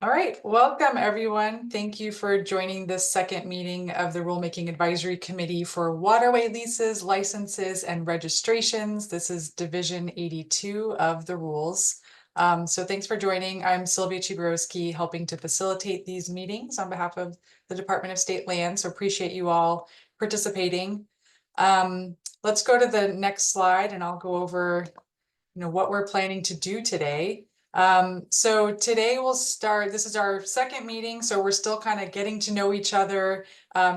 All right, welcome everyone. Thank you for joining this second meeting of the Rulemaking Advisory Committee for Waterway leases, licenses, and registrations. This is Division 82 of the rules. So thanks for joining. I'm Sylvia Chiborowski, helping to facilitate these meetings on behalf of the Department of State Land. So appreciate you all participating. Let's go to the next slide and I'll go over what we're planning to do today. So today we'll start, this is our second meeting, so we're still kind of getting to know each other.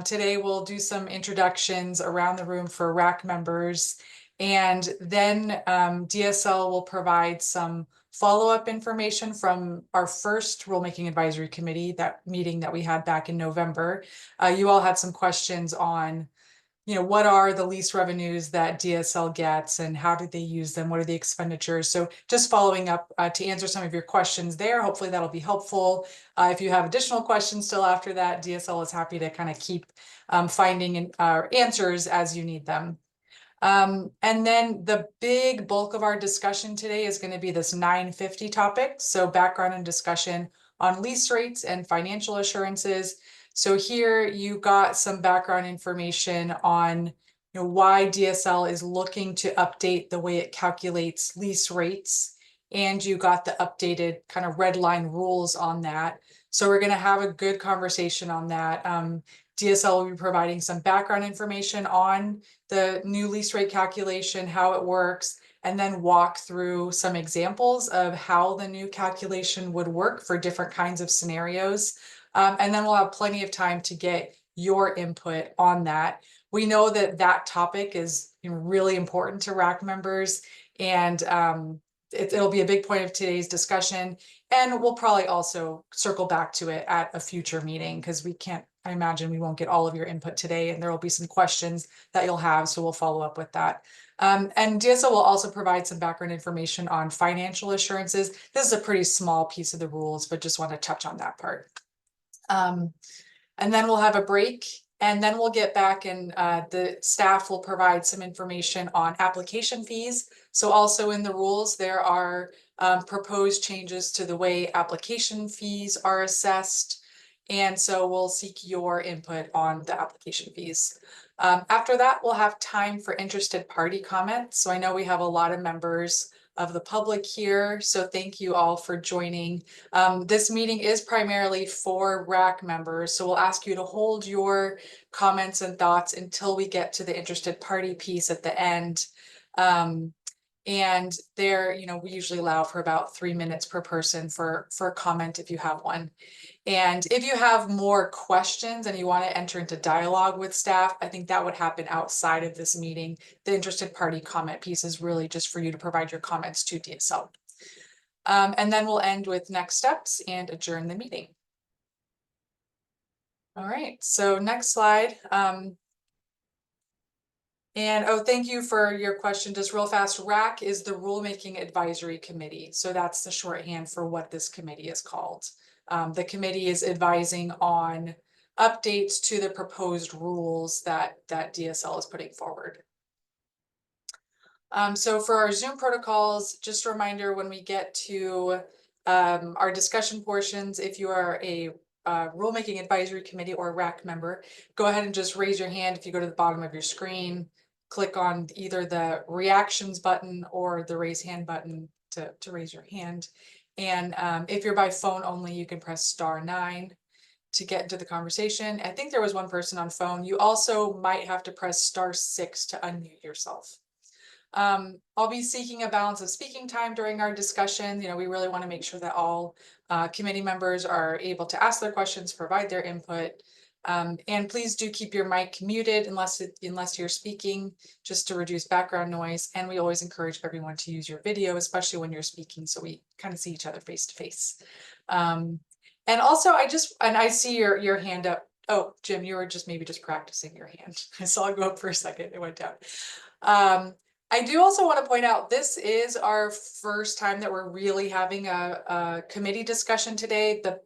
Today we'll do some introductions around the room for RAC members, and then DSL will provide some follow-up information from our first Rulemaking Advisory Committee, that meeting that we had back in November. You all had some questions on what are the lease revenues that DSL gets and how do they use them? What are the expenditures? So just following up to answer some of your questions there. Hopefully that'll be helpful. If you have additional questions still after that, DSL is happy to kind of keep finding answers as you need them. And then the big bulk of our discussion today is going to be this 950 topic. So background and discussion on lease rates and financial assurances. So here you got some background information on why DSL is looking to update the way it calculates lease rates. And you got the updated kind of red line rules on that. So we're going to have a good conversation on that. DSL will be providing some background information on the new lease rate calculation, how it works, and then walk through some examples of how the new calculation would work for different kinds of scenarios. And then we'll have plenty of time to get your input on that. We know that that topic is really important to RAC members, and it'll be a big point of today's discussion. And we'll probably also circle back to it at a future meeting because I imagine we won't get all of your input today, and there will be some questions that you'll have, so we'll follow up with that. And DSL will also provide some background information on financial assurances. This is a pretty small piece of the rules, but just want to touch on that part. And then we'll have a break, and then we'll get back and the staff will provide some information on application fees. So also in the rules, there are proposed changes to the way application fees are assessed. And so we'll seek your input on the application fees. After that, we'll have time for interested party comments. So I know we have a lot of members of the public here, so thank you all for joining. This meeting is primarily for RAC members, so we'll ask you to hold your comments and thoughts until we get to the interested party piece at the end. And there, we usually allow for about 3 minutes per person for a comment if you have one. And if you have more questions and you want to enter into dialogue with staff, I think that would happen outside of this meeting. The interested party comment piece is really just for you to provide your comments to DSL. And then we'll end with next steps and adjourn the meeting. All right, so next slide. Thank you for your question. Just real fast, RAC is the Rulemaking Advisory Committee. So that's the shorthand for what this committee is called. The committee is advising on updates to the proposed rules that DSL is putting forward. So for our Zoom protocols, just a reminder, when we get to our discussion portions, if you are a Rulemaking Advisory Committee or RAC member, go ahead and just raise your hand. If you go to the bottom of your screen, click on either the reactions button or the raise hand button to raise your hand. And if you're by phone only, you can press *9 to get into the conversation. I think there was one person on phone. You also might have to press *6 to unmute yourself. I'll be seeking a balance of speaking time during our discussion. We really want to make sure that all committee members are able to ask their questions, provide their input. And please do keep your mic muted unless you're speaking, just to reduce background noise. And we always encourage everyone to use your video, especially when you're speaking, so we kind of see each other face to face. And also, I see your hand up. Oh, Jim, you were maybe just practicing your hand. I saw it go up for a second. It went down. I do also want to point out, this is our first time that we're really having a committee discussion today. The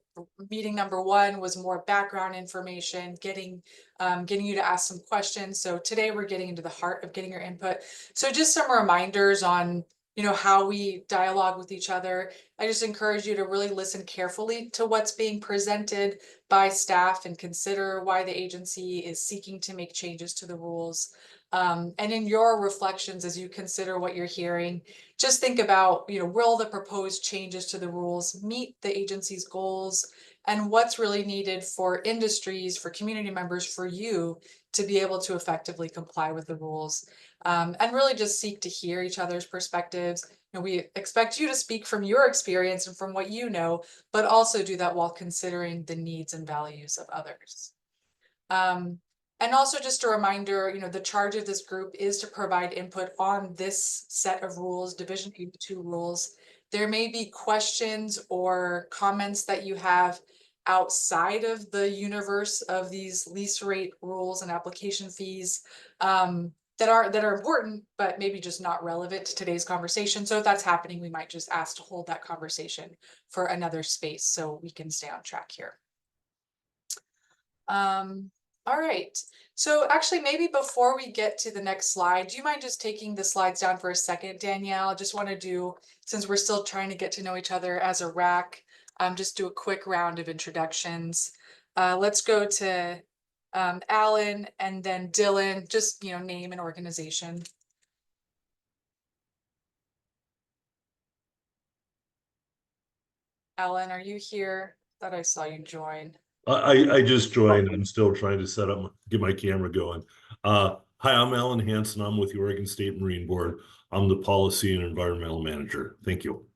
meeting number 1 was more background information, getting you to ask some questions. So today we're getting into the heart of getting your input. So just some reminders on how we dialogue with each other. I just encourage you to really listen carefully to what's being presented by staff and consider why the agency is seeking to make changes to the rules. And in your reflections, as you consider what you're hearing, just think about, will the proposed changes to the rules meet the agency's goals, and what's really needed for industries, for community members, for you to be able to effectively comply with the rules. And really just seek to hear each other's perspectives. We expect you to speak from your experience and from what you know, but also do that while considering the needs and values of others. And also just a reminder, the charge of this group is to provide input on this set of rules, Division 82 rules. There may be questions or comments that you have outside of the universe of these lease rate rules and application fees that are important, but maybe just not relevant to today's conversation. So if that's happening, we might just ask to hold that conversation for another space so we can stay on track here. All right, so actually maybe before we get to the next slide, do you mind just taking the slides down for a second, Danielle? I just want to do, since we're still trying to get to know each other as a RAC, just do a quick round of introductions. Let's go to Alan and then Dylan, just name and organization. Alan, are you here? Thought I saw you join. I just joined. I'm still trying to set up, get my camera going. Hi, I'm Alan Hansen. I'm with the Oregon State Marine Board. I'm the Policy and Environmental Manager. Thank you.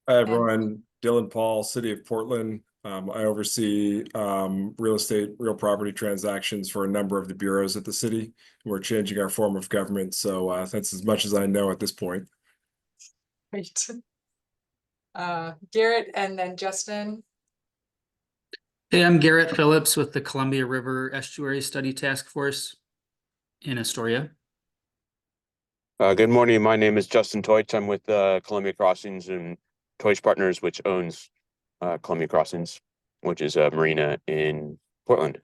Hi, everyone. Dylan Paul, City of Portland. I oversee real estate, real property transactions for a number of the bureaus at the city. We're changing our form of government, so that's as much as I know at this point. Great. Garrett and then Justin. Hey, I'm Garrett Phillips with the Columbia River Estuary Study Task Force in Astoria. Good morning. My name is Justin Teutsch. I'm with Columbia Crossings and Teutsch Partners, which owns Columbia Crossings, which is a marina in Portland.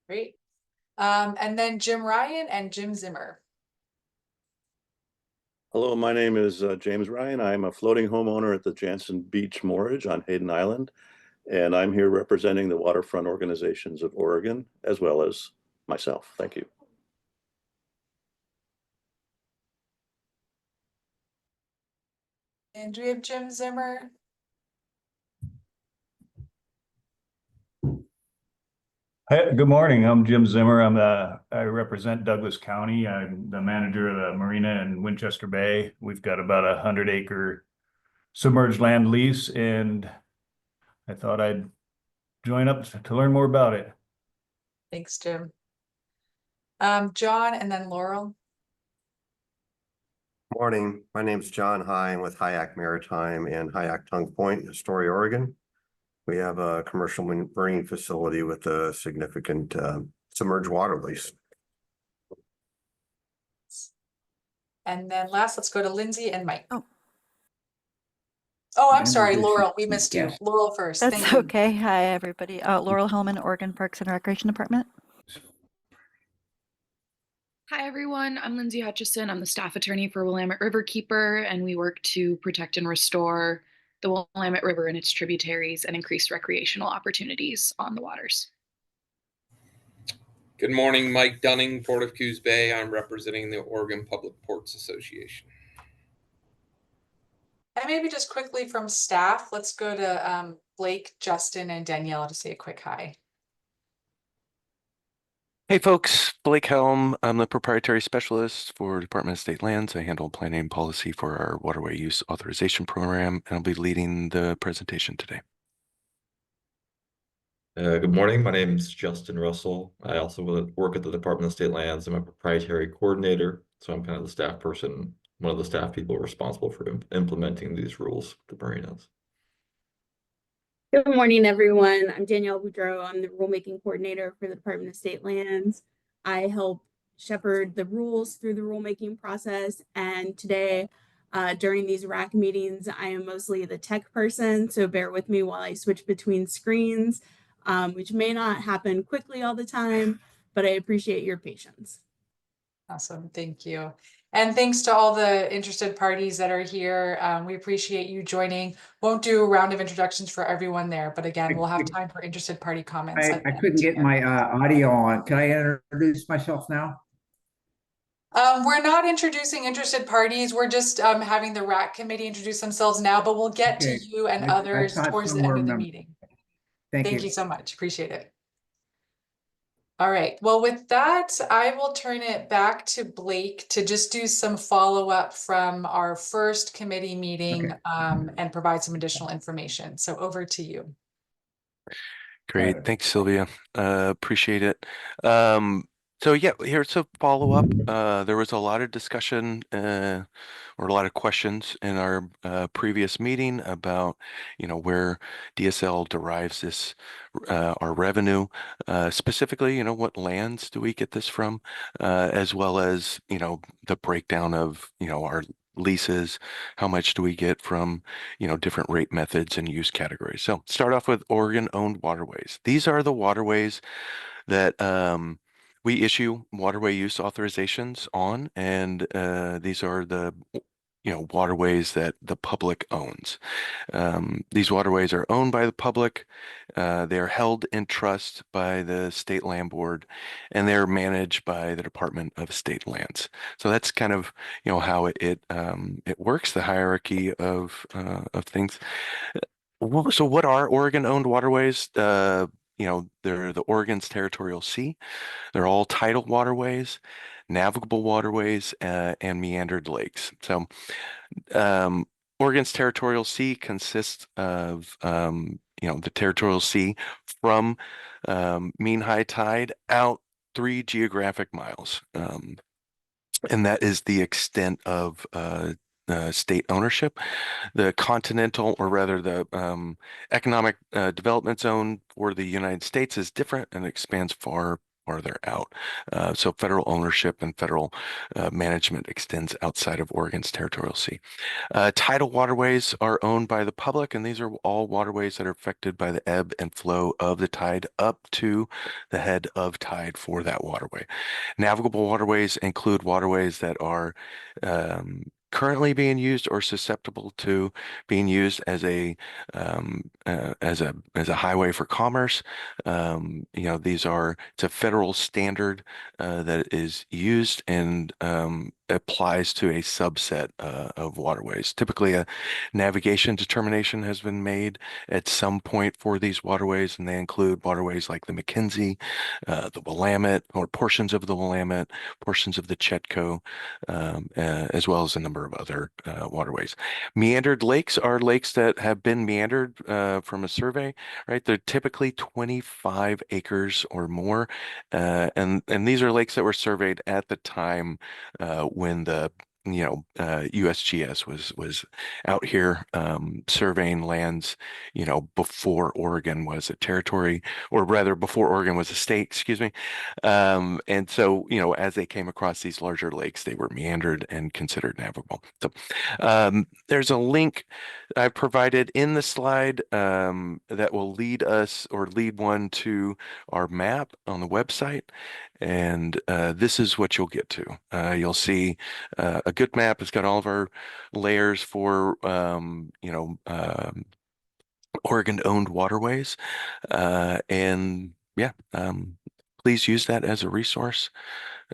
Great. And then Jim Ryan and Jim Zimmer. Hello, my name is James Ryan. I'm a floating homeowner at the Jansen Beach Moorage on Hayden Island, and I'm here representing the waterfront organizations of Oregon, as well as myself. Thank you. And do we have Jim Zimmer? Hey, good morning. I'm Jim Zimmer. I represent Douglas County. I'm the manager of the marina in Winchester Bay. We've got about 100-acre submerged land lease, and I thought I'd join up to learn more about it. Thanks, Jim. John and then Laurel. Morning, my name is John High. I'm with HIAC Maritime and HIAC Tongue Point, Astoria, Oregon. We have a commercial marine facility with a significant submerged water lease. And then last, let's go to Lindsay and Mike. Oh, I'm sorry, Laurel, we missed you. Laurel first. That's Thank you. okay. Hi, everybody. Laurel Hellman, Oregon Parks and Recreation Department. Hi, everyone. I'm Lindsay Hutchison. I'm the staff attorney for Willamette River Keeper, and we work to protect and restore the Willamette River and its tributaries and increase recreational opportunities on the waters. Good morning, Mike Dunning, Port of Coos Bay. I'm representing the Oregon Public Ports Association. And maybe just quickly from staff, let's go to Blake, Justin, and Danielle to say a quick hi. Hey folks, Blake Helm. I'm the proprietary specialist for Department of State Lands. I handle planning and policy for our Waterway Use Authorization Program, and I'll be leading the presentation today. Good morning. My name is Justin Russell. I also work at the Department of State Lands. I'm a proprietary coordinator, so I'm kind of the staff person, one of the staff people responsible for implementing these rules to marinas. Good morning, everyone. I'm Danielle Boudreau. I'm the rulemaking coordinator for the Department of State Lands. I help shepherd the rules through the rulemaking process, and today, during these RAC meetings, I am mostly the tech person, so bear with me while I switch between screens, which may not happen quickly all the time, but I appreciate your patience. Awesome, thank you. And thanks to all the interested parties that are here. We appreciate you joining. Won't do a round of introductions for everyone there, but again, we'll have time for interested party comments. I couldn't get my audio on. Can I introduce myself now? We're not introducing interested parties. We're just having the RAC committee introduce themselves now, but we'll get to you and others towards the end of the meeting. Thank you so much. Appreciate it. All right. Well, with that, I will turn it back to Blake to just do some follow-up from our first committee meeting and provide some additional information. So over to you. Great. Thanks, Sylvia. Appreciate it. So yeah, here's a follow-up. There was a lot of discussion or a lot of questions in our previous meeting about, where DSL derives this our revenue. Specifically, what lands do we get this from, as well as, the breakdown of, our leases, how much do we get from, different rate methods and use categories. So start off with Oregon-owned waterways. These are the waterways that we issue waterway use authorizations on, and these are the waterways that the public owns. These waterways are owned by the public. They are held in trust by the State Land Board, and they're managed by the Department of State Lands. So that's kind of how it works, the hierarchy of things. So what are Oregon-owned waterways? They're the Oregon's territorial sea. They're all tidal waterways, navigable waterways, and meandered lakes. So Oregon's territorial sea consists of the territorial sea from mean high tide out 3 geographic miles, and that is the extent of state ownership. The continental, or rather the economic development zone for the United States, is different and expands farther out. So federal ownership and federal management extends outside of Oregon's territorial sea. Tidal waterways are owned by the public, and these are all waterways that are affected by the ebb and flow of the tide up to the head of tide for that waterway. Navigable waterways include waterways that are currently being used or susceptible to being used as a highway for commerce. It's a federal standard that is used and applies to a subset of waterways. Typically, a navigation determination has been made at some point for these waterways, and they include waterways like the McKenzie, the Willamette, or portions of the Willamette, portions of the Chetco, as well as a number of other waterways. Meandered lakes are lakes that have been meandered from a survey, right? They're typically 25 acres or more, and these are lakes that were surveyed at the time when the USGS was out here surveying lands, before Oregon was a territory, or rather before Oregon was a state, excuse me. And so, as they came across these larger lakes, they were meandered and considered navigable. So there's a link I provided in the slide that will lead one to our map on the website. And this is what you'll get to. You'll see a good map. It's got all of our layers for, Oregon-owned waterways. And yeah, please use that as a resource.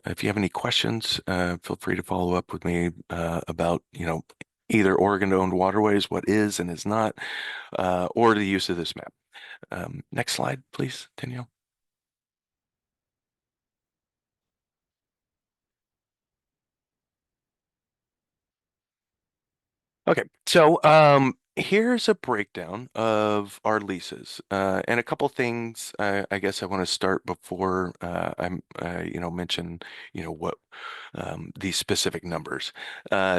If you have any questions, feel free to follow up with me about, either Oregon-owned waterways, what is and is not, or the use of this map. Next slide, please, Danielle. Okay, so here's a breakdown of our leases, and a couple things. I guess I want to start before I mention what these specific numbers.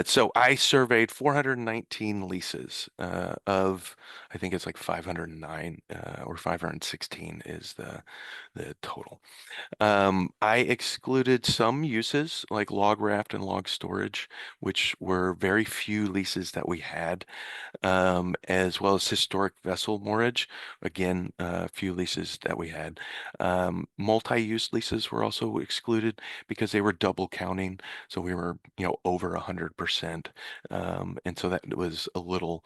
So I surveyed 419 leases of, I think it's like 509 or 516 is the total. I excluded some uses like log raft and log storage, which were very few leases that we had. as well as historic vessel moorage. Again, a few leases that we had. Multi-use leases were also excluded because they were double counting. So we were, over 100%. And so that was a little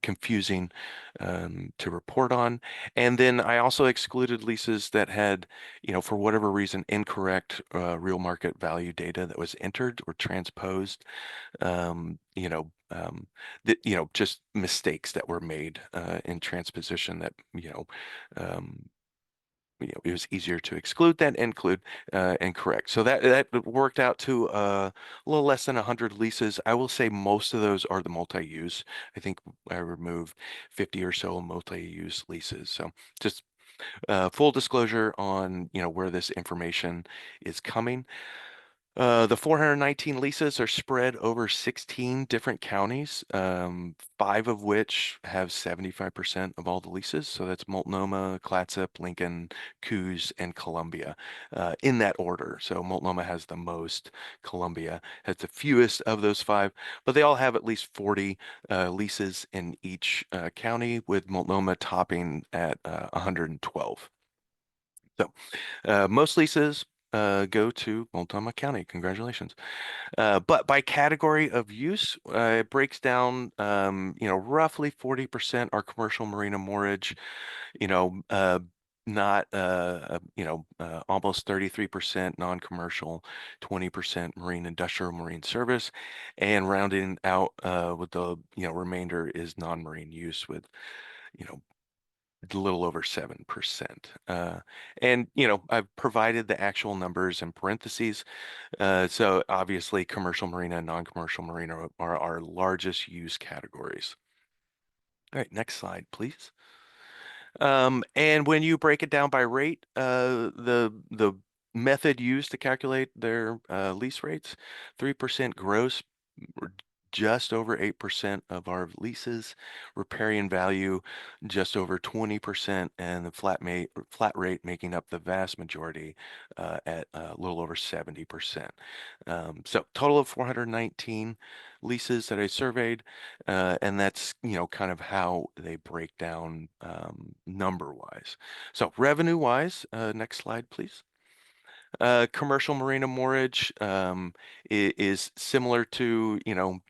confusing to report on. And then I also excluded leases that had, for whatever reason, incorrect real market value data that was entered or transposed. Just mistakes that were made in transposition that, it was easier to exclude than include and correct. So that worked out to a little less than 100 leases. I will say most of those are the multi-use. I think I removed 50 or so multi-use leases. So just full disclosure on where this information is coming. The 419 leases are spread over 16 different counties, 5 of which have 75% of all the leases. So that's Multnomah, Clatsop, Lincoln, Coos, and Columbia, in that order. So Multnomah has the most, Columbia has the fewest of those 5, but they all have at least 40 leases in each county, with Multnomah topping at 112. So most leases go to Multnomah County. Congratulations. But by category of use, it breaks down, roughly 40% are commercial marina moorage, not, almost 33% non-commercial, 20% marine industrial marine service, and rounding out with the, remainder is non-marine use with, a little over 7%. And, I've provided the actual numbers in parentheses. So obviously commercial marina and non-commercial marina are our largest use categories. All right, next slide, please. And when you break it down by rate, the method used to calculate their lease rates, 3% gross, just over 8% of our leases, riparian value just over 20%, and the flat rate making up the vast majority at a little over 70%. So total of 419 leases that I surveyed, and that's kind of how they break down number wise. So revenue wise, next slide please. Commercial marina moorage is similar to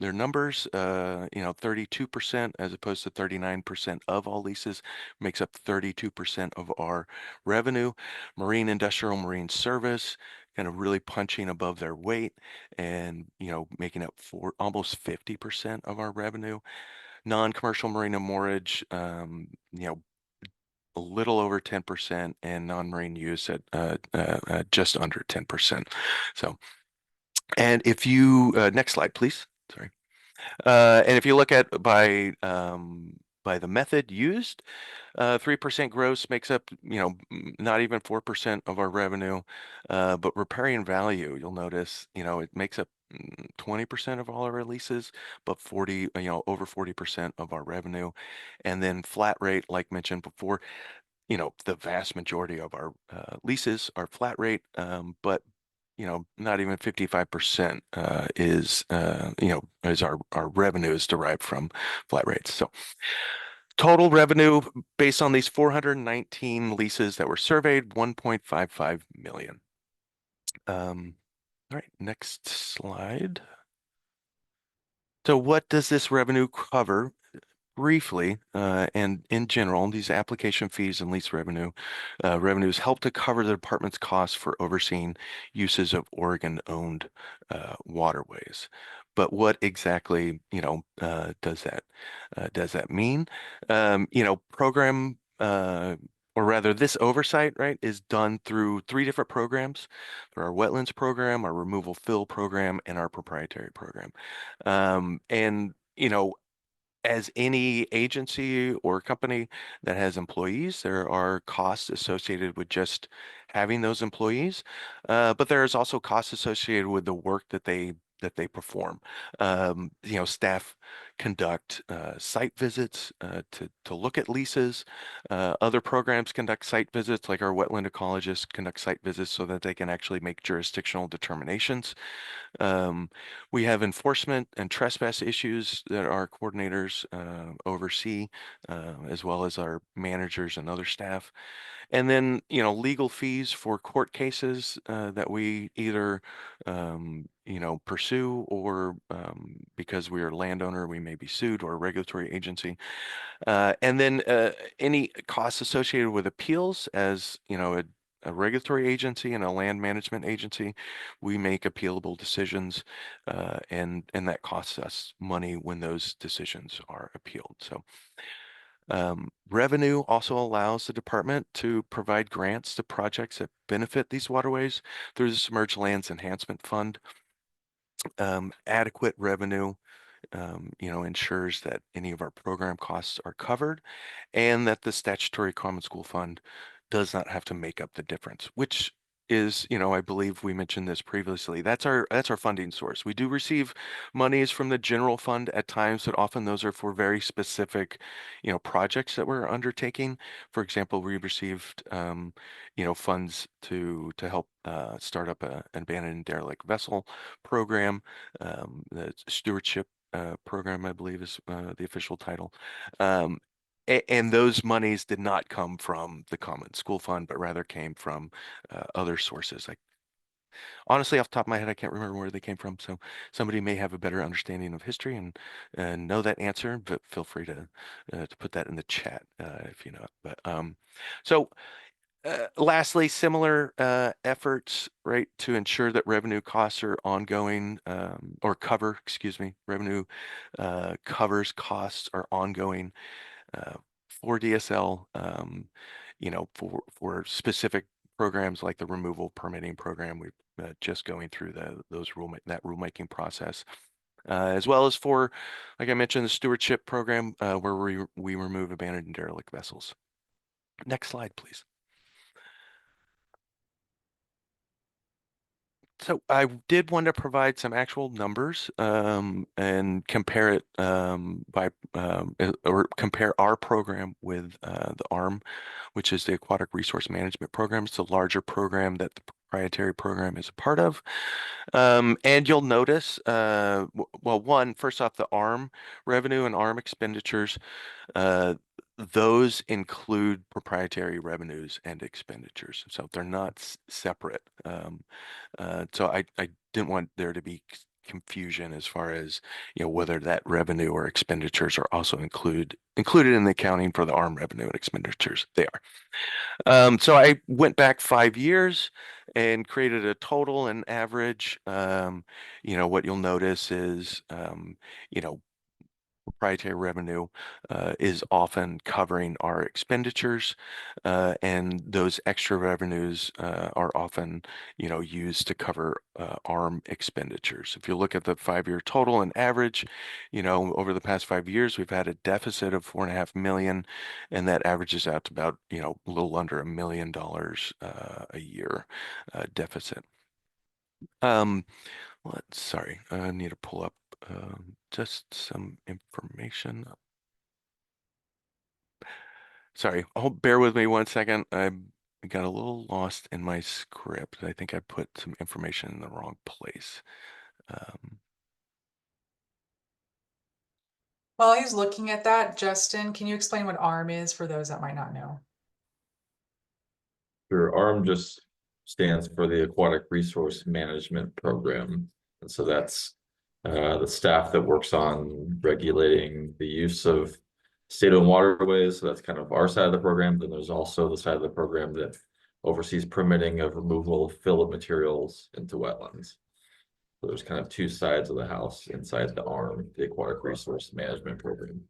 their numbers, 32% as opposed to 39% of all leases, makes up 32% of our revenue. Marine industrial marine service kind of really punching above their weight and making up for almost 50% of our revenue. Non-commercial marina moorage, a little over 10%, and non-marine use at just under 10%. So, and if you next slide, please. Sorry. And if you look at by the method used, 3% gross makes up not even 4% of our revenue, but riparian value, you'll notice it makes up 20% of all our leases, but over 40% of our revenue. And then flat rate, like mentioned before, the vast majority of our leases are flat rate, but not even 55% is our revenue is derived from flat rates. So total revenue based on these 419 leases that were surveyed, 1.55 million. All right, next slide. So what does this revenue cover? Briefly, and in general, these application fees and lease revenues help to cover the department's costs for overseeing uses of Oregon-owned waterways. But what exactly, does that mean? Program, or rather, this oversight, right, is done through 3 different programs: for our wetlands program, our removal fill program, and our proprietary program. And as any agency or company that has employees, there are costs associated with just having those employees, but there is also costs associated with the work that they that they perform. Staff conduct site visits to look at leases. Other programs conduct site visits, like our wetland ecologists conduct site visits so that they can actually make jurisdictional determinations. We have enforcement and trespass issues that our coordinators oversee, as well as our managers and other staff. And then, legal fees for court cases that we either, pursue, or because we are a landowner, we may be sued, or a regulatory agency. And then any costs associated with appeals, as a regulatory agency and a land management agency, we make appealable decisions, and that costs us money when those decisions are appealed. So revenue also allows the department to provide grants to projects that benefit these waterways through the Submerged Lands Enhancement Fund. Adequate revenue ensures that any of our program costs are covered, and that the statutory Common School Fund does not have to make up the difference, which is, I believe we mentioned this previously. That's our funding source. We do receive monies from the general fund at times, but often those are for very specific, projects that we're undertaking. For example, we received, funds to help start up an abandoned derelict vessel program. The stewardship program, I believe, is the official title. And those monies did not come from the Common School Fund, but rather came from other sources. Honestly, off the top of my head, I can't remember where they came from. So somebody may have a better understanding of history and know that answer, but feel free to put that in the chat if you know it. But lastly, similar efforts, right, to ensure that revenue costs are ongoing, revenue covers costs are ongoing. For DSL, for specific programs like the removal permitting program, we've just going through that rulemaking process, as well as for, like I mentioned, the stewardship program, where we remove abandoned and derelict vessels. Next slide, please. So I did want to provide some actual numbers and compare it or compare our program with the ARM, which is the Aquatic Resource Management Program. It's a larger program that the proprietary program is a part of. And you'll notice, first off, the ARM revenue and ARM expenditures, those include proprietary revenues and expenditures, so they're not separate. So I didn't want there to be confusion as far as whether that revenue or expenditures are also included in the accounting for the ARM revenue and expenditures. They are. So I went back 5 years and created a total and average. What you'll notice is proprietary revenue is often covering our expenditures, and those extra revenues are often, used to cover ARM expenditures. If you look at the 5-year total and average, over the past 5 years, we've had a deficit of $4.5 million, and that averages out to about, a little under $1 million a year deficit. Sorry, I need to pull up just some information. Sorry, bear with me 1 second. I got a little lost in my script. I think I put some information in the wrong place. While he's looking at that, Justin, can you explain what ARM is for those that might not know? Sure. ARM just stands for the Aquatic Resource Management Program. And so that's the staff that works on regulating the use of state-owned waterways. So that's kind of our side of the program. Then there's also the side of the program that oversees permitting of removal of fill of materials into wetlands. So there's kind of two sides of the house inside the ARM, the Aquatic Resource Management Program.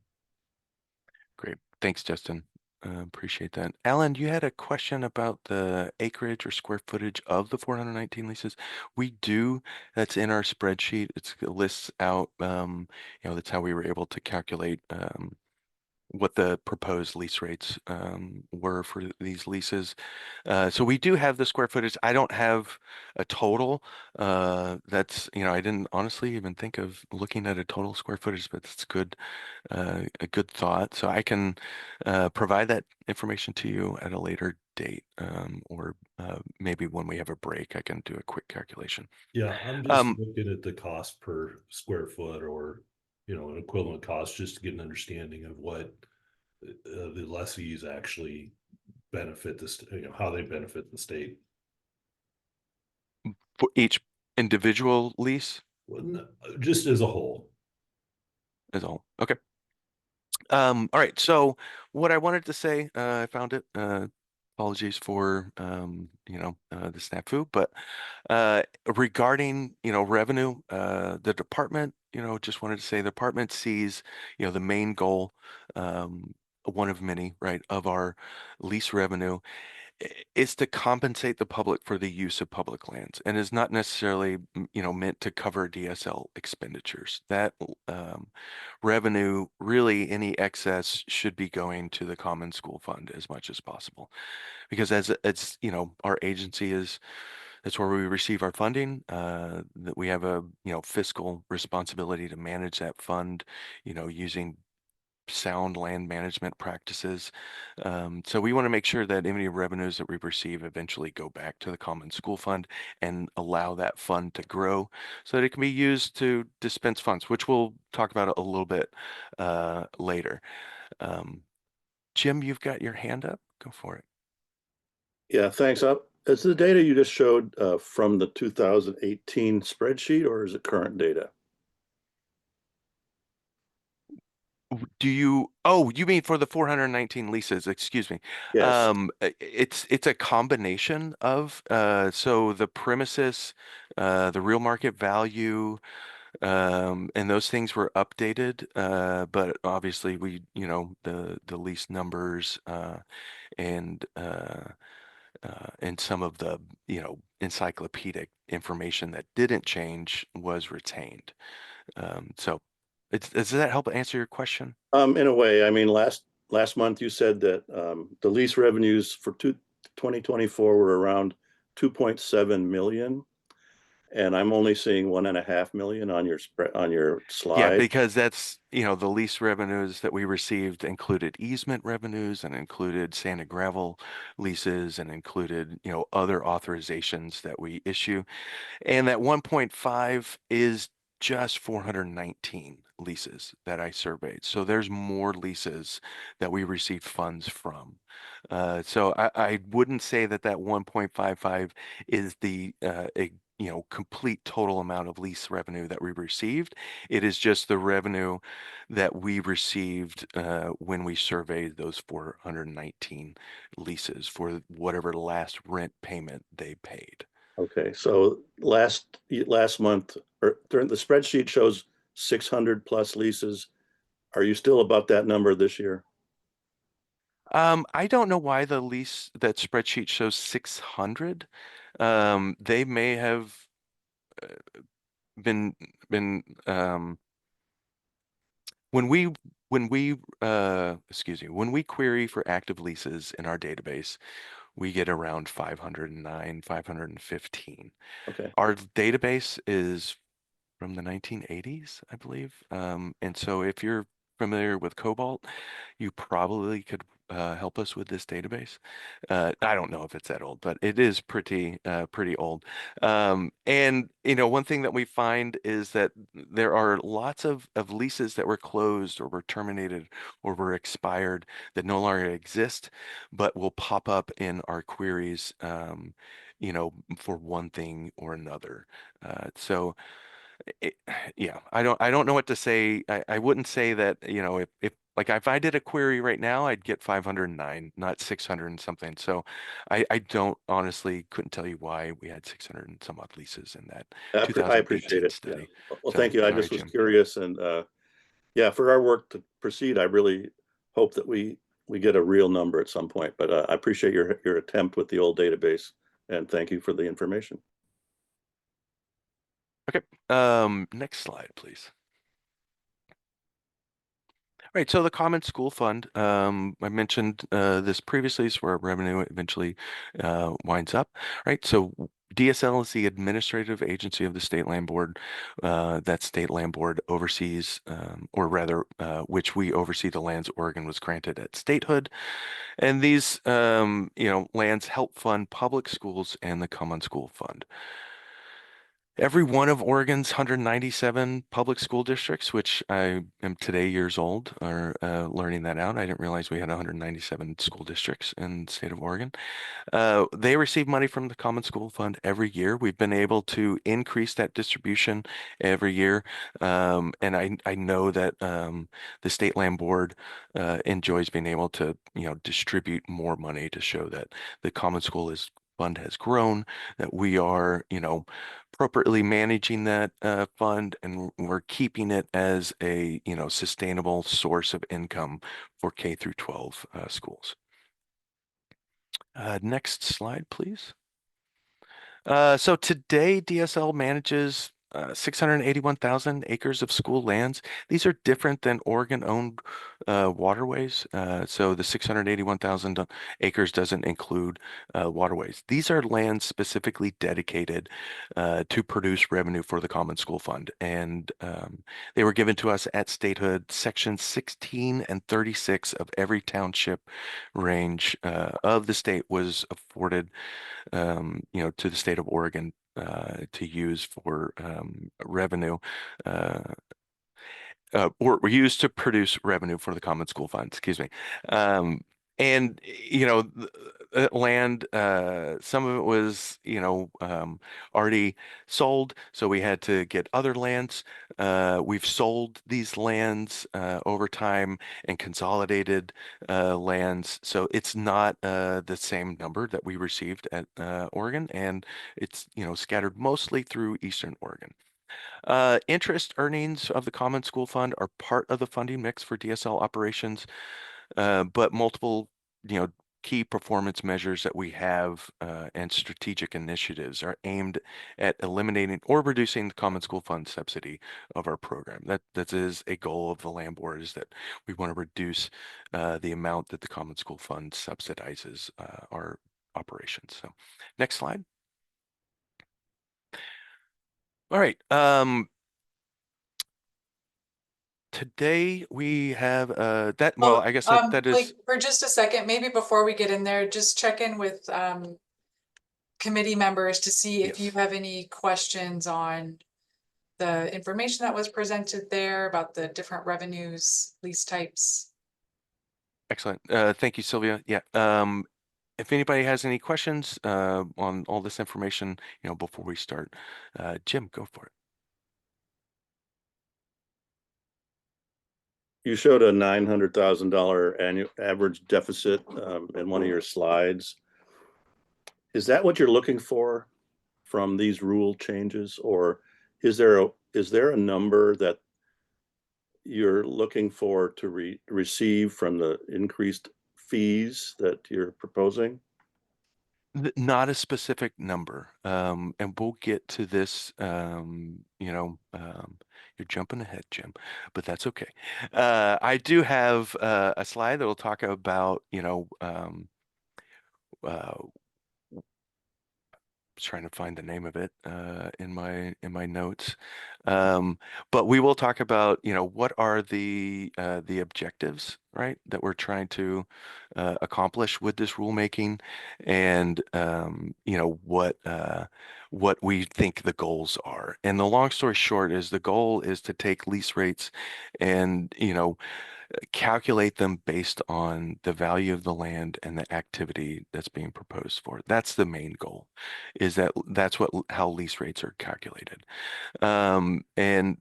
Great. Thanks, Justin. Appreciate that. Alan, you had a question about the acreage or square footage of the 419 leases. We do. That's in our spreadsheet. It lists out, that's how we were able to calculate what the proposed lease rates were for these leases. So we do have the square footage. I don't have a total. That's, I didn't honestly even think of looking at a total square footage, but it's good, a good thought. So I can provide that information to you at a later date, or maybe when we have a break, I can do a quick calculation. Yeah, I'm just looking at the cost per square foot, or an equivalent cost, just to get an understanding of what the lessees actually benefit how they benefit the state. For each individual lease? Just as a whole. As a whole. Okay. All right. So what I wanted to say, I found it. Apologies for the snafu, but regarding revenue, the department, just wanted to say the department sees the main goal, one of many, right, of our lease revenue is to compensate the public for the use of public lands, and is not necessarily meant to cover DSL expenditures. That revenue, really any excess, should be going to the common school fund as much as possible, because as our agency is, that's where we receive our funding, that we have a fiscal responsibility to manage that fund using sound land management practices. So we want to make sure that any revenues that we receive eventually go back to the common school fund and allow that fund to grow so that it can be used to dispense funds, which we'll talk about a little bit later. Jim, you've got your hand up. Go for it. Yeah, thanks. Is the data you just showed from the 2018 spreadsheet, or is it current data? You mean for the 419 leases? Excuse me. Yes. It's a combination of so the premises, the real market value, and those things were updated, but obviously we the lease numbers and some of the encyclopedic information that didn't change was retained. So does that help answer your question? In a way, I mean, last month you said that the lease revenues for 2024 were around 2.7 million, and I'm only seeing 1.5 million on your slide. Yeah, because that's the lease revenues that we received included easement revenues and included sand and gravel leases and included other authorizations that we issue. And that 1.5 is just 419 leases that I surveyed. So there's more leases that we received funds from. So I wouldn't say that 1.55 is the complete total amount of lease revenue that we received. It is just the revenue that we received when we surveyed those 419 leases for whatever last rent payment they paid. Okay, so last month, or during the spreadsheet shows 600 plus leases. Are you still about that number this year? I don't know why that spreadsheet shows 600. They may have been when we query for active leases in our database, we get around 509, 515. Okay. Our database is from the 1980s, I believe. And so if you're familiar with Cobalt, you probably could help us with this database. I don't know if it's that old, but it is pretty old. And one thing that we find is that there are lots of leases that were closed or were terminated or were expired that no longer exist, but will pop up in our queries, for one thing or another. So yeah, I don't know what to say. I wouldn't say that, if I did a query right now, I'd get 509, not 600 and something. So I don't honestly couldn't tell you why we had 600 and some odd leases in that I 2018 appreciate it. study. Yeah. Well, So, thank you. I sorry, just was Jim. curious, and yeah, for our work to proceed, I really hope that we get a real number at some point. But I appreciate your attempt with the old database, and thank you for the information. Okay. Next slide, please. Right, so the Common School Fund, I mentioned this previously, is where revenue eventually winds up, right? So DSL is the administrative agency of the State Land Board. That State Land Board oversees, or rather, which we oversee the lands Oregon was granted at statehood. And these, lands help fund public schools and the Common School Fund. Every one of Oregon's 197 public school districts, which I am today years old, are learning that out. I didn't realize we had 197 school districts in the state of Oregon. They receive money from the Common School Fund every year. We've been able to increase that distribution every year. And I know that the State Land Board enjoys being able to, distribute more money to show that the Common School Fund has grown, that we are, appropriately managing that fund, and we're keeping it as a, sustainable source of income for K through 12 schools. Next slide, please. So today, DSL manages 681,000 acres of school lands. These are different than Oregon-owned waterways. So the 681,000 acres doesn't include waterways. These are lands specifically dedicated to produce revenue for the Common School Fund. And they were given to us at statehood. Section 16 and 36 of every township range of the state was afforded to the state of Oregon to use for revenue, or were used to produce revenue for the Common School Fund, excuse me. And, land, some of it was, already sold, so we had to get other lands. We've sold these lands over time and consolidated lands, so it's not the same number that we received at Oregon, and it's, scattered mostly through Eastern Oregon. Interest earnings of the Common School Fund are part of the funding mix for DSL operations, but multiple, key performance measures that we have and strategic initiatives are aimed at eliminating or reducing the Common School Fund subsidy of our program. That is a goal of the Land Board, is that we want to reduce the amount that the Common School Fund subsidizes our operations. So, next slide. All right. Today we have that. Well, I guess that is. Like, for just a second, maybe before we get in there, just check in with committee members to see if you have any questions on the information that was presented there about the different revenues, lease types. Excellent. Thank you, Sylvia. Yeah. If anybody has any questions on all this information, before we start, Jim, go for it. You showed a $900,000 annual average deficit in one of your slides. Is that what you're looking for from these rule changes, or is there a number that you're looking for to receive from the increased fees that you're proposing? Not a specific number, and we'll get to this. You're jumping ahead, Jim, but that's okay. I do have a slide that will talk about, trying to find the name of it in my notes, but we will talk about what are the objectives, right, that we're trying to accomplish with this rulemaking, and what we think the goals are. And the long story short is the goal is to take lease rates and calculate them based on the value of the land and the activity that's being proposed for it. That's the main goal, is that's how lease rates are calculated. And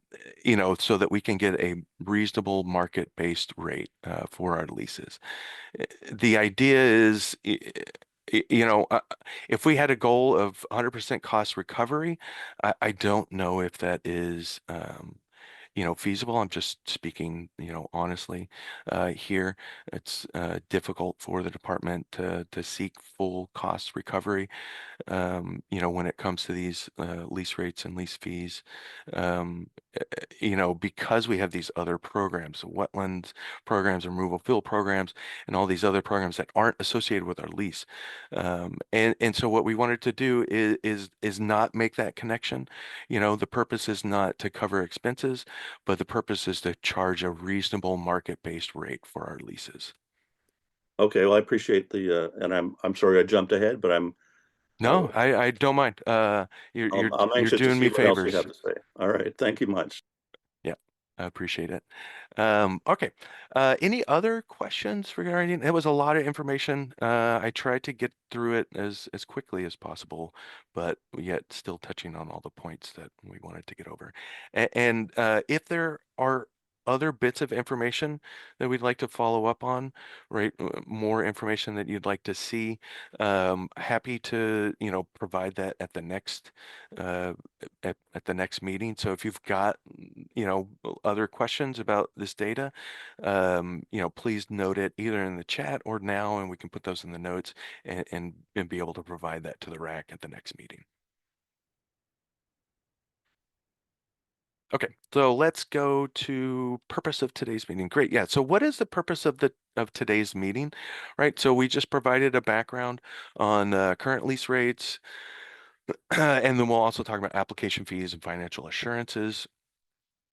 so that we can get a reasonable market-based rate for our leases. The idea is, if we had a goal of 100% cost recovery, I don't know if that is feasible. I'm just speaking, honestly, here. It's difficult for the department to seek full cost recovery, when it comes to these lease rates and lease fees. Because we have these other programs, wetlands programs, removal fill programs, and all these other programs that aren't associated with our lease. And so what we wanted to do is not make that connection. The purpose is not to cover expenses, but the purpose is to charge a reasonable market-based rate for our leases. Okay, well, I appreciate the, and I'm sorry I jumped ahead, but No, I don't mind. You're I'm anxious to doing see me what else you favors. have to say. All right, thank you much. Yeah, I appreciate it. Okay. Any other questions regarding? It was a lot of information. I tried to get through it as quickly as possible, but yet still touching on all the points that we wanted to get over. And if there are other bits of information that we'd like to follow up on, right? More information that you'd like to see, happy to, provide that at the next at the next meeting. So if you've got, other questions about this data, please note it either in the chat or now, and we can put those in the notes and be able to provide that to the RAC at the next meeting. Okay, so let's go to purpose of today's meeting. Great, yeah. So what is the purpose of today's meeting, right? So we just provided a background on current lease rates, and then we'll also talk about application fees and financial assurances.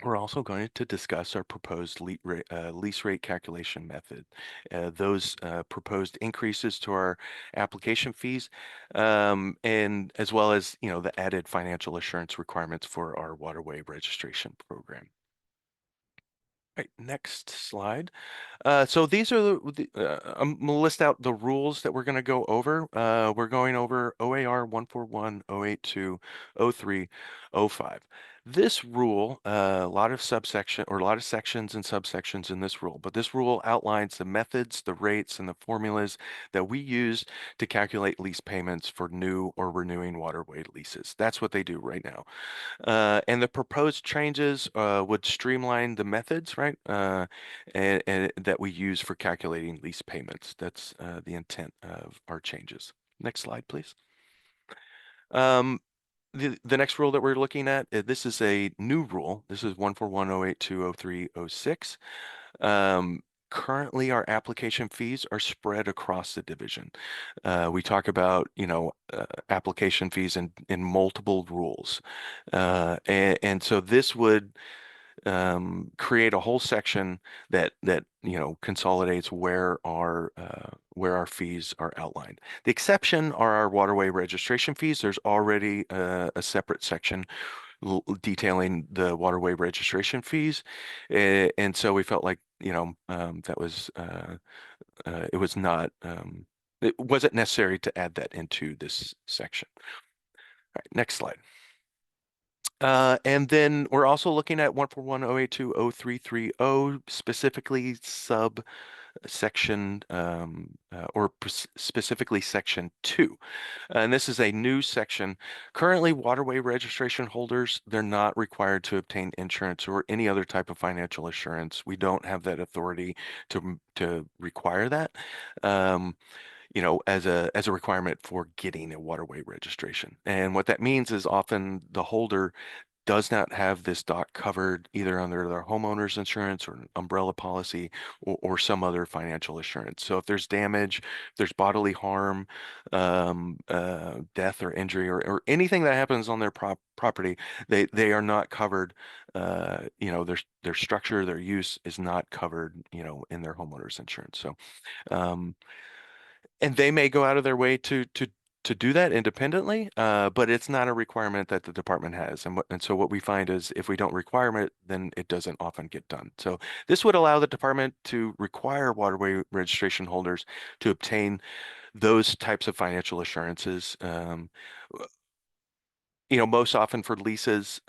We're also going to discuss our proposed lease rate calculation method, those proposed increases to our application fees, and as well as the added financial assurance requirements for our Waterway registration program. All right, next slide. So these are I'm gonna list out the rules that we're going to go over. We're going over OAR 141, 082, 03, 05. This rule, a lot of sections and subsections in this rule, but this rule outlines the methods, the rates, and the formulas that we use to calculate lease payments for new or renewing waterway leases. That's what they do right now. And the proposed changes would streamline the methods, right? And that we use for calculating lease payments. That's the intent of our changes. Next slide, please. The next rule that we're looking at, this is a new rule. This is 141, 082, 03, 06. Currently, our application fees are spread across the division. We talk about, application fees in multiple rules. And so this would create a whole section that consolidates where our fees are outlined. The exception are our waterway registration fees. There's already a separate section detailing the waterway registration fees, and so we felt like that was it was not it wasn't necessary to add that into this section. All right, next slide. And then we're also looking at 141, 082, 0330, specifically subsection specifically section 2. And this is a new section. Currently, waterway registration holders, they're not required to obtain insurance or any other type of financial assurance. We don't have that authority to require that. As a requirement for getting a waterway registration. And what that means is often the holder does not have this dock covered either under their homeowner's insurance or an umbrella policy or some other financial assurance. So if there's damage, if there's bodily harm, death or injury or anything that happens on their property, they are not covered. Their structure, their use is not covered, in their homeowner's insurance. So, and they may go out of their way to do that independently, but it's not a requirement that the department has. And so what we find is if we don't require it, then it doesn't often get done. So this would allow the department to require waterway registration holders to obtain those types of financial assurances. Most often for leases,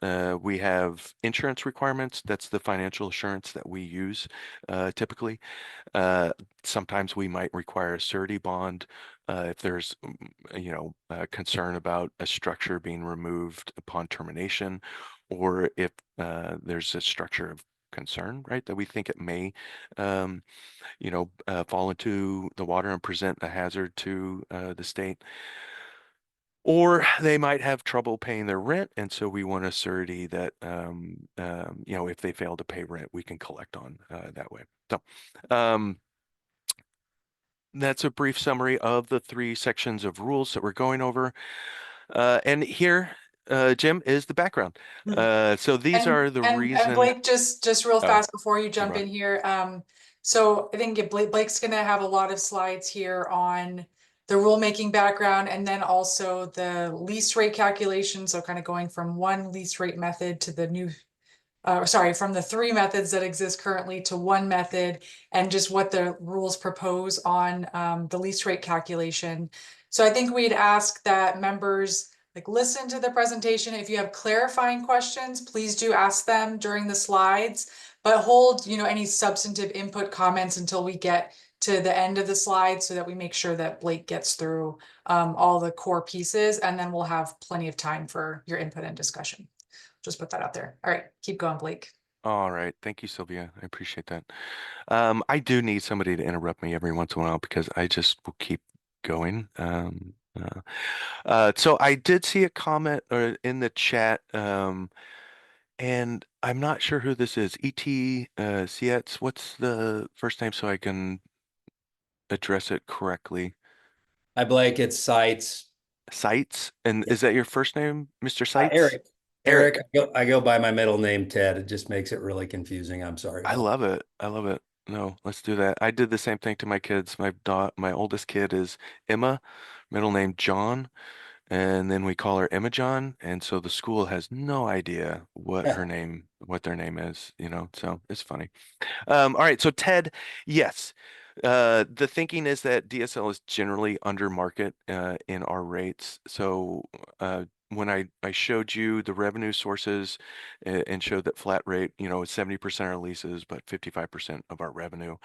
we have insurance requirements. That's the financial assurance that we use typically. Sometimes we might require a surety bond if there's, concern about a structure being removed upon termination, or if there's a structure of concern, right, that we think it may fall into the water and present a hazard to the state. Or they might have trouble paying their rent, and so we want a surety that if they fail to pay rent, we can collect on that way. So that's a brief summary of the 3 sections of rules that we're going over. And here, Jim, is the background. So these are the And Blake, just real fast before you jump goodbye. in here. So I think Blake's gonna have a lot of slides here on the rulemaking background and then also the lease rate calculation. So kind of going from one lease rate method to the new, from the 3 methods that exist currently to one method, and just what the rules propose on the lease rate calculation. So I think we'd ask that members listen to the presentation. If you have clarifying questions, please do ask them during the slides, but hold, any substantive input comments until we get to the end of the slide so that we make sure that Blake gets through all the core pieces, and then we'll have plenty of time for your input and discussion. Just put that out there. All right, keep going, Blake. All right. Thank you, Sylvia. I appreciate that. I do need somebody to interrupt me every once in a while because I just will keep going. So I did see a comment in the chat, and I'm not sure who this is. E.T. Sietz, what's the first name so I can address it correctly? Hi, Blake. It's Sites. Sites? And is that your first name, Mr. Sites? Eric. Eric. I go by my middle name, Ted. It just makes it really confusing. I'm sorry. I love it. I love it. No, let's do that. I did the same thing to my kids. My oldest kid is Emma, middle name John, and then we call her Emma John, and so the school has no idea what their name is, so it's funny. All right, so Ted, yes. The thinking is that DSL is generally under market in our rates. So when I showed you the revenue sources and showed that flat rate, is 70% our leases, but 55% of our revenue.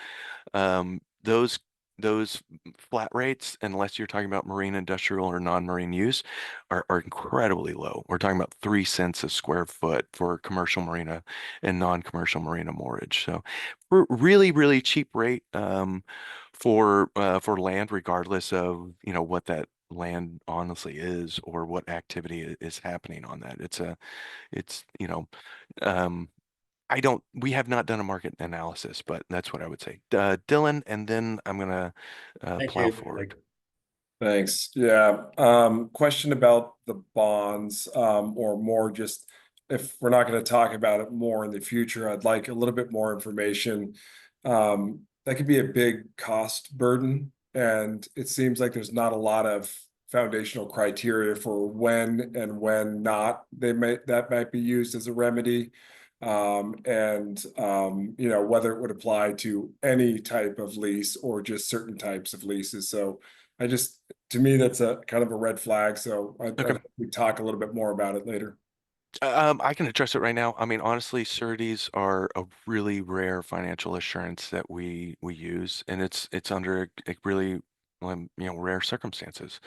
Those flat rates, unless you're talking about marine, industrial, or non-marine use, are incredibly low. We're talking about 3 cents a square foot for commercial marina and non-commercial marina moorage. So really, really cheap rate for land, regardless of what that land honestly is or what activity is happening on that. We have not done a market analysis, but that's what I would say. Dylan, and then I'm gonna plow forward. Thanks. Yeah. Question about the bonds, or more just if we're not going to talk about it more in the future, I'd like a little bit more information. That could be a big cost burden, and it seems like there's not a lot of foundational criteria for when and when not that might be used as a remedy. Whether it would apply to any type of lease or just certain types of leases. So to me, that's a kind of a red flag. So we talk a little bit more about it later. I can address it right now. I mean, honestly, sureties are a really rare financial assurance that we use, and it's under a really rare circumstances.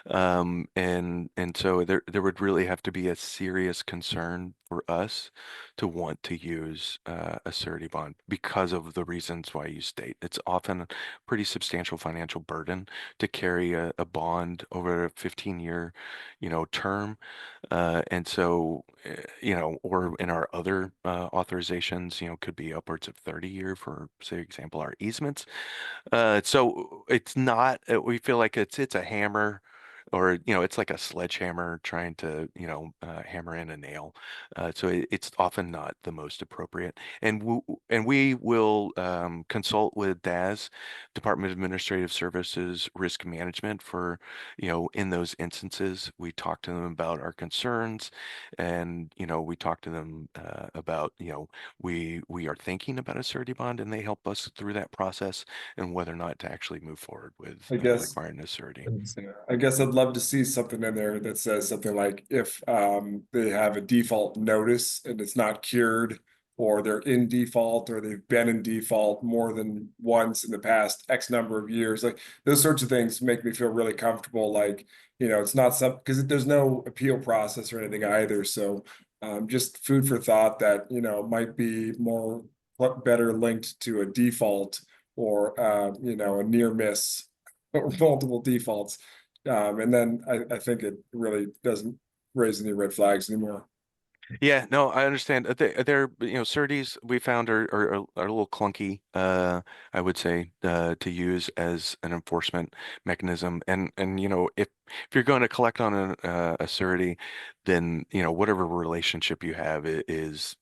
And so there would really have to be a serious concern for us to want to use a surety bond because of the reasons why you state. It's often a pretty substantial financial burden to carry a bond over a 15-year, term. And so, or in our other authorizations, could be upwards of 30-year for, say, example, our easements. So it's not, we feel like it's a hammer, or it's like a sledgehammer trying to hammer in a nail. So it's often not the most appropriate, and we will consult with DAS, Department of Administrative Services Risk Management, for in those instances we talk to them about our concerns, and we talk to them about we are thinking about a surety bond, and they help us through that process and whether or not to actually move forward with requiring a surety. I guess I'd love to see something in there that says something like if they have a default notice and it's not cured, or they're in default, or they've been in default more than once in the past X number of years. Like those sorts of things make me feel really comfortable. Like, it's not because there's no appeal process or anything either. So just food for thought that, might be better linked to a default or, a near miss or multiple defaults. And then I think it really doesn't raise any red flags anymore. Yeah, no, I understand. They're, certies we found are a little clunky, I would say, to use as an enforcement mechanism. And if you're going to collect on a certi, then whatever relationship you have is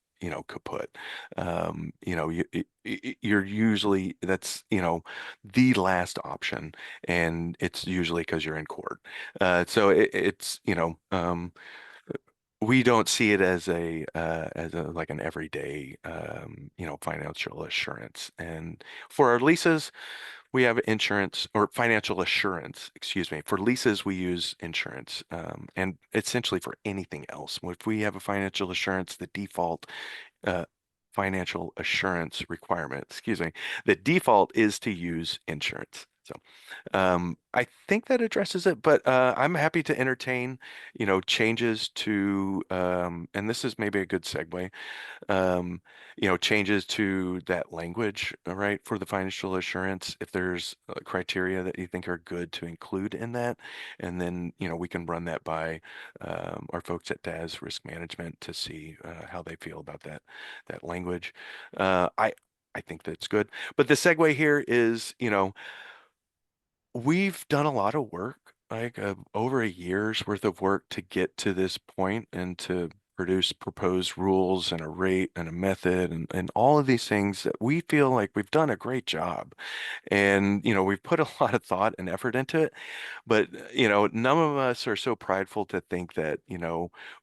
kaput. You're usually that's the last option, and it's usually because you're in court. So it's we don't see it as a like an everyday financial assurance. And for our leases, we have insurance or financial assurance, excuse me. For leases, we use insurance, and essentially for anything else. If we have a financial assurance, the default uh, financial assurance requirement, excuse me, the default is to use insurance. So I think that addresses it, but I'm happy to entertain, changes to, and this is maybe a good segue, um, changes to that language, right, for the financial assurance, if there's criteria that you think are good to include in that, and then, we can run that by our folks at DAS Risk Management to see how they feel about that language. I think that's good. But the segue here is, we've done a lot of work, like over a year's worth of work to get to this point and to produce proposed rules and a rate and a method and all of these things that we feel like we've done a great job. And, we've put a lot of thought and effort into it. But, none of us are so prideful to think that,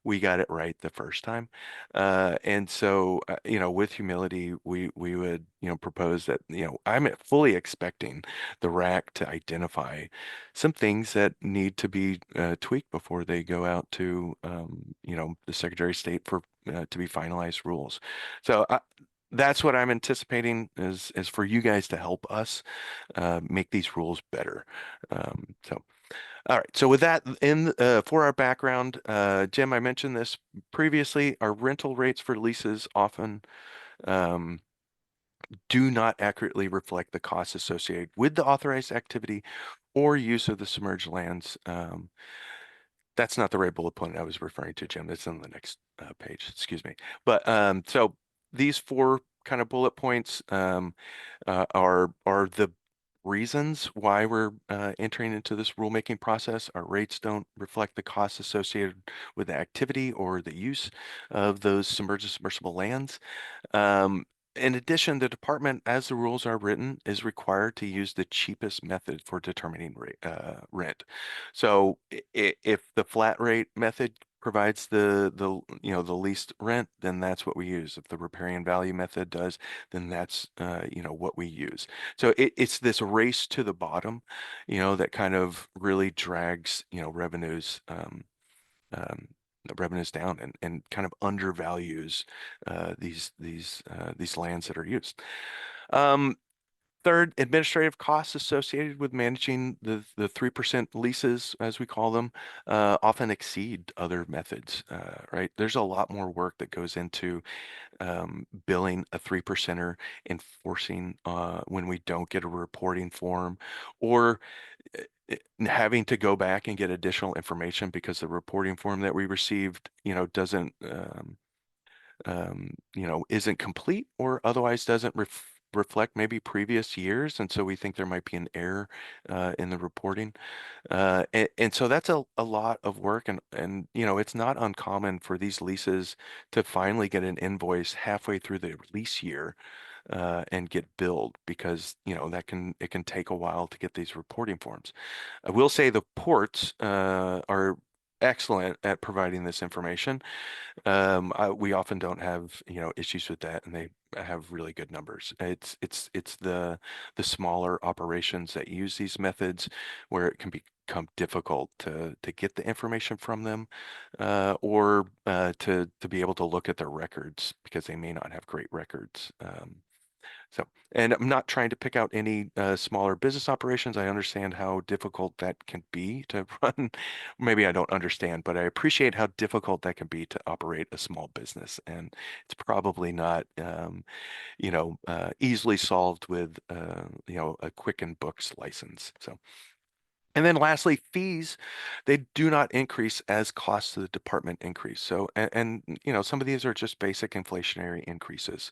we got it right the first time. And so, with humility, we would, propose that, I'm fully expecting the RAC to identify some things that need to be tweaked before they go out to, the Secretary of State for to be finalized rules. So that's what I'm anticipating is for you guys to help us make these rules better. So. All right. So with that for our background, Jim, I mentioned this previously. Our rental rates for leases often do not accurately reflect the costs associated with the authorized activity or use of the submerged lands. That's not the right bullet point I was referring to, Jim. That's on the next page. Excuse me. But so these four kind of bullet points are the reasons why we're entering into this rulemaking process. Our rates don't reflect the costs associated with the activity or the use of those submerged and submersible lands. In addition, the department, as the rules are written, is required to use the cheapest method for determining rent. So if the flat rate method provides the least rent, then that's what we use. If the riparian value method does, then that's what we use. So it's this race to the bottom, that kind of really drags revenues revenues down and kind of undervalues these lands that are used. Third, administrative costs associated with managing the 3% leases, as we call them, often exceed other methods, right? There's a lot more work that goes into billing a 3%er, enforcing when we don't get a reporting form, or having to go back and get additional information because the reporting form that we received, doesn't, isn't complete or otherwise doesn't reflect maybe previous years. And so we think there might be an error in the reporting. And so that's a lot of work. And it's not uncommon for these leases to finally get an invoice halfway through the lease year and get billed because it can take a while to get these reporting forms. I will say the ports are excellent at providing this information. We often don't have issues with that, and they have really good numbers. It's the smaller operations that use these methods where it can become difficult to get the information from them, or to be able to look at their records because they may not have great records. So, and I'm not trying to pick out any smaller business operations. I understand how difficult that can be to run. Maybe I don't understand, but I appreciate how difficult that can be to operate a small business. And it's probably not, easily solved with, a Quicken Books license. So. And then lastly, fees, they do not increase as costs to the department increase. So, and some of these are just basic inflationary increases.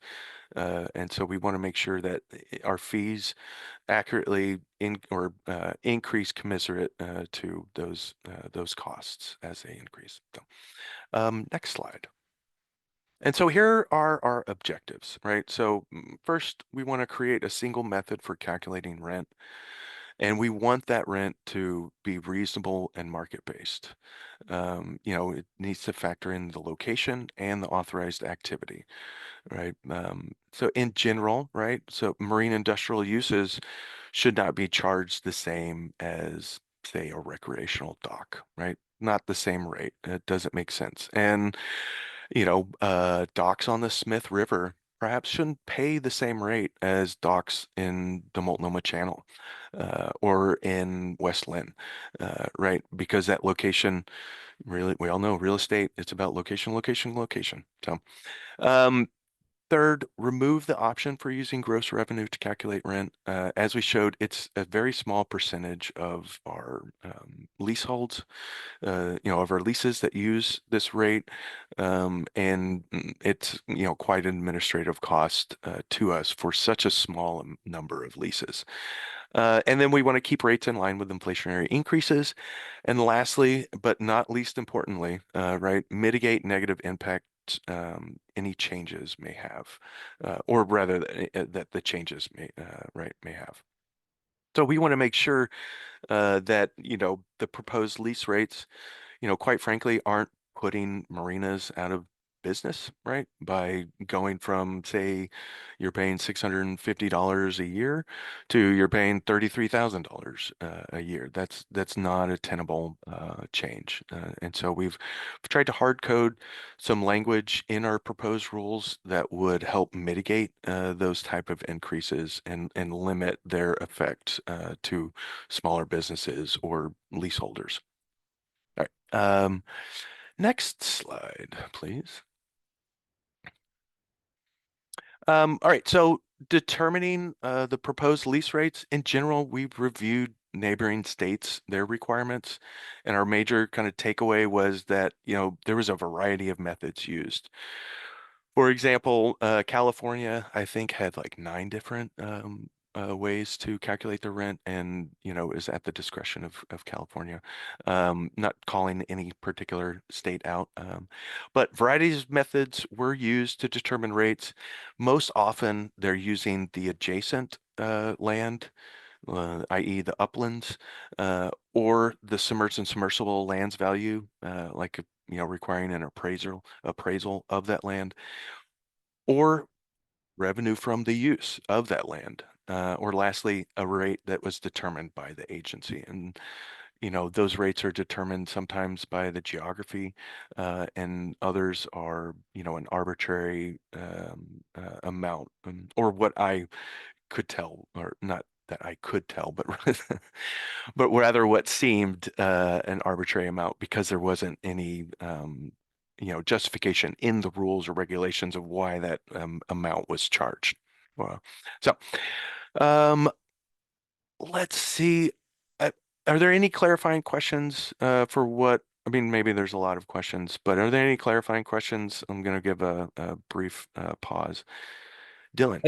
And so we want to make sure that our fees accurately increase commensurate to those costs as they increase. So, next slide. And so here are our objectives, right? So first, we want to create a single method for calculating rent. And we want that rent to be reasonable and market-based. It needs to factor in the location and the authorized activity, right? So in general, right? So marine industrial uses should not be charged the same as, say, a recreational dock, right? Not the same rate. It doesn't make sense. And, docks on the Smith River perhaps shouldn't pay the same rate as docks in the Multnomah Channel or in West Lynn, right? Because that location, really, we all know real estate, it's about location, location, location. So, third, remove the option for using gross revenue to calculate rent. As we showed, it's a very small percentage of our leaseholds, of our leases that use this rate. And it's, quite an administrative cost to us for such a small number of leases. And then we want to keep rates in line with inflationary increases. And lastly, but not least importantly, right, mitigate negative impact any changes may have, or rather that the changes may have. So we want to make sure that the proposed lease rates, quite frankly, aren't putting marinas out of business, right? By going from, say, you're paying $650 a year to you're paying $33,000 a year. That's not a tenable change. And so we've tried to hard code some language in our proposed rules that would help mitigate those type of increases and limit their effect to smaller businesses or leaseholders. All right. Next slide, please. All right, so determining the proposed lease rates, in general, we've reviewed neighboring states, their requirements, and our major kind of takeaway was that, there was a variety of methods used. For example, California, I think, had like 9 different ways to calculate the rent, and is at the discretion of California. Not calling any particular state out, but varieties of methods were used to determine rates. Most often, they're using the adjacent land, i.e. the uplands, or the submerged and submersible lands value, like requiring an appraisal of that land, or revenue from the use of that land, or lastly, a rate that was determined by the agency. And those rates are determined sometimes by the geography, and others are an arbitrary amount, or what I could tell, or not that I could tell, but but rather what seemed an arbitrary amount because there wasn't any justification in the rules or regulations of why that amount was charged. So let's see. Are there any clarifying questions for what? I mean, maybe there's a lot of questions, but are there any clarifying questions? I'm going to give a brief pause. Dylan.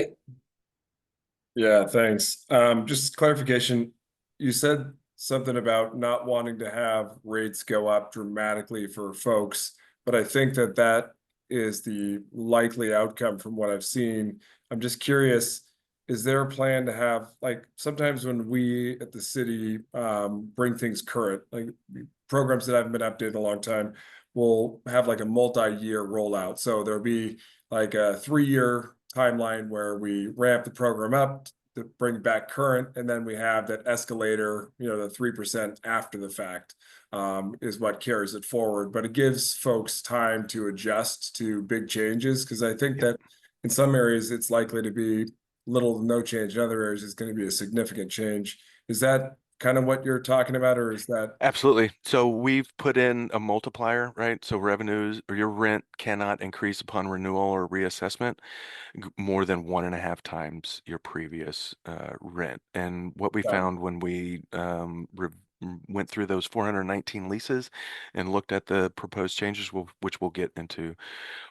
Yeah, thanks. Just clarification. You said something about not wanting to have rates go up dramatically for folks, but I think that is the likely outcome from what I've seen. I'm just curious, is there a plan to have, like, sometimes when we at the city bring things current, like programs that haven't been updated in a long time, we'll have like a multi-year rollout. So there'll be like a 3-year timeline where we ramp the program up to bring it back current, and then we have that escalator, the 3% after the fact is what carries it forward. But it gives folks time to adjust to big changes, because I think that in some areas it's likely to be little to no change. In other areas, it's going to be a significant change. Is that kind of what you're talking about, or is that? Absolutely. So we've put in a multiplier, right? So revenues or your rent cannot increase upon renewal or reassessment more than 1.5 times your previous rent. And what we found when we went through those 419 leases and looked at the proposed changes, which we'll get into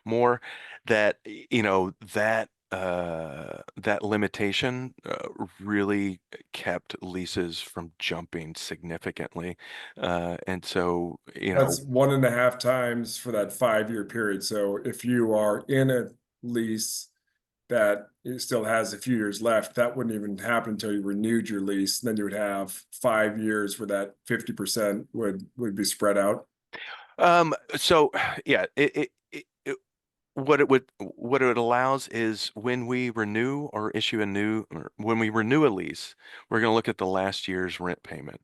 more, that that limitation really kept leases from jumping significantly, and so That's 1.5 times for that 5-year period. So if you are in a lease that it still has a few years left, that wouldn't even happen until you renewed your lease. Then you would have 5 years where that 50% would be spread out. So yeah, what it allows is when we renew or issue when we renew a lease, we're going to look at the last year's rent payment,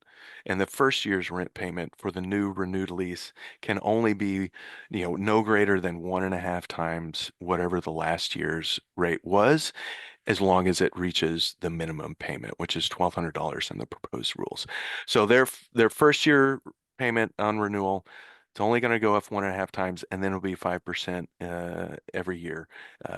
and the first year's rent payment for the new renewed lease can only be, no greater than 1.5 times whatever the last year's rate was, as long as it reaches the minimum payment, which is $1,200 in the proposed rules. So their first year payment on renewal, it's only going to go up 1.5 times, and then it'll be 5% every year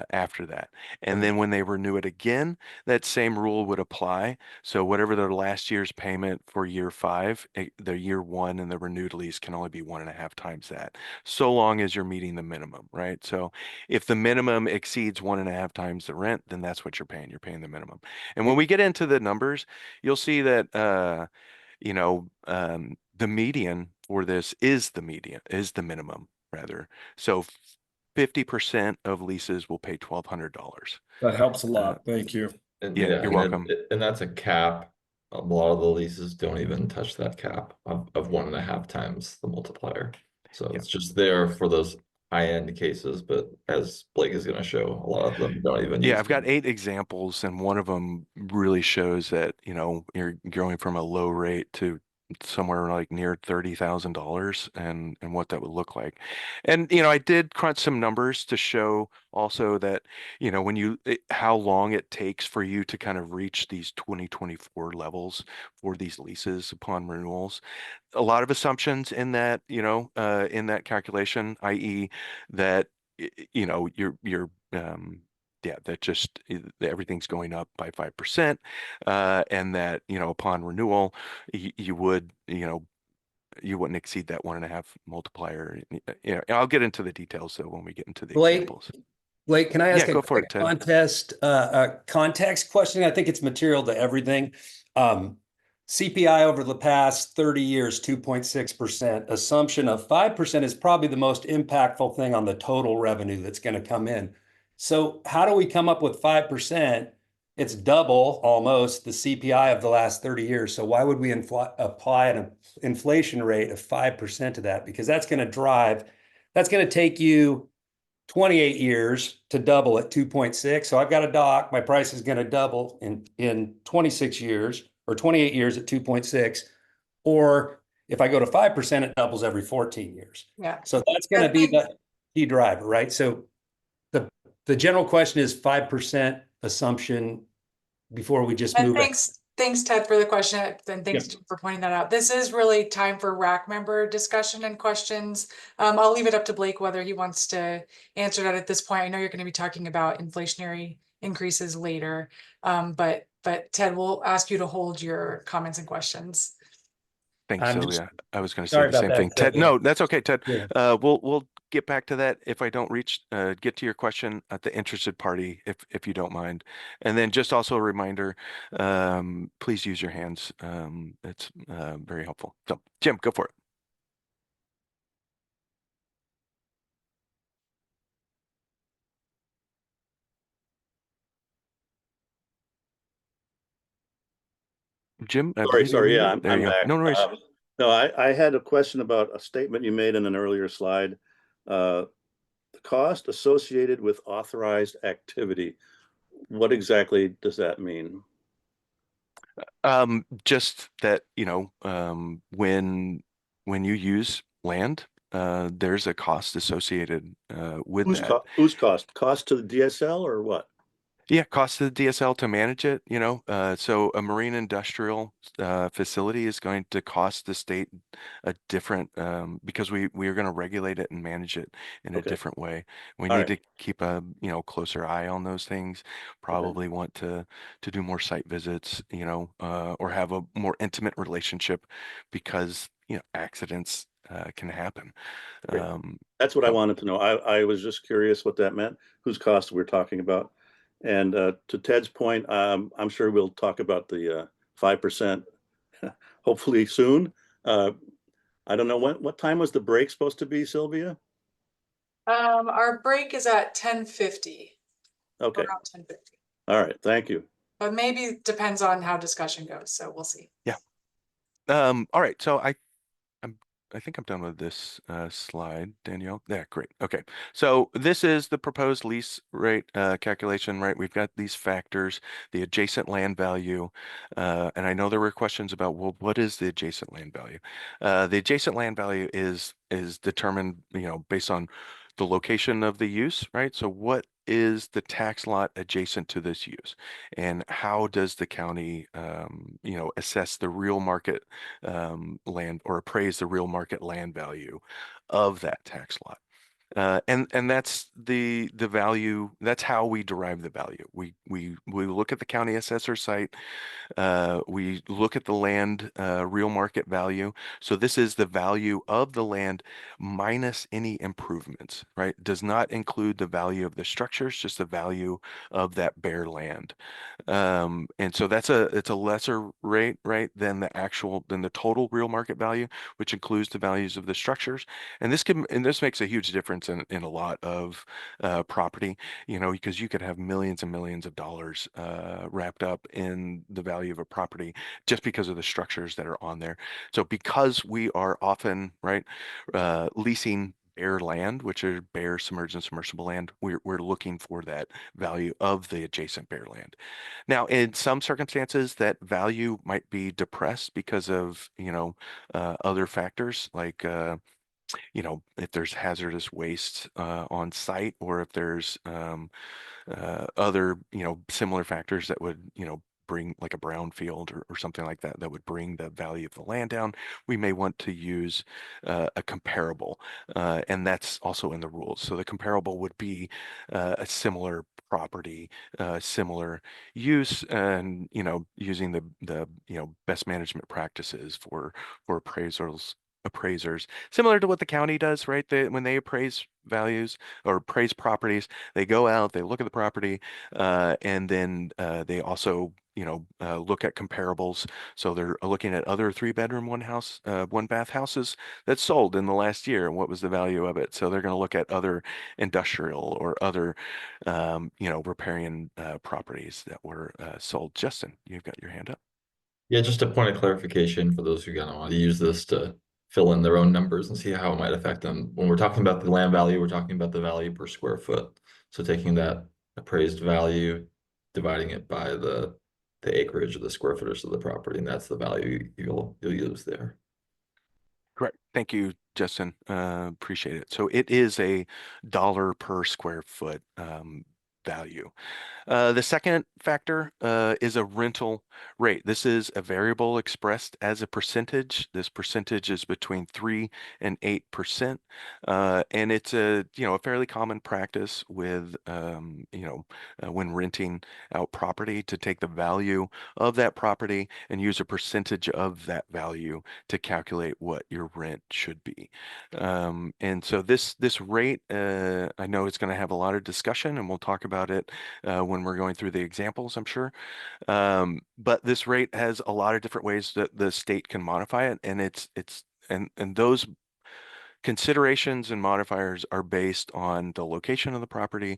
after that. And then when they renew it again, that same rule would apply. So whatever their last year's payment for year 5, the year 1 and the renewed lease can only be 1.5 times that, so long as you're meeting the minimum, right? So if the minimum exceeds 1.5 times the rent, then that's what you're paying. You're paying the minimum. And when we get into the numbers, you'll see that the median for this is the minimum rather. So 50% of leases will pay $1,200. That helps a lot. Thank you. And Yeah, you're welcome. And that's a cap. A lot of the leases don't even touch that cap of 1.5 times the multiplier. So it's just there for those high-end cases, but as Blake is going to show, a lot of them don't even use I've got 8 examples, and one of them really shows that, you're going from a low rate to somewhere like near $30,000 and what that would look like. And I did crunch some numbers to show also that when how long it takes for you to kind of reach these 2024 levels for these leases upon renewals. A lot of assumptions in that in that calculation, i.e. that you're that just everything's going up by 5%, and that upon renewal you wouldn't exceed that 1.5 multiplier. I'll get into the details though when we get into the examples. Blake, can I ask go for it, Ted. Context question? I think it's material to everything. CPI over the past 30 years, 2.6%. Assumption of 5% is probably the most impactful thing on the total revenue that's going to come in. So how do we come up with 5%? It's double almost the CPI of the last 30 years. So why would we apply an inflation rate of 5% to that? Because that's going to take you 28 years to double at 2.6. So I've got a dock, my price is going to double in 26 years or 28 years at 2.6. Or if I go to 5%, it doubles every 14 years. Yeah. So that's going to be the key driver, right? So the general question is 5% assumption before we just move it. Thanks, Ted, for the question, and thanks for pointing that out. This is really time for RAC member discussion and questions. I'll leave it up to Blake whether he wants to answer that at this point. I know you're going to be talking about inflationary increases later, but Ted, we'll ask you to hold your comments and questions. Thanks, Sylvia. I was going to say the same thing. Ted, no, that's okay, Ted. Yeah. We'll get back to that if I don't get to your question at the interested party, if you don't mind. And then just also a reminder, please use your hands. It's very helpful. So Jim, go for it. Jim, Sorry. Yeah, I'm there you back. Go. No worries. No, I had a question about a statement you made in an earlier slide. The cost associated with authorized activity. What exactly does that mean? Just that, when you use land, there's a cost associated with that. Whose cost? Cost to the DSL or what? Yeah, cost of the DSL to manage it, so a marine industrial facility is going to cost the state a different because we are going to regulate it and manage it in a Okay. different way. We All need right. to keep a closer eye on those things. Probably want to do more site visits, or have a more intimate relationship because accidents can happen. Great. Um, That's what I so wanted to know. I was just curious what that meant, whose cost we're talking about. And to Ted's point, I'm sure we'll talk about the 5% hopefully soon. I don't know what time was the break supposed to be, Sylvia? Our break is at 10:50, Okay. around 10:50. All right. Thank you. But maybe depends on how discussion goes, so we'll see. yeah. All right. So I think I'm done with this slide, Danielle. Yeah, great. Okay. So this is the proposed lease rate calculation, right? We've got these factors, the adjacent land value. And I know there were questions about, well, what is the adjacent land value? The adjacent land value is determined, based on the location of the use, right? So what is the tax lot adjacent to this use? And how does the county, assess the real market land, or appraise the real market land value of that tax lot? And that's the value. That's how we derive the value. We look at the county assessor site. We look at the land real market value. So this is the value of the land minus any improvements, right? Does not include the value of the structures, just the value of that bare land. And so it's a lesser rate, right, than the total real market value, which includes the values of the structures. And this makes a huge difference in a lot of property, because you could have millions and millions of dollars wrapped up in the value of a property just because of the structures that are on there. So because we are often, right, leasing bare land, which are bare submerged and submersible land, we're looking for that value of the adjacent bare land. Now, in some circumstances, that value might be depressed because of, other factors like, if there's hazardous waste on site, or if there's other, similar factors that would, bring, like a brownfield or something like that, that would bring the value of the land down. We may want to use a comparable, and that's also in the rules. So the comparable would be a similar property, similar use, and using the best management practices for appraisers, similar to what the county does, right? When they appraise values or appraise properties, they go out, they look at the property, and then they also look at comparables. So they're looking at other 3-bedroom, one bath houses that sold in the last year, and what was the value of it. So they're going to look at other industrial or other riparian properties that were sold. Justin, you've got your hand up. Yeah, just a point of clarification for those who kind of want to use this to fill in their own numbers and see how it might affect them. When we're talking about the land value, we're talking about the value per square foot. So taking that appraised value, dividing it by the acreage or the square footage of the property, and that's the value you'll use there. Correct. Thank you, Justin. Appreciate it. So it is a dollar per square foot value. The second factor is a rental rate. This is a variable expressed as a percentage. This percentage is between 3 and 8%. And it's a fairly common practice with when renting out property, to take the value of that property and use a percentage of that value to calculate what your rent should be. And so this rate, I know it's going to have a lot of discussion, and we'll talk about it when we're going through the examples, I'm sure. But this rate has a lot of different ways that the state can modify it, and and those considerations and modifiers are based on the location of the property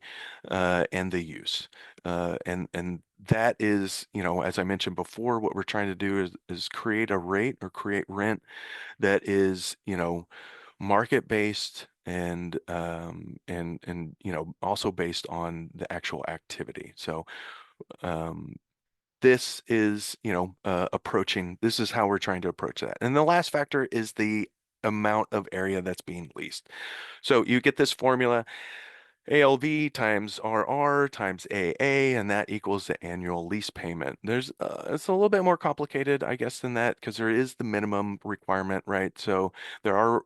and the use. And that is, as I mentioned before, what we're trying to do is create a rate or create rent that is, market-based and also based on the actual activity. So this is this is how we're trying to approach that. And the last factor is the amount of area that's being leased. So you get this formula, ALV times RR times AA, and that equals the annual lease payment. There's it's a little bit more complicated, I guess, than that, because there is the minimum requirement, right? So there are,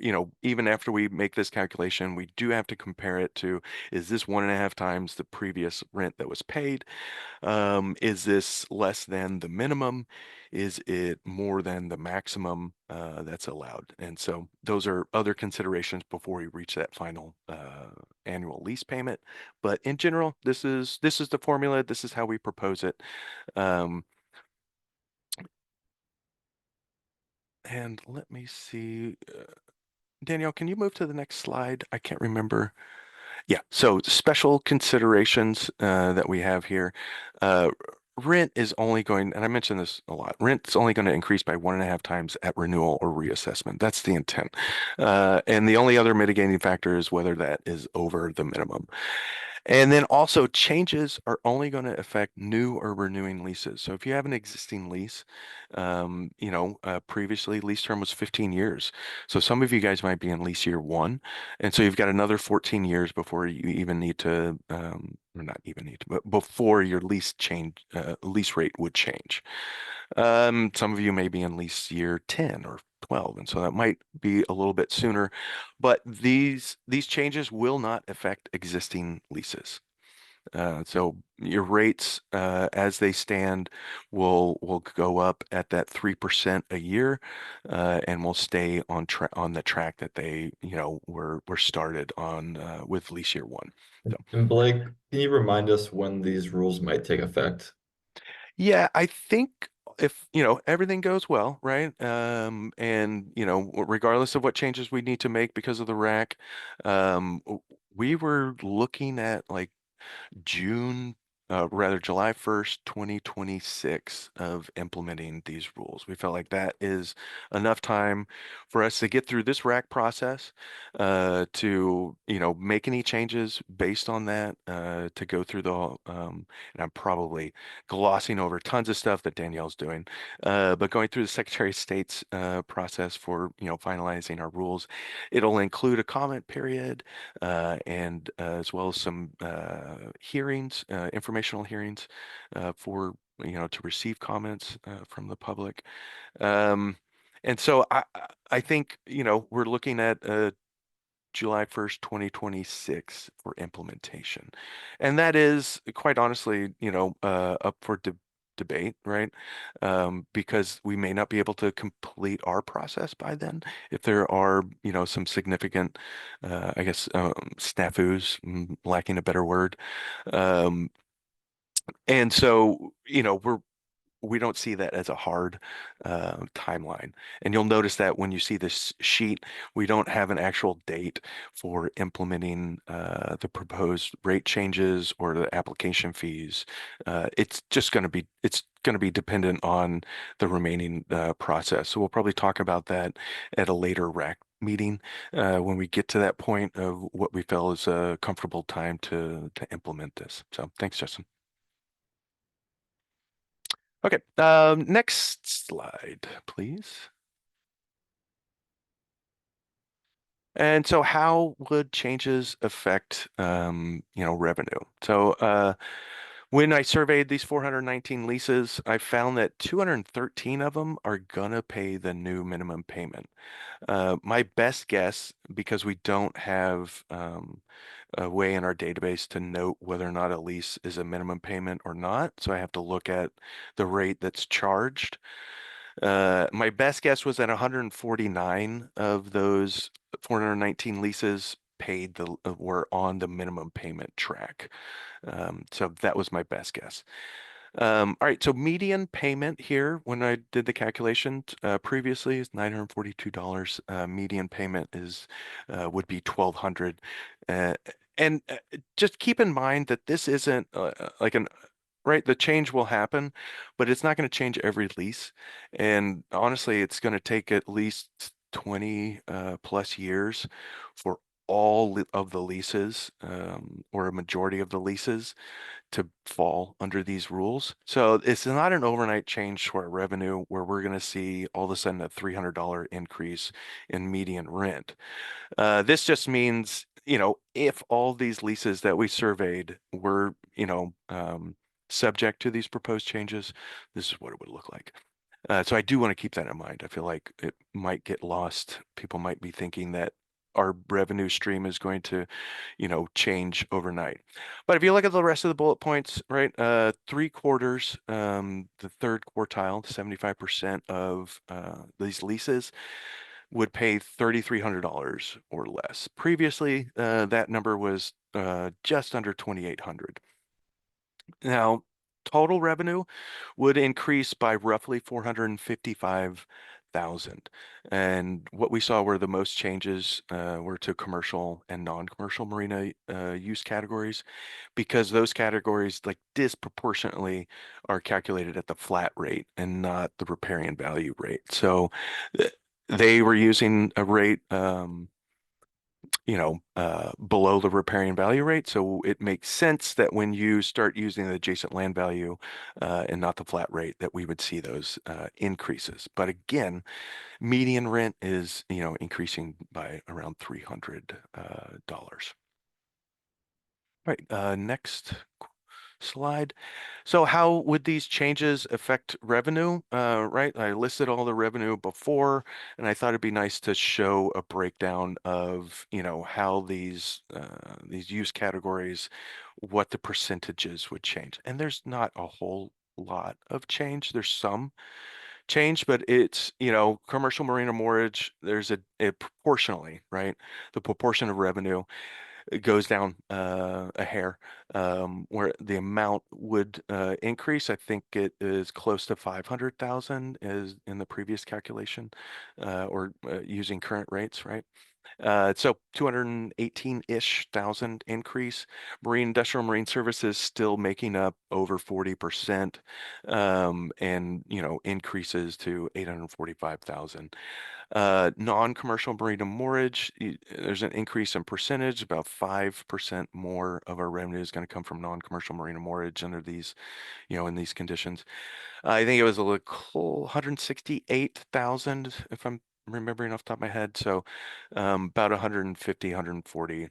you know, even after we make this calculation, we do have to compare it to, is this 1.5 times the previous rent that was paid? Is this less than the minimum? Is it more than the maximum that's allowed? And so those are other considerations before we reach that final annual lease payment. But in general, this is the formula. This is how we propose it. And let me see. Danielle, can you move to the next slide? I can't remember. Yeah, so special considerations that we have here. Rent is only going, and I mentioned this a lot, rent's only going to increase by 1.5 times at renewal or reassessment. That's the intent. And the only other mitigating factor is whether that is over the minimum. And then also changes are only going to affect new or renewing leases. So if you have an existing lease, you know, previously lease term was 15 years. So some of you guys might be in lease year 1. And so you've got another 14 years before you even need to, or not even need to, but before your lease lease rate would change. Some of you may be in lease year 10 or 12, and so that might be a little bit sooner, but these changes will not affect existing leases. So your rates as they stand will go up at that 3% a year, and will stay on the track that they, you know, were started on with lease year 1. So. And Blake, can you remind us when these rules might take effect? Yeah, I think if, you know, everything goes well, right? And, you know, regardless of what changes we need to make because of the RAC, we were looking at like July 1st, 2026 of implementing these rules. We felt like that is enough time for us to get through this RAC process, to, you know, make any changes based on that, to go through and I'm probably glossing over tons of stuff that Danielle's doing, but going through the Secretary of State's process for, you know, finalizing our rules. It'll include a comment period, and as well as some hearings, informational hearings for, you know, to receive comments from the public. And so I think, you know, we're looking at July 1st, 2026 for implementation. And that is quite honestly, you know, up for debate, right? Because we may not be able to complete our process by then if there are, you know, some significant, I guess, snafus, lacking a better word. And so, you know, we don't see that as a hard timeline. And you'll notice that when you see this sheet, we don't have an actual date for implementing the proposed rate changes or the application fees. It's going to be dependent on the remaining process. So we'll probably talk about that at a later RAC meeting when we get to that point of what we feel is a comfortable time to implement this. So thanks, Justin. Okay, next slide, please. And so how would changes affect, you know, revenue? So when I surveyed these 419 leases, I found that 213 of them are gonna pay the new minimum payment. My best guess, because we don't have a way in our database to note whether or not a lease is a minimum payment or not, so I have to look at the rate that's charged. My best guess was that 149 of those 419 leases were on the minimum payment track. So that was my best guess. All right, so median payment here, when I did the calculation previously, is $942. Median payment would be $1,200. And just keep in mind that this isn't right, the change will happen, but it's not going to change every lease. And honestly, it's going to take at least 20 plus years for all of the leases, or a majority of the leases to fall under these rules. So it's not an overnight change to our revenue where we're going to see all of a sudden a $300 increase in median rent. This just means, if all these leases that we surveyed were, subject to these proposed changes, this is what it would look like. So I do want to keep that in mind. I feel like it might get lost. People might be thinking that our revenue stream is going to, change overnight. But if you look at the rest of the bullet points, right, 3/4, the third quartile, 75% of these leases would pay $3,300 or less. Previously, that number was just under 2,800. Now, total revenue would increase by roughly 455,000. And what we saw were the most changes were to commercial and non-commercial marina use categories, because those categories like disproportionately are calculated at the flat rate and not the riparian value rate. So they were using a rate below the riparian value rate. So it makes sense that when you start using the adjacent land value and not the flat rate, that we would see those increases. But again, median rent is, increasing by around $300. Right, next slide. So how would these changes affect revenue? Right, I listed all the revenue before, and I thought it'd be nice to show a breakdown of, how these use categories, what the percentages would change. And there's not a whole lot of change. There's some change, but it's, commercial marina mortgage, there's a proportionally, right? The proportion of revenue, it goes down a hair, where the amount would increase. I think it is close to 500,000 is in the previous calculation, or using current rates, right? So 218-ish thousand increase. Industrial marine services still making up over 40%, and increases to 845,000. Non-commercial marina mortgage, there's an increase in percentage, about 5% more of our revenue is going to come from non-commercial marina mortgage under these, in these conditions. I think it was a little 168,000 if I'm remembering off the top of my head. So about 150, 140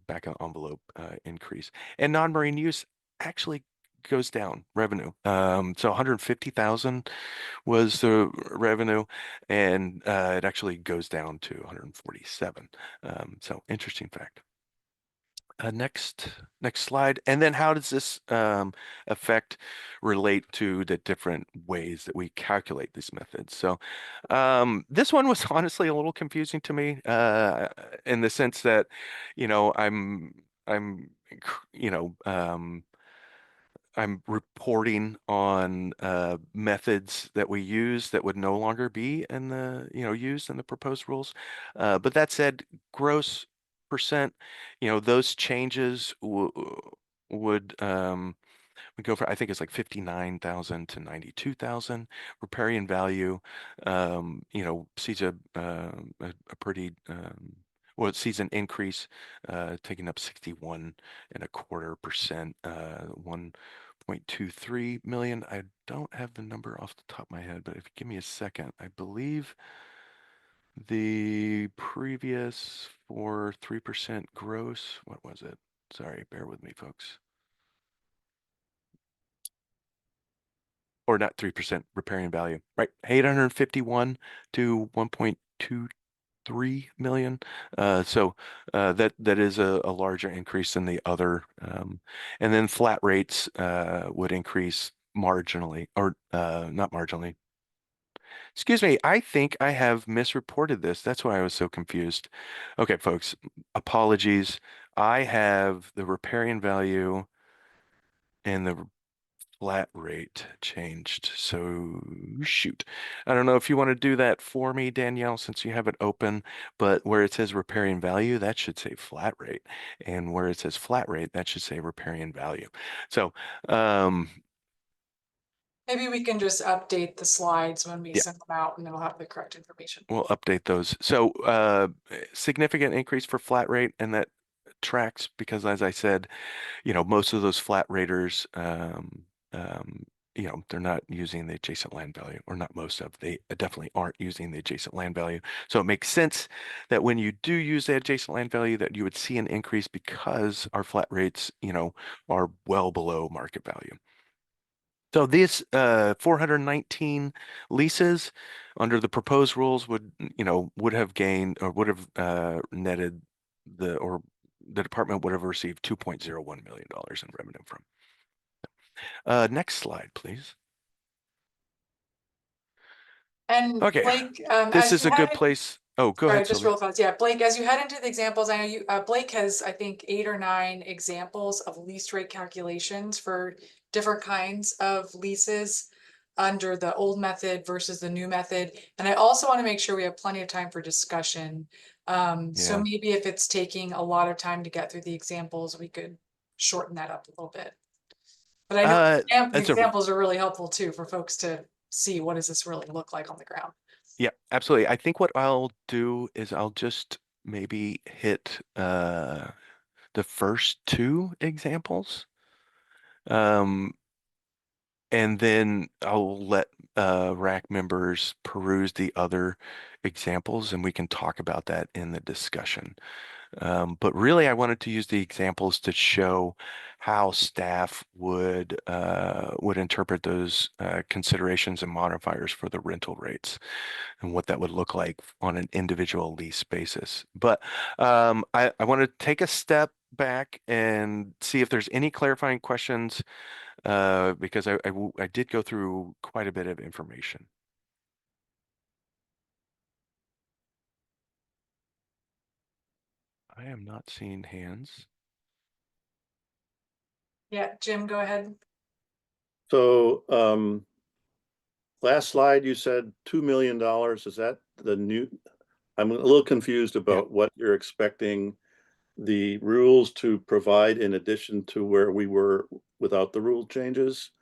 back envelope increase. And non-marine use actually goes down revenue. So 150,000 was the revenue, and it actually goes down to 147. So interesting fact. Next slide. And then how does this relate to the different ways that we calculate these methods? So this one was honestly a little confusing to me in the sense that, I'm reporting on methods that we use that would no longer be in the, used in the proposed rules. But that said, gross percent, those changes would we go for, I think it's like 59,000 to 92,000. Riparian value, sees a pretty, well, it sees an increase, taking up 61.25%, 1.23 million. I don't have the number off the top of my head, but if you give me a second, I believe the previous for 3% gross, what was it? Sorry, bear with me, folks. Or not 3% riparian value, right? 851 to 1.23 million. So that is a larger increase than the other. And then flat rates would increase marginally, or not marginally. Excuse me, I think I have misreported this. That's why I was so confused. Okay, folks, apologies. I have the riparian value and the flat rate changed. So shoot. I don't know if you want to do that for me, Danielle, since you have it open, but where it says riparian value, that should say flat rate. And where it says flat rate, that should say riparian value. So Maybe we can just update the slides when we Yeah. send them out and it'll have the correct information. We'll update those. So significant increase for flat rate, and that tracks because, as I said, most of those flat raters, they're not using the adjacent land value, or not most of, they definitely aren't using the adjacent land value. So it makes sense that when you do use the adjacent land value that you would see an increase because our flat rates, are well below market value. So these 419 leases under the proposed rules would have gained, or would have netted the department would have received $2.01 million in revenue from. Next slide, please. And Okay, Blake, this as is you a good head- place. Oh, go Sorry, ahead, just Sylvia. real fast. Yeah, Blake, as you head into the examples, I know you, Blake has, I think, 8 or 9 examples of lease rate calculations for different kinds of leases under the old method versus the new method. And I also want to make sure we have plenty of time for discussion. So Yeah. maybe if it's taking a lot of time to get through the examples, we could shorten that up a little bit. But I know the examples are really helpful too for folks to see what does this really look like on the ground. Yeah, absolutely. I think what I'll do is I'll just maybe hit the first 2 examples. And then I'll let RAC members peruse the other examples, and we can talk about that in the discussion. But really, I wanted to use the examples to show how staff would interpret those considerations and modifiers for the rental rates, and what that would look like on an individual lease basis. But I want to take a step back and see if there's any clarifying questions, because I did go through quite a bit of information. I am not seeing hands. Yeah, Jim, go ahead. So last slide, you said $2 million. Is that the new? I'm a little confused about what you're expecting the rules to provide in addition to where we were without the rule changes.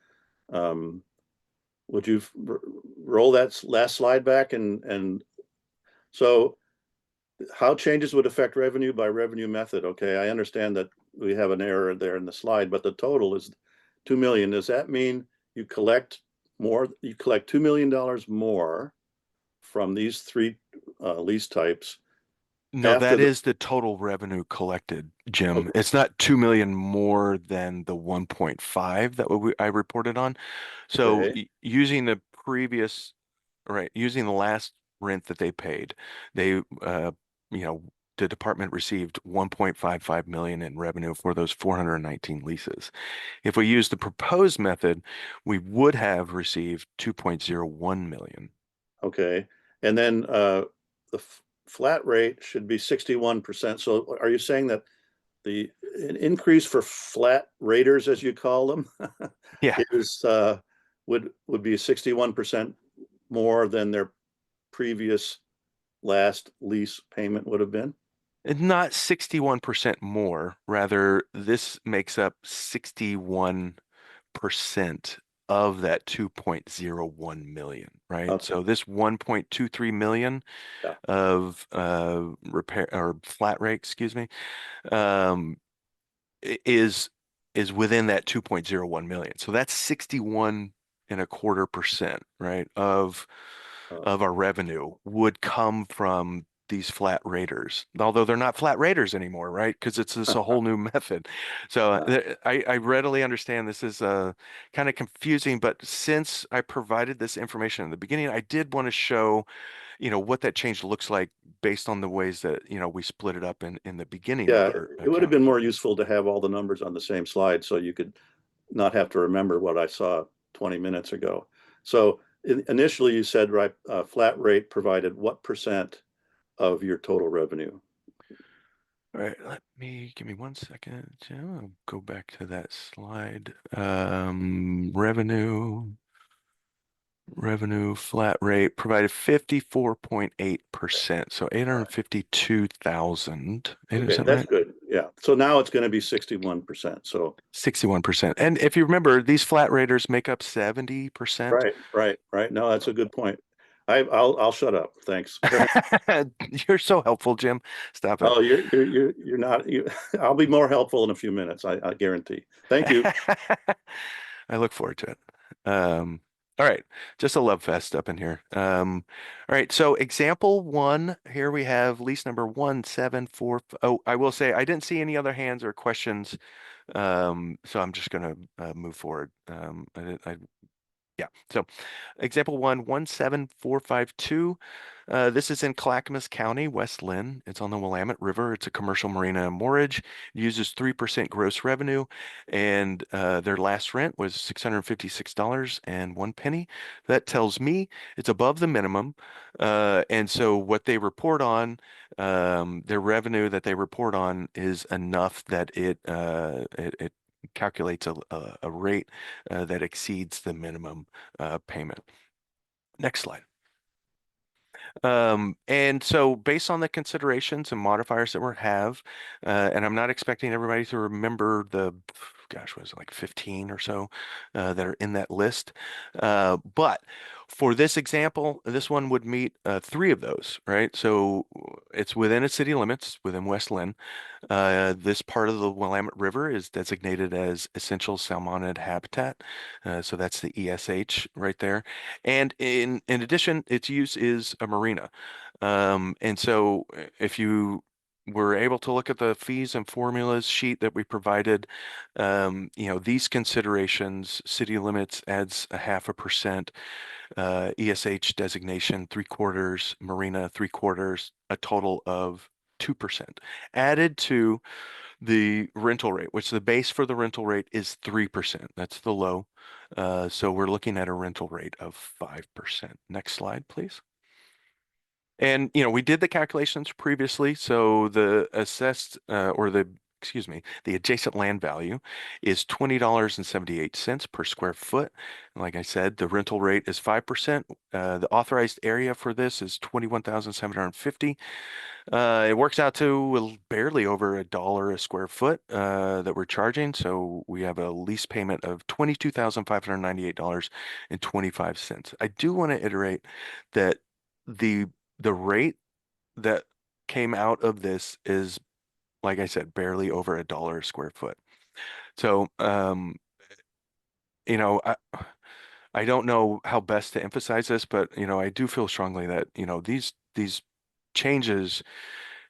Would you roll that last slide back? And so how changes would affect revenue by revenue method? Okay, I understand that we have an error there in the slide, but the total is 2 million. Does that mean you collect more? You collect $2 million more from these 3 lease types? No, that is the total revenue collected, Jim. Okay. It's not 2 million more than the 1.5 that I reported on. So Okay. using the last rent that they paid, they, the department received 1.55 million in revenue for those 419 leases. If we use the proposed method, we would have received 2.01 million. Okay. And then the flat rate should be 61%. So are you saying that an increase for flat raters, as you call them, yeah, is would be 61% more than their previous last lease payment would have been? Not 61% more, rather this makes up 61% of that 2.01 million, right? Okay. So this 1.23 million of repair or flat rate, excuse me, is within that 2.01 million. So that's 61.25%, right, of our revenue would come from these flat raters, although they're not flat raters anymore, right? Because it's a whole new method. So I readily understand this is kind of confusing, but since I provided this information in the beginning, I did want to show, what that change looks like based on the ways that, we split it up in the beginning. Yeah, it would have been more useful to have all the numbers on the same slide so you could not have to remember what I saw 20 minutes ago. So initially you said, right, flat rate provided what percent of your total revenue? All right, give me 1 second. I'll go back to that slide. Revenue flat rate provided 54.8%, so 852,000. Okay, Is that that's right? good. Yeah, so now it's going to be 61%. So 61%. And if you remember, these flat raters make up 70%. Right. No, that's a good point. I'll shut up. Thanks. You're so helpful, Jim. Stop it. Oh, you're not. I'll be more helpful in a few minutes. I guarantee. Thank you. I look forward to it. All right, just a love fest up in here. All right, so example one, here we have lease number 174. Oh, I will say I didn't see any other hands or questions. So I'm just gonna move forward. Yeah, so example one, 17452. This is in Clackamas County, West Lynn. It's on the Willamette River. It's a commercial marina and moorage. It uses 3% gross revenue, and their last rent was $656.01. That tells me it's above the minimum. And so what they report on, their revenue that they report on is enough that it calculates a rate that exceeds the minimum payment. Next slide. And so based on the considerations and modifiers that we have, and I'm not expecting everybody to remember the, gosh, was it like 15 or so that are in that list. But for this example, this one would meet 3 of those, right? So it's within its city limits, within West Lynn. This part of the Willamette River is designated as essential salmonid habitat. So that's the ESH right there. And in addition, its use is a marina. And so if you were able to look at the fees and formulas sheet that we provided, these considerations, city limits adds 0.5%, ESH designation 3/4, marina 3/4, a total of 2% added to the rental rate, which the base for the rental rate is 3%. That's the low. So we're looking at a rental rate of 5%. Next slide, please. And, we did the calculations previously. So the assessed the adjacent land value is $20.78 per square foot. Like I said, the rental rate is 5%. The authorized area for this is 21,750. It works out to barely over $1 a square foot that we're charging. So we have a lease payment of $22,598.25. I do want to iterate that the rate that came out of this is, like I said, barely over $1 a square foot. So, I don't know how best to emphasize this, but I do feel strongly that these changes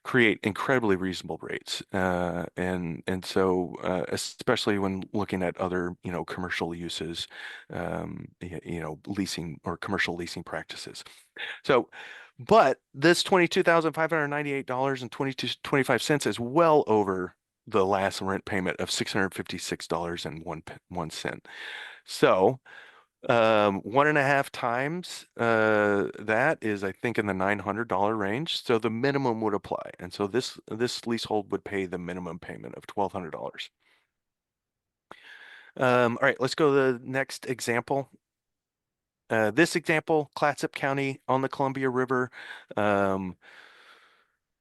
create incredibly reasonable rates, and so especially when looking at other commercial uses, leasing or commercial leasing practices. So, but this $22,598.25 is well over the last rent payment of $656.01. So 1.5 times that is, I think, in the $900 range. So the minimum would apply. And so this leasehold would pay the minimum payment of $1,200. All right, let's go to the next example. This example, Clatsop County on the Columbia River. And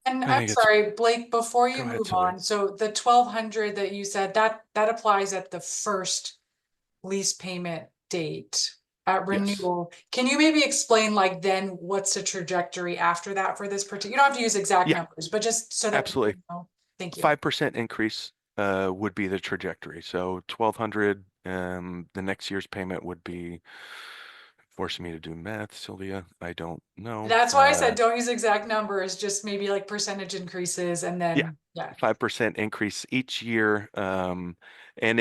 I'm sorry, Blake, before you move on, so the 1,200 that you said, that applies at the first lease payment date at renewal. Yes. Can you maybe explain, like, then what's the trajectory after that for this particular? You don't have to use exact numbers, but just so that absolutely. Thank you. 5% increase would be the trajectory. So 1,200, the next year's payment would be, forcing me to do math, Sylvia. I don't know. That's why I said don't use exact numbers, just maybe like percentage increases, and then 5% increase each year. And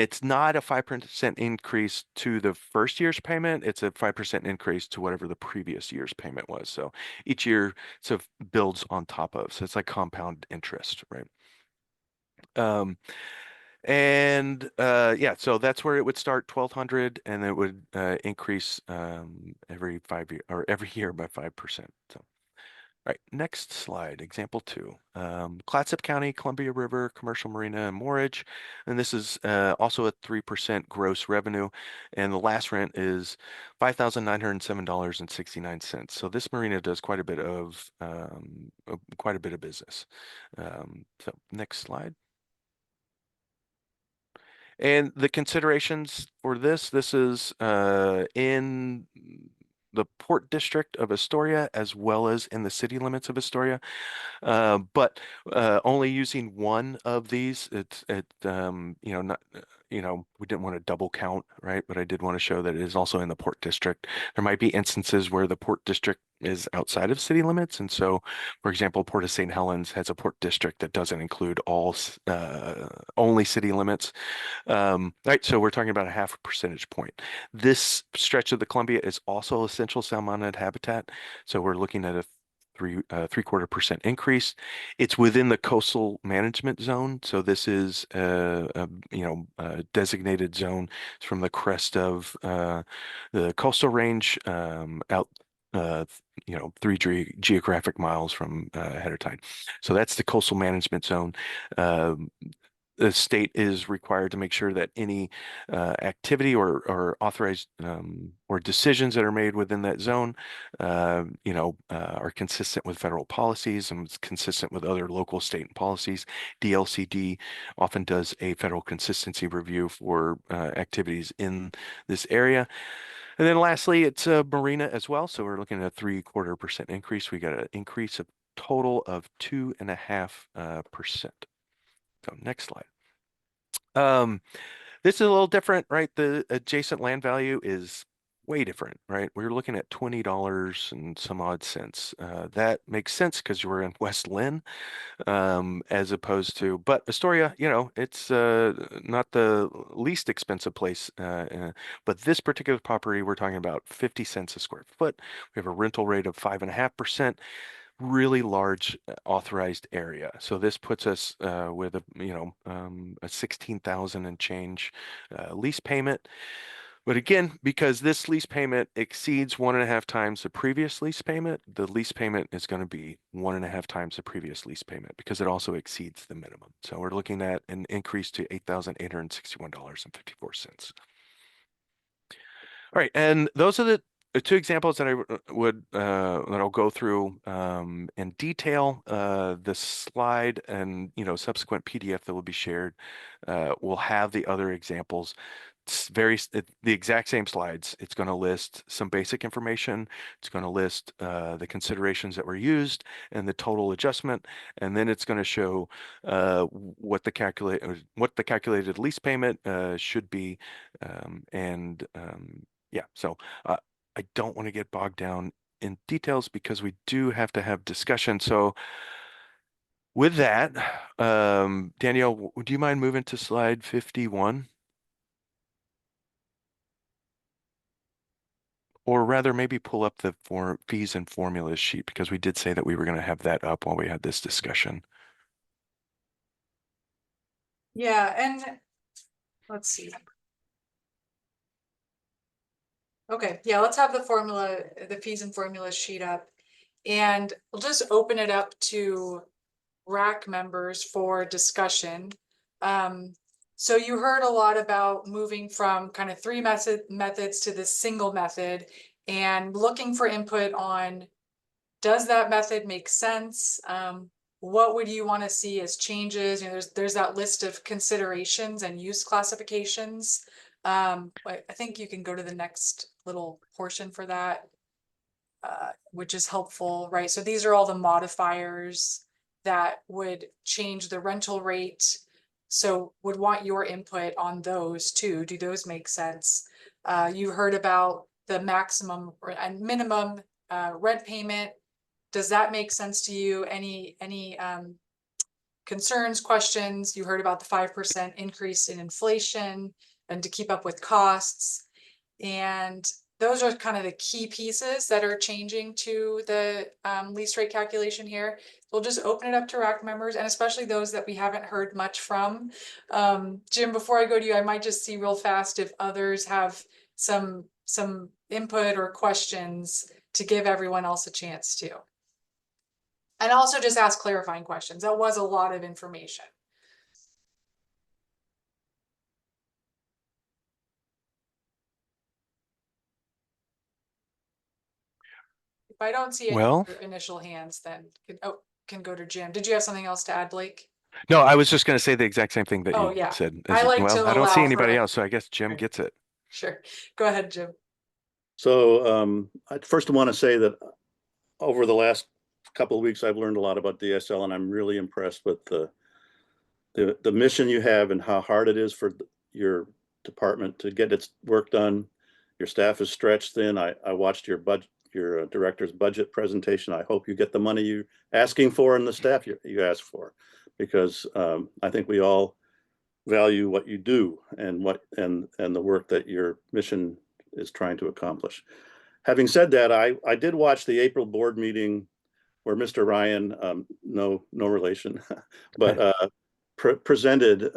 it's not a 5% increase to the first year's payment. It's a 5% increase to whatever the previous year's payment was. So each year builds on top of. So it's like compound interest, right? So that's where it would start, 1,200, and it would increase every 5 year or every year by 5%. So, all right, next slide, example 2. Clatsop County, Columbia River, commercial marina and moorage, and this is also a 3% gross revenue, and the last rent is $5,907.69. So this marina does quite a bit of business. So next slide. And the considerations for this is in the Port District of Astoria as well as in the city limits of Astoria. But only using one of these, you know, not, you know, we didn't want to double count, right? But I did want to show that it is also in the Port District. There might be instances where the Port District is outside of city limits. And so, for example, Port of St. Helens has a Port District that doesn't include all only city limits. Right, so we're talking about a 0.5 percentage point. This stretch of the Columbia is also essential salmonid habitat. So we're looking at a 3.25% increase. It's within the coastal management zone. So this is a designated zone. It's from the crest of the coastal range out 3 geographic miles from head of tide. So that's the coastal management zone. The state is required to make sure that any activity or authorized or decisions that are made within that zone, are consistent with federal policies and consistent with other local, state, and policies. DLCD often does a federal consistency review for activities in this area. And then lastly, it's a marina as well. So we're looking at a 3.25% increase. We got an increase of total of 2.5%. So next slide. This is a little different, right? The adjacent land value is way different, right? We're looking at $20 and some odd cents. That makes sense because we're in West Lynn, as opposed to, but Astoria, it's not the least expensive place. But this particular property, we're talking about 50 cents a square foot. We have a rental rate of 5.5%. Really large authorized area. So this puts us with a 16,000 and change lease payment. But again, because this lease payment exceeds 1.5 times the previous lease payment, the lease payment is going to be 1.5 times the previous lease payment because it also exceeds the minimum. So we're looking at an increase to $8,861.54. All right, and those are the 2 examples that I would that I'll go through in detail. The slide and subsequent PDF that will be shared will have the other examples. It's the exact same slides. It's going to list some basic information. It's going to list the considerations that were used and the total adjustment, and then it's going to show what the calculated lease payment should be, yeah. So I don't want to get bogged down in details because we do have to have discussion. So with that, Danielle, do you mind moving to slide 51? Or rather, maybe pull up the fees and formulas sheet because we did say that we were going to have that up while we had this discussion. Yeah, and let's see. Okay, yeah, let's have the fees and formulas sheet up. And we'll just open it up to RAC members for discussion. So you heard a lot about moving from kind of 3 methods to this single method and looking for input on, does that method make sense? What would you want to see as changes? There's that list of considerations and use classifications. I think you can go to the next little portion for that, which is helpful, right? So these are all the modifiers that would change the rental rate. So would want your input on those too. Do those make sense? You heard about the maximum and minimum rent payment. Does that make sense to you? Any concerns, questions? You heard about the 5% increase in inflation and to keep up with costs. And those are kind of the key pieces that are changing to the lease rate calculation here. We'll just open it up to RAC members, and especially those that we haven't heard much from. Jim, before I go to you, I might just see real fast if others have some input or questions to give everyone else a chance to. And also just ask clarifying questions. That was a lot of information. If I don't see any initial hands, then can go to Jim. Did you have something else to add, Blake? No, I was just going to say the exact same thing that Oh, you yeah. said. I like Well, to I don't see allow anybody for- else, so I guess Jim gets it. Sure. Go ahead, Jim. So I first want to say that over the last couple of weeks, I've learned a lot about DSL, and I'm really impressed with the mission you have and how hard it is for your department to get its work done. Your staff is stretched thin. I watched your director's budget presentation. I hope you get the money you're asking for and the staff you ask for, because I think we all value what you do and the work that your mission is trying to accomplish. Having said that, I did watch the April board meeting where Mr. Ryan, no relation, but presented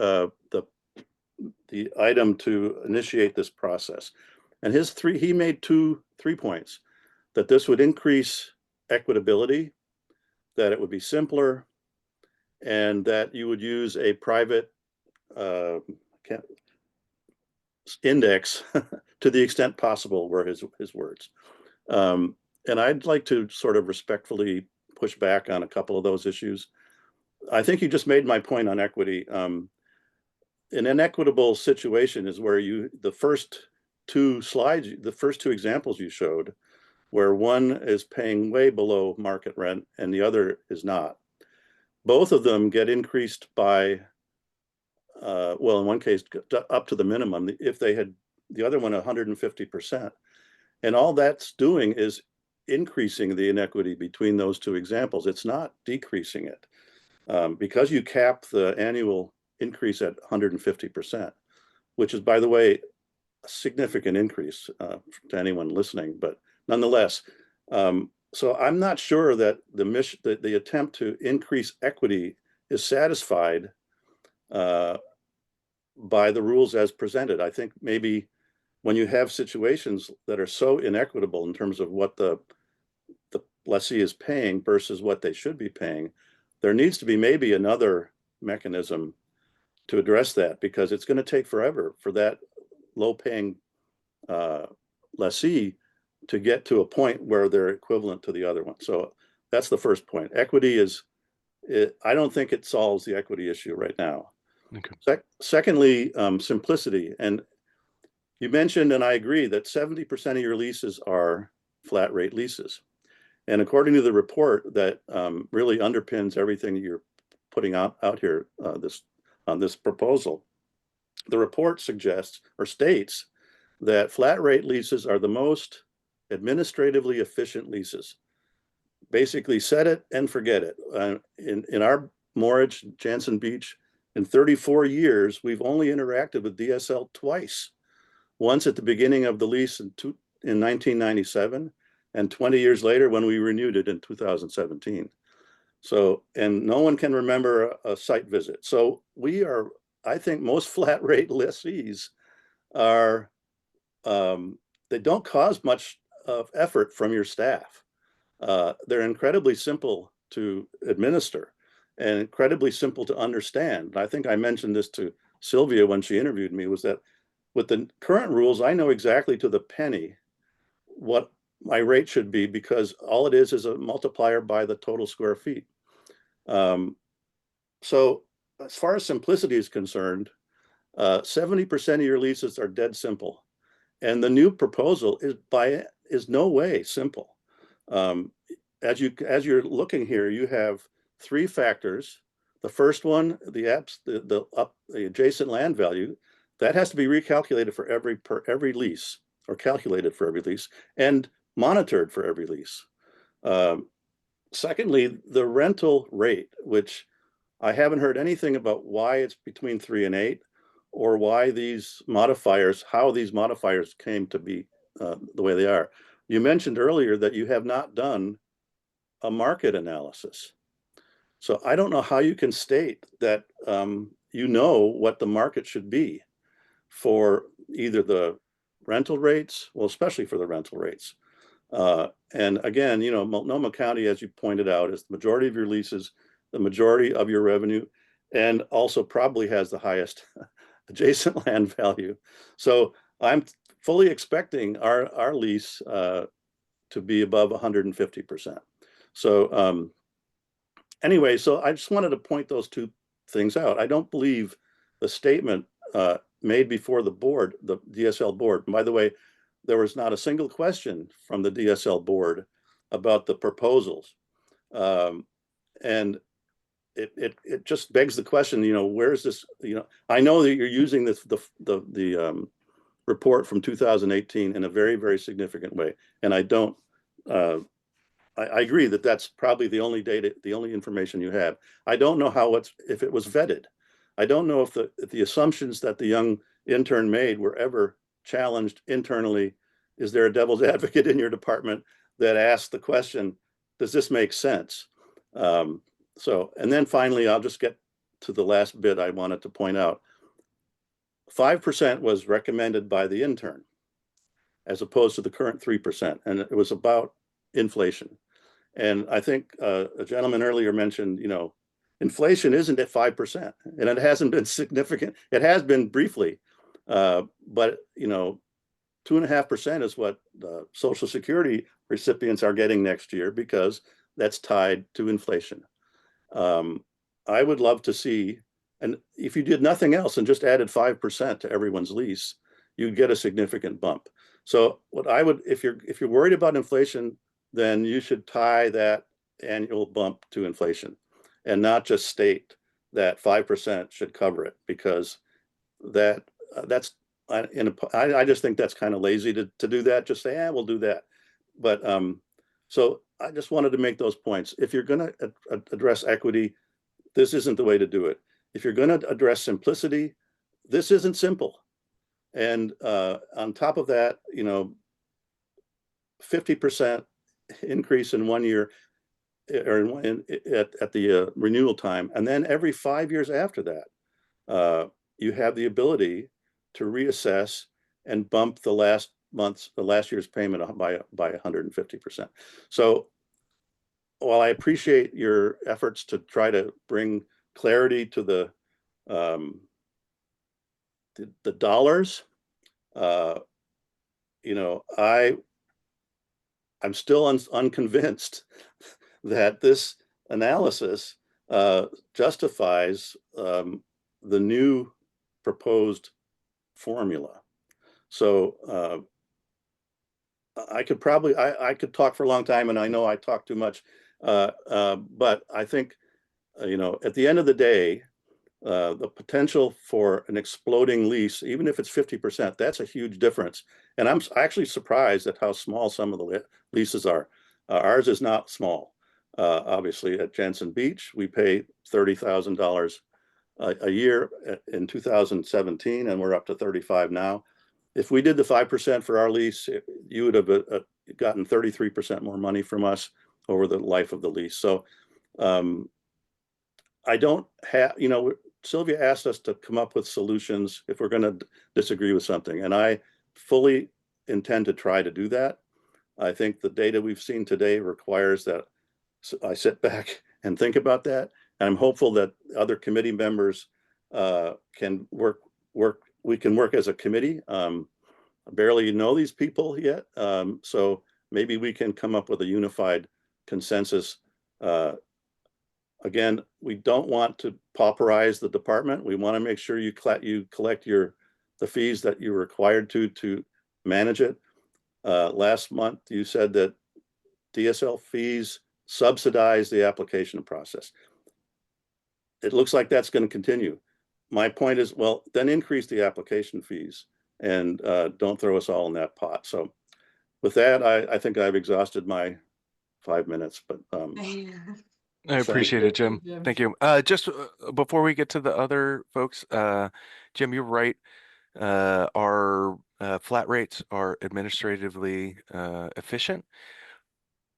the item to initiate this process. And he made three points: that this would increase equitability, that it would be simpler, and that you would use a private index to the extent possible, were his words. And I'd like to sort of respectfully push back on a couple of those issues. I think you just made my point on equity. An inequitable situation is where the first two examples you showed, where one is paying way below market rent and the other is not. Both of them get increased by, well, in one case, up to the minimum, if they had the other one 150%. And all that's doing is increasing the inequity between those two examples. It's not decreasing it. Because you cap the annual increase at 150%, which is, by the way, a significant increase to anyone listening, but nonetheless. So I'm not sure that the attempt to increase equity is satisfied by the rules as presented. I think maybe when you have situations that are so inequitable in terms of what the lessee is paying versus what they should be paying, there needs to be maybe another mechanism to address that, because it's going to take forever for that low-paying lessee to get to a point where they're equivalent to the other one. So that's the first point. Equity I don't think it solves the equity issue right now. Okay. Secondly, simplicity. And you mentioned, and I agree, that 70% of your leases are flat rate leases. And according to the report that really underpins everything you're putting out here on this proposal, the report suggests or states that flat rate leases are the most administratively efficient leases. Basically, set it and forget it. In our moorage, Jansen Beach, in 34 years, we've only interacted with DSL twice. Once at the beginning of the lease in 1997, and 20 years later when we renewed it in 2017. So, and no one can remember a site visit. So I think most flat rate lessees are, they don't cause much of effort from your staff. They're incredibly simple to administer and incredibly simple to understand. I think I mentioned this to Sylvia when she interviewed me, was that with the current rules, I know exactly to the penny what my rate should be, because all it is a multiplier by the total square feet. So as far as simplicity is concerned, 70% of your leases are dead simple. And the new proposal is no way simple. As you're looking here, you have three factors. The first one, the adjacent land value, that has to be recalculated for every lease, or calculated for every lease, and monitored for every lease. Secondly, the rental rate, which I haven't heard anything about why it's between 3 and 8, or why how these modifiers came to be the way they are. You mentioned earlier that you have not done a market analysis. So I don't know how you can state that you know what the market should be for either the rental rates, well, especially for the rental rates. And again, Multnomah County, as you pointed out, is the majority of your leases, the majority of your revenue, and also probably has the highest adjacent land value. So I'm fully expecting our lease to be above 150%. So anyway, so I just wanted to point those two things out. I don't believe the statement made before the board, the DSL board. And by the way, there was not a single question from the DSL board about the proposals. And it just begs the question, where is this, I know that you're using this, the report from 2018 in a very, very significant way. And I don't, I agree that that's probably the only data, the only information you have. I don't know if it was vetted. I don't know if the assumptions that the young intern made were ever challenged internally. Is there a devil's advocate in your department that asked the question, does this make sense? And then finally, I'll just get to the last bit I wanted to point out. 5% was recommended by the intern as opposed to the current 3%. And it was about inflation. And I think a gentleman earlier mentioned, inflation isn't at 5%, and it hasn't been significant. It has been briefly, but 2.5% is what the Social Security recipients are getting next year, because that's tied to inflation. I would love to see, and if you did nothing else and just added 5% to everyone's lease, you'd get a significant bump. So what I would, if you're worried about inflation, then you should tie that annual bump to inflation and not just state that 5% should cover it, because I just think that's kind of lazy to do that. Just say, we'll do that. But so I just wanted to make those points. If you're going to address equity, this isn't the way to do it. If you're going to address simplicity, this isn't simple. And on top of that, 50% increase in 1 year or at the renewal time. And then every 5 years after that, you have the ability to reassess and bump the last year's payment by 150%. So while I appreciate your efforts to try to bring clarity to the dollars, I'm still unconvinced that this analysis justifies the new proposed formula. So I could talk for a long time, and I know I talk too much, but I think, at the end of the day, the potential for an exploding lease, even if it's 50%, that's a huge difference. And I'm actually surprised at how small some of the leases are. Ours is not small. Obviously, at Jansen Beach, we pay $30,000 a year in 2017, and we're up to 35 now. If we did the 5% for our lease, you would have gotten 33% more money from us over the life of the lease. So I don't have, Sylvia asked us to come up with solutions if we're going to disagree with something, and I fully intend to try to do that. I think the data we've seen today requires that I sit back and think about that. And I'm hopeful that other committee members can work. We can work as a committee. I barely know these people yet, so maybe we can come up with a unified consensus. Again, we don't want to pauperize the department. We want to make sure you collect the fees that you're required to manage it. Last month, you said that DSL fees subsidize the application process. It looks like that's going to continue. My point is, well, then increase the application fees and don't throw us all in that pot. So with that, I think I've exhausted my 5 minutes, but I appreciate it, Jim. Thank you. Just before we get to the other folks, Jim, you're right. Our flat rates are administratively efficient,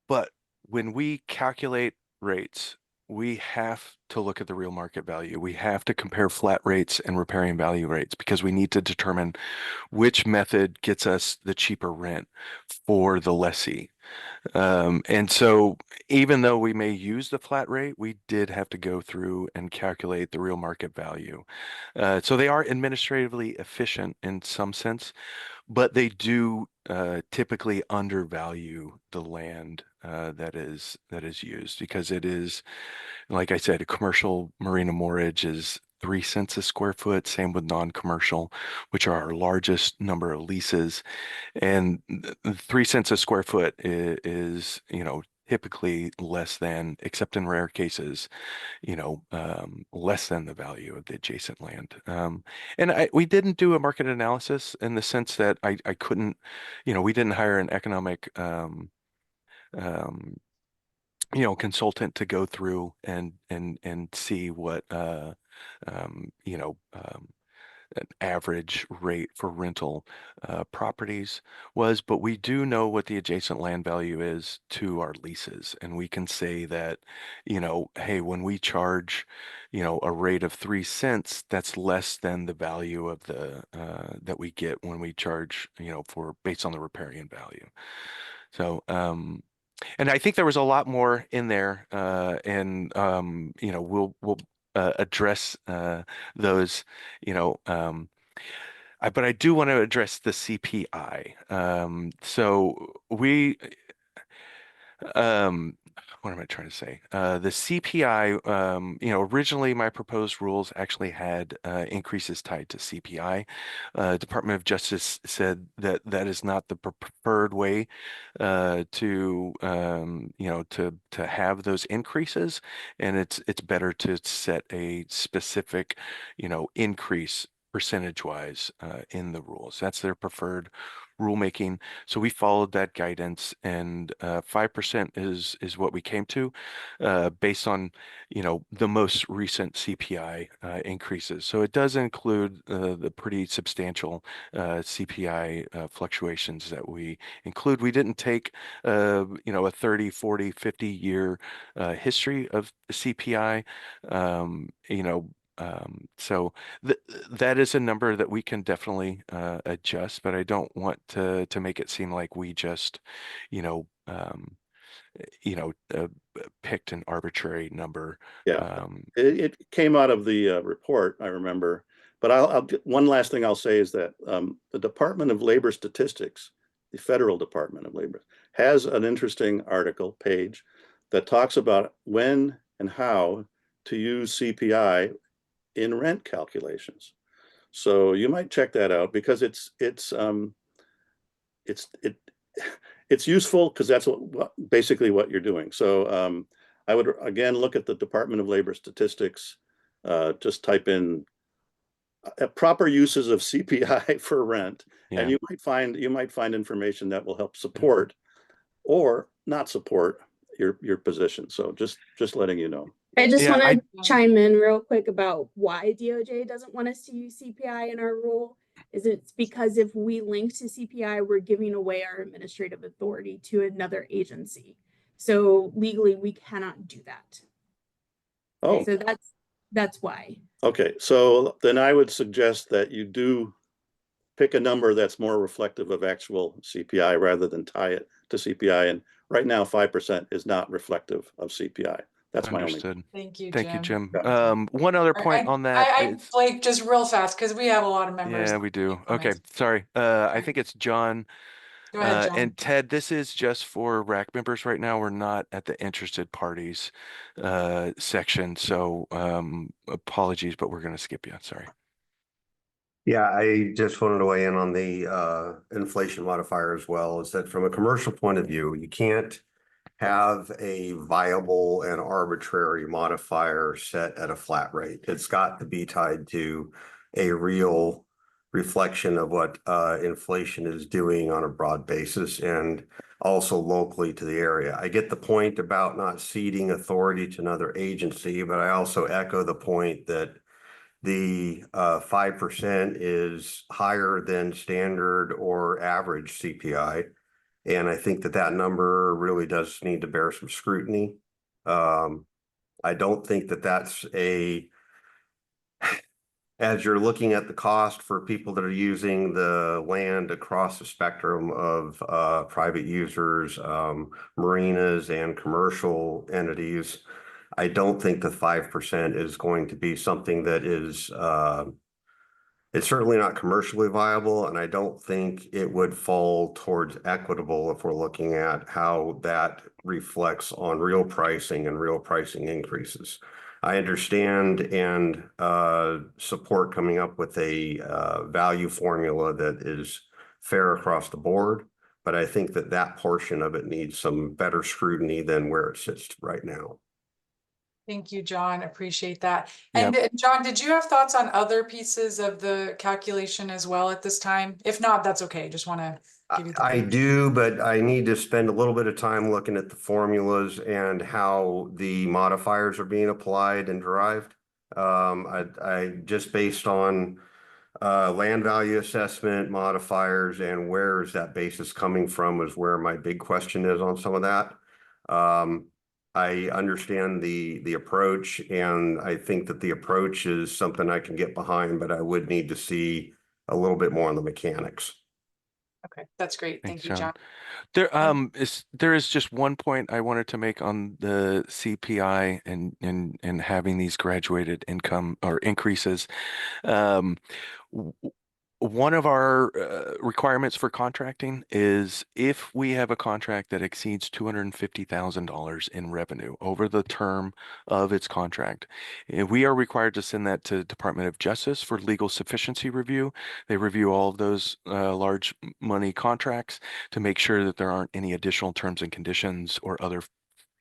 but when we calculate rates, we have to look at the real market value. We have to compare flat rates and repairing value rates, because we need to determine which method gets us the cheaper rent for the lessee. And so even though we may use the flat rate, we did have to go through and calculate the real market value. So they are administratively efficient in some sense, but they do typically undervalue the land that is used, because it is, like I said, a commercial marina moorage is 3 cents a square foot. Same with non-commercial, which are our largest number of leases. And 3 cents a square foot is, typically less than, except in rare cases, less than the value of the adjacent land. And we didn't do a market analysis in the sense that I couldn't, we didn't hire an economic um, consultant to go through and see what an average rate for rental properties was, but we do know what the adjacent land value is to our leases, and we can say that, hey, when we charge, a rate of 3 cents, that's less than the value of the that we get when we charge, for based on the riparian value. So, and I think there was a lot more in there, and we'll address those, but I do want to address the CPI. So we, what am I trying to say? The CPI, originally my proposed rules actually had increases tied to CPI. Department of Justice said that that is not the preferred way to have those increases, and it's better to set a specific, increase percentage-wise in the rules. That's their preferred rulemaking. So we followed that guidance, and 5% is what we came to based on, the most recent CPI increases. So it does include the pretty substantial CPI fluctuations that we include. We didn't take, a 30, 40, 50-year history of the CPI, so that is a number that we can definitely adjust, but I don't want to make it seem like we just, picked an arbitrary number. Yeah, it came out of the report, I remember. But one last thing I'll say is that the Department of Labor Statistics, the Federal Department of Labor, has an interesting article page that talks about when and how to use CPI in rent calculations. So you might check that out, because it's useful, because that's basically what you're doing. So I would again look at the Department of Labor Statistics, just type in proper uses of CPI for rent, and you might find information that will help support or not support your position. So just letting you know. I just want to chime in real quick about why DOJ doesn't want us to use CPI in our rule. It's because if we link to CPI, we're giving away our administrative authority to another agency. So legally, we cannot do that. Oh, so that's why. Okay, so then I would suggest that you do pick a number that's more reflective of actual CPI rather than tie it to CPI. And right now, 5% is not reflective of CPI. That's my only. Thank you, Thank you, Jim. Jim. One other point on that. Blake, just real fast, because we have a lot of members. Yeah, we do. Okay, sorry. I think it's John. Go ahead, John. And Ted, this is just for RAC members right now. We're not at the interested parties section. So apologies, but we're going to skip you. Sorry. Yeah, I just wanted to weigh in on the inflation modifier as well. Is that from a commercial point of view, you can't have a viable and arbitrary modifier set at a flat rate. It's got to be tied to a real reflection of what inflation is doing on a broad basis, and also locally to the area. I get the point about not ceding authority to another agency, but I also echo the point that the 5% is higher than standard or average CPI. And I think that number really does need to bear some scrutiny. I don't think that that's as you're looking at the cost for people that are using the land across the spectrum of private users, marinas and commercial entities, I don't think the 5% is going to be something that is It's certainly not commercially viable, and I don't think it would fall towards equitable if we're looking at how that reflects on real pricing and real pricing increases. I understand and support coming up with a value formula that is fair across the board, but I think that that portion of it needs some better scrutiny than where it sits right now. Thank you, John. Appreciate that. Yep. And John, did you have thoughts on other pieces of the calculation as well at this time? If not, that's okay. Just want to give you the I do, but I need to spend a little bit of time looking at the formulas and how the modifiers are being applied and derived. I just based on land value assessment modifiers and where is that basis coming from is where my big question is on some of that. I understand the approach, and I think that the approach is something I can get behind, but I would need to see a little bit more on the mechanics. Okay, that's great. Thanks, Thank you, John. There is just one point I wanted to make on the CPI and having these graduated income or increases. One of our requirements for contracting is if we have a contract that exceeds $250,000 in revenue over the term of its contract, we are required to send that to Department of Justice for legal sufficiency review. They review all of those large money contracts to make sure that there aren't any additional terms and conditions or other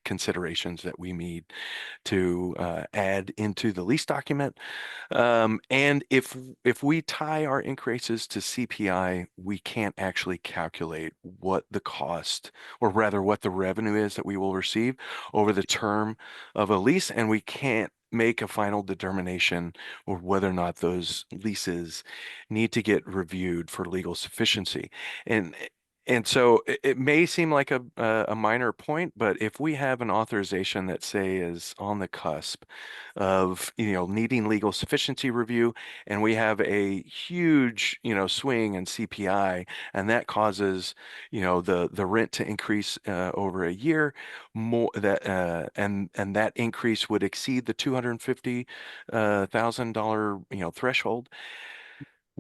considerations that we need to add into the lease document. And if we tie our increases to CPI, we can't actually calculate what the cost, or rather what the revenue is that we will receive over the term of a lease, and we can't make a final determination or whether or not those leases need to get reviewed for legal sufficiency. And so it may seem like a minor point, but if we have an authorization that, say, is on the cusp of, needing legal sufficiency review, and we have a huge, swing in CPI, and that causes, the rent to increase over a year, more that and that increase would exceed the $250,000 threshold.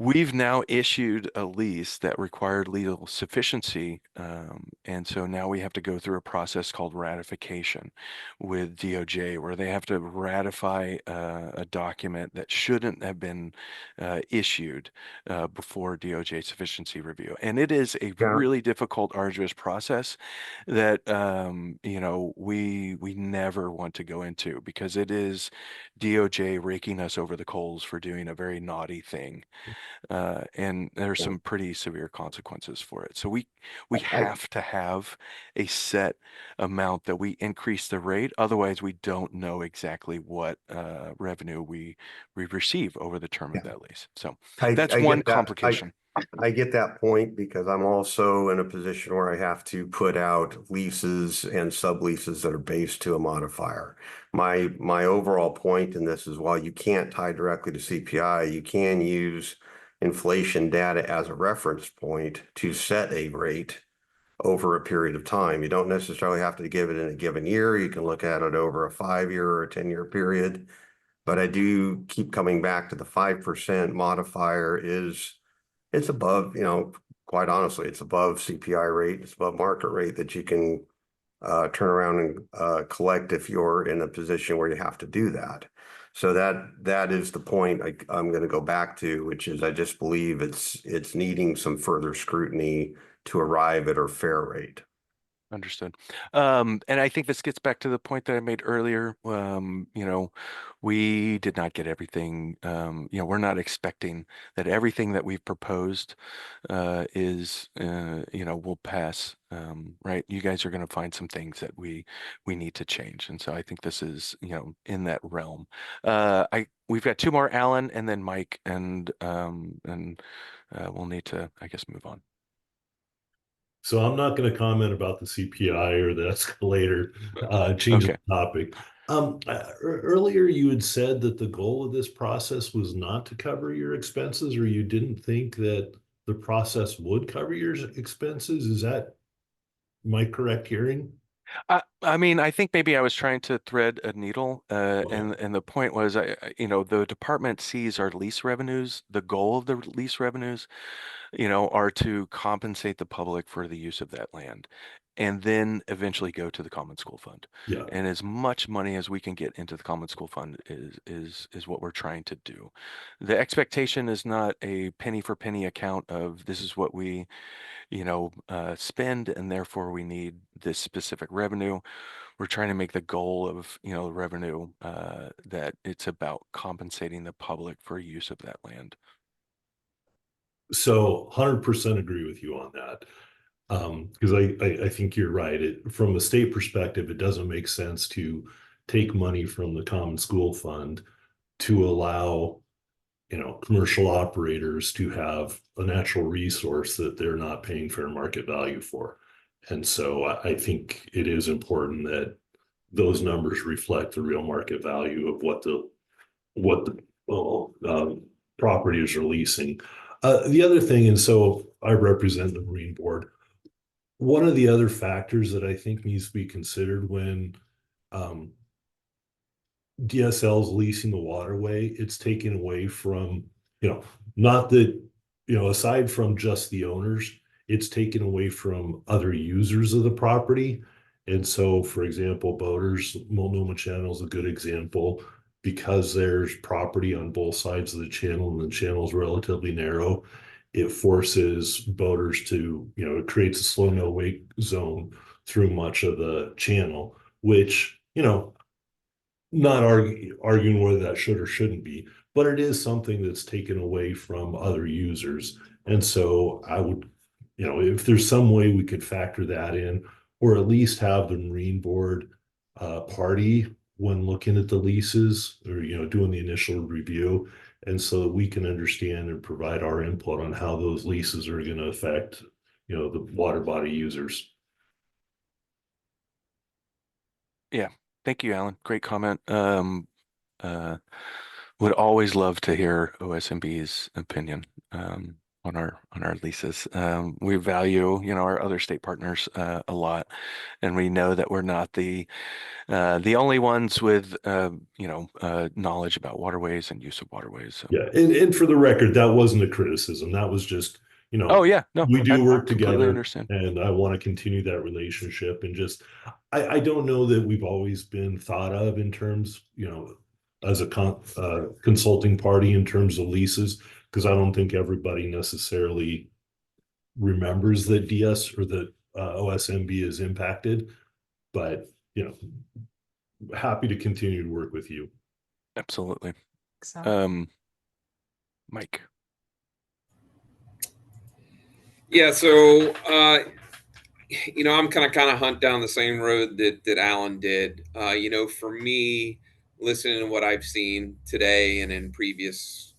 We've now issued a lease that required legal sufficiency, and so now we have to go through a process called ratification with DOJ, where they have to ratify a document that shouldn't have been issued before DOJ sufficiency review. And it is a really difficult, arduous process that we never want to go into, because it is DOJ raking us over the coals for doing a very naughty thing. And there's some pretty severe consequences for it. So we have to have a set amount that we increase the rate. Otherwise, we don't know exactly what revenue we receive over the term of that lease. So that's one complication. I get that point, because I'm also in a position where I have to put out leases and subleases that are based to a modifier. My overall point in this is, while you can't tie directly to CPI, you can use inflation data as a reference point to set a rate over a period of time. You don't necessarily have to give it in a given year. You can look at it over a 5-year or a 10-year period. But I do keep coming back to the 5% modifier it's above, quite honestly, it's above CPI rate. It's above market rate that you can turn around and collect if you're in a position where you have to do that. So that is the point I'm going to go back to, which is, I just believe it's needing some further scrutiny to arrive at a fair rate. Understood. And I think this gets back to the point that I made earlier. We did not get everything. We're not expecting that everything that we've proposed is, will pass. Right? You guys are going to find some things that we need to change, and so I think this is, in that realm. We've got two more, Alan, and then Mike, and we'll need to, I guess, move on. So I'm not going to comment about the CPI or the escalator, change the topic. Earlier you had said that the goal of this process was not to cover your expenses, or you didn't think that the process would cover your expenses. Is that my correct hearing? I mean, I think maybe I was trying to thread a needle, and the point was, the department sees our lease revenues, the goal of the lease revenues, are to compensate the public for the use of that land, and then eventually go to the common school fund. Yeah. And as much money as we can get into the common school fund is what we're trying to do. The expectation is not a penny for penny account of this is what we spend, and therefore we need this specific revenue. We're trying to make the goal of, the revenue, that it's about compensating the public for use of that land. So 100% agree with you on that. Because I think you're right. From a state perspective, it doesn't make sense to take money from the common school fund to allow commercial operators to have a natural resource that they're not paying fair market value for. And so I think it is important that those numbers reflect the real market value of what the properties are leasing. The other thing, and so I represent the Marine Board, one of the other factors that I think needs to be considered when DSL is leasing the waterway, it's taken away from, not that, aside from just the owners, it's taken away from other users of the property. And so, for example, boaters, Multnomah Channel is a good example because there's property on both sides of the channel and the channel is relatively narrow. It forces boaters to, it creates a slow no wake zone through much of the channel, which, not arguing whether that should or shouldn't be, but it is something that's taken away from other users. And so I would, if there's some way we could factor that in, or at least have the Marine Board party when looking at the leases or, doing the initial review. And so that we can understand and provide our input on how those leases are going to affect, the water body users. Yeah. Thank you, Alan. Great comment. Would always love to hear OSMB's opinion on our leases. We value, our other state partners a lot, and we know that we're not the only ones with knowledge about waterways and use of waterways. So. Yeah, and for the record, that wasn't a criticism. That was just, Oh yeah, no, we do work completely together, understand. and I want to continue that relationship. And just, I don't know that we've always been thought of in terms, as a consulting party in terms of leases, because I don't think everybody necessarily remembers that DS or that OSMB is impacted. But happy to continue to work with you. Absolutely. So. Mike. Yeah, so I'm kind of hunt down the same road that Alan did. For me, listening to what I've seen today and in previous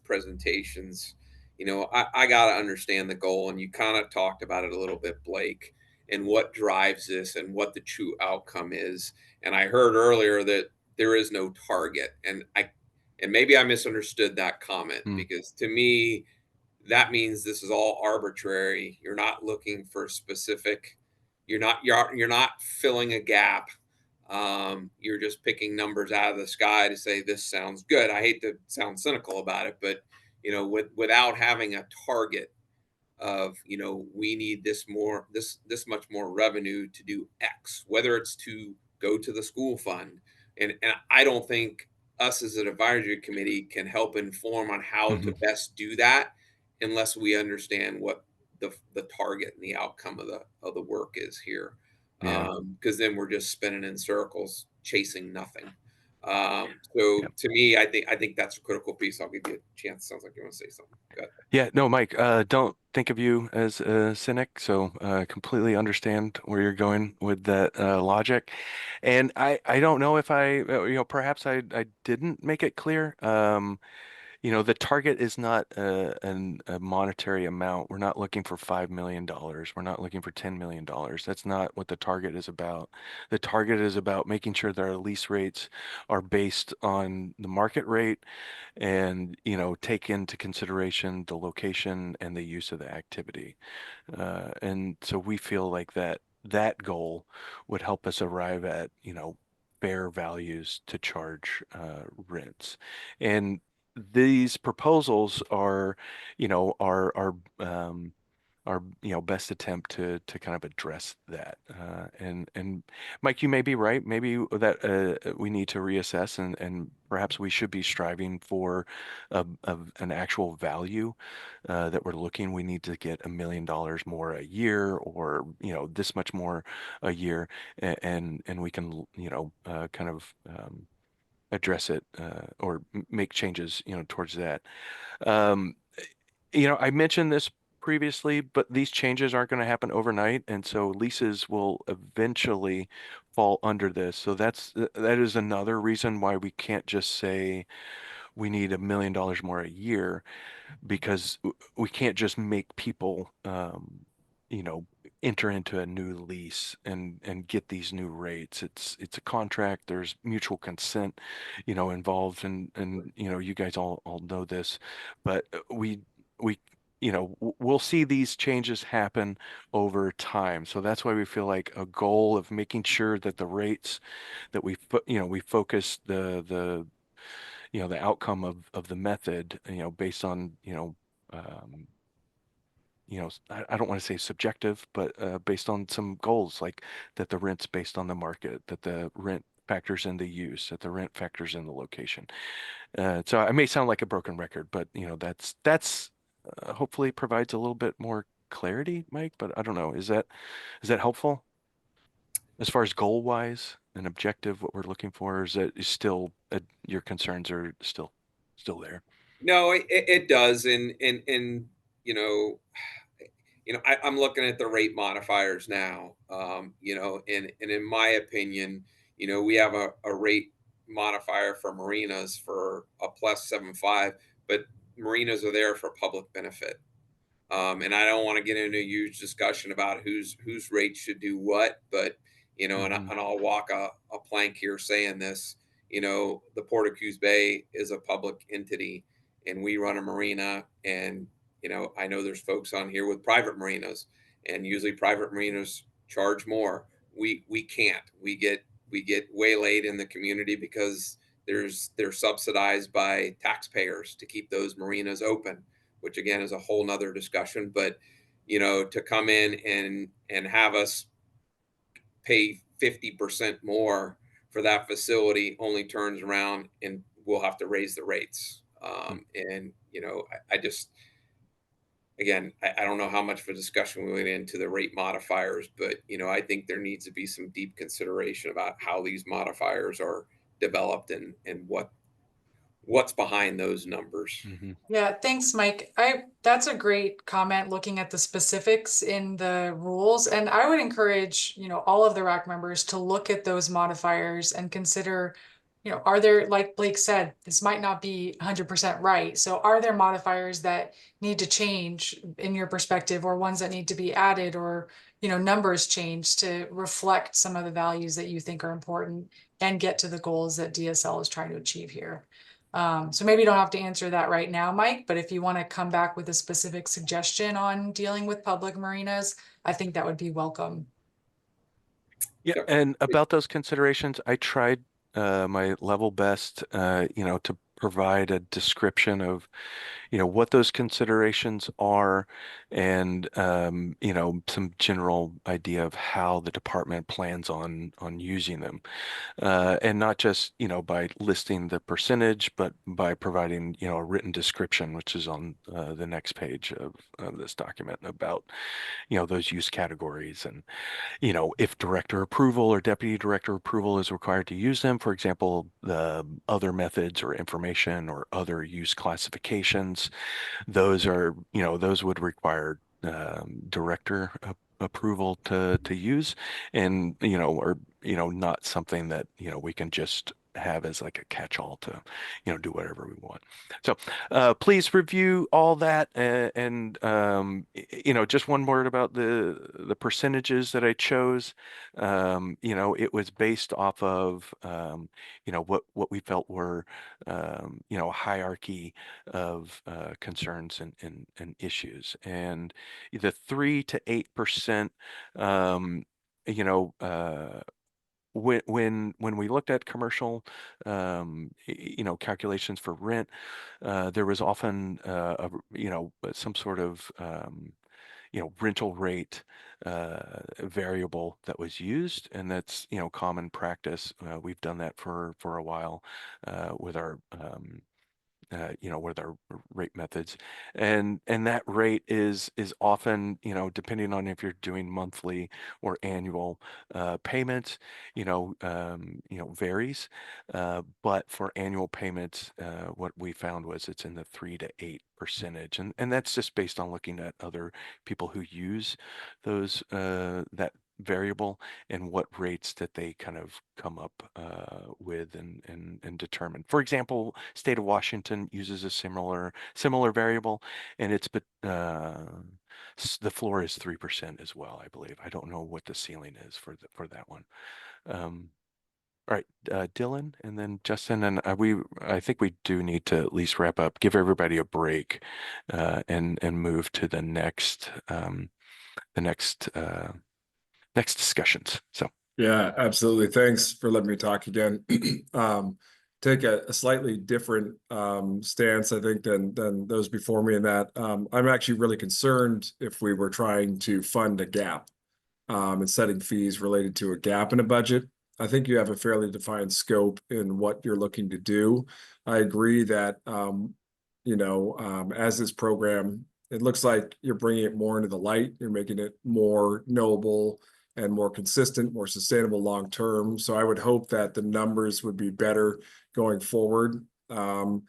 presentations, I got to understand the goal, and you kind of talked about it a little bit, Blake, and what drives this and what the true outcome is. And I heard earlier that there is no target, and maybe I misunderstood that comment because to me, that means this is all arbitrary. You're not looking for specific. You're not filling a gap. You're just picking numbers out of the sky to say this sounds good. I hate to sound cynical about it, but without having a target of we need this much more revenue to do X, whether it's to go to the school fund, and I don't think us as an advisory committee can help inform on how to best do that unless we understand what the target and the outcome of the work is here. Because then we're just spinning in circles chasing nothing. So to me, I think that's a critical piece. I'll give you a chance. Sounds like you want to say something. Go ahead. Yeah, no, Mike, don't think of you as a cynic, so completely understand where you're going with that logic. And I don't know if perhaps I didn't make it clear. The target is not a monetary amount. We're not looking for $5 million. We're not looking for $10 million. That's not what the target is about. The target is about making sure that our lease rates are based on the market rate and, take into consideration the location and the use of the activity. And so we feel like that that goal would help us arrive at, fair values to charge rents. And these proposals are, our best attempt to kind of address that. And Mike, you may be right. Maybe that we need to reassess, and perhaps we should be striving for an actual value that we're looking. We need to get $1 million more a year, or this much more a year, and we can kind of address it or make changes towards that. Um, I mentioned this previously, but these changes aren't going to happen overnight, and so leases will eventually fall under this. So that is another reason why we can't just say we need $1 million more a year, because we can't just make people you know enter into a new lease and get these new rates. It's a contract. There's mutual consent involved, and you guys all know this, but we we'll see these changes happen over time. So that's why we feel like a goal of making sure that the rates that we focus the outcome of the method, based on, um, I don't want to say subjective, but based on some goals, like that the rent's based on the market, that the rent factors in the use, that the rent factors in the location. So I may sound like a broken record, but that's hopefully provides a little bit more clarity, Mike. But I don't know, is that helpful as far as goal wise and objective, what we're looking for? Or is that still your concerns are still there? No, it does, and I'm looking at the rate modifiers now. And in my opinion, we have a rate modifier for marinas for a +7.5, but marinas are there for public benefit. And I don't want to get into a huge discussion about whose rate should do what, but and I'll walk a plank here saying this. The Port of Coos Bay is a public entity, and we run a marina. And I know there's folks on here with private marinas, and usually private marinas charge more. We can't. We get waylaid in the community because they're subsidized by taxpayers to keep those marinas open, which again is a whole nother discussion. But to come in and have us pay 50% more for that facility only turns around and we'll have to raise the rates. And I just, again, I don't know how much of a discussion we went into the rate modifiers, but I think there needs to be some deep consideration about how these modifiers are developed and what's behind those numbers. Yeah, thanks, Mike. That's a great comment, looking at the specifics in the rules. And I would encourage, all of the RAC members to look at those modifiers and consider, are there, like Blake said, this might not be 100% right. So are there modifiers that need to change in your perspective, or ones that need to be added, or, numbers change to reflect some of the values that you think are important and get to the goals that DSL is trying to achieve here? So maybe you don't have to answer that right now, Mike, but if you want to come back with a specific suggestion on dealing with public marinas, I think that would be welcome. Yeah, and about those considerations, I tried my level best, to provide a description of, what those considerations are, and some general idea of how the department plans on using them. And not just, by listing the percentage, but by providing, a written description, which is on the next page of this document, about, those use categories, and, if director approval or deputy director approval is required to use them. For example, the other methods or information or other use classifications, those would require director approval to use, and or not something that we can just have as like a catch-all to do whatever we want. So please review all that, and just one word about the percentages that I chose. It was based off of what we felt were hierarchy of concerns and issues, and the 3 to 8% you know, when we looked at commercial, you know, calculations for rent, there was often, you know, some sort of, you know, rental rate variable that was used, and that's, you know, common practice. We've done that for a while with our you know, with our rate methods, and that rate is often, you know, depending on if you're doing monthly or annual payments, you know, varies. But for annual payments, what we found was it's in the 3 to 8%, and that's just based on looking at other people who use those that variable and what rates that they kind of come up with and determine. For example, state of Washington uses a similar variable, and it's but the floor is 3% as well, I believe. I don't know what the ceiling is for that one. All right, Dylan, and then Justin, and I think we do need to at least wrap up, give everybody a break, and move to the next next discussions. So Yeah, absolutely. Thanks for letting me talk again. Take a slightly different stance, I think, than those before me in that I'm actually really concerned if we were trying to fund a gap and setting fees related to a gap in a budget. I think you have a fairly defined scope in what you're looking to do. I agree that, you know, as this program, it looks like you're bringing it more into the light. You're making it more knowable and more consistent, more sustainable long term. So I would hope that the numbers would be better going forward. I'm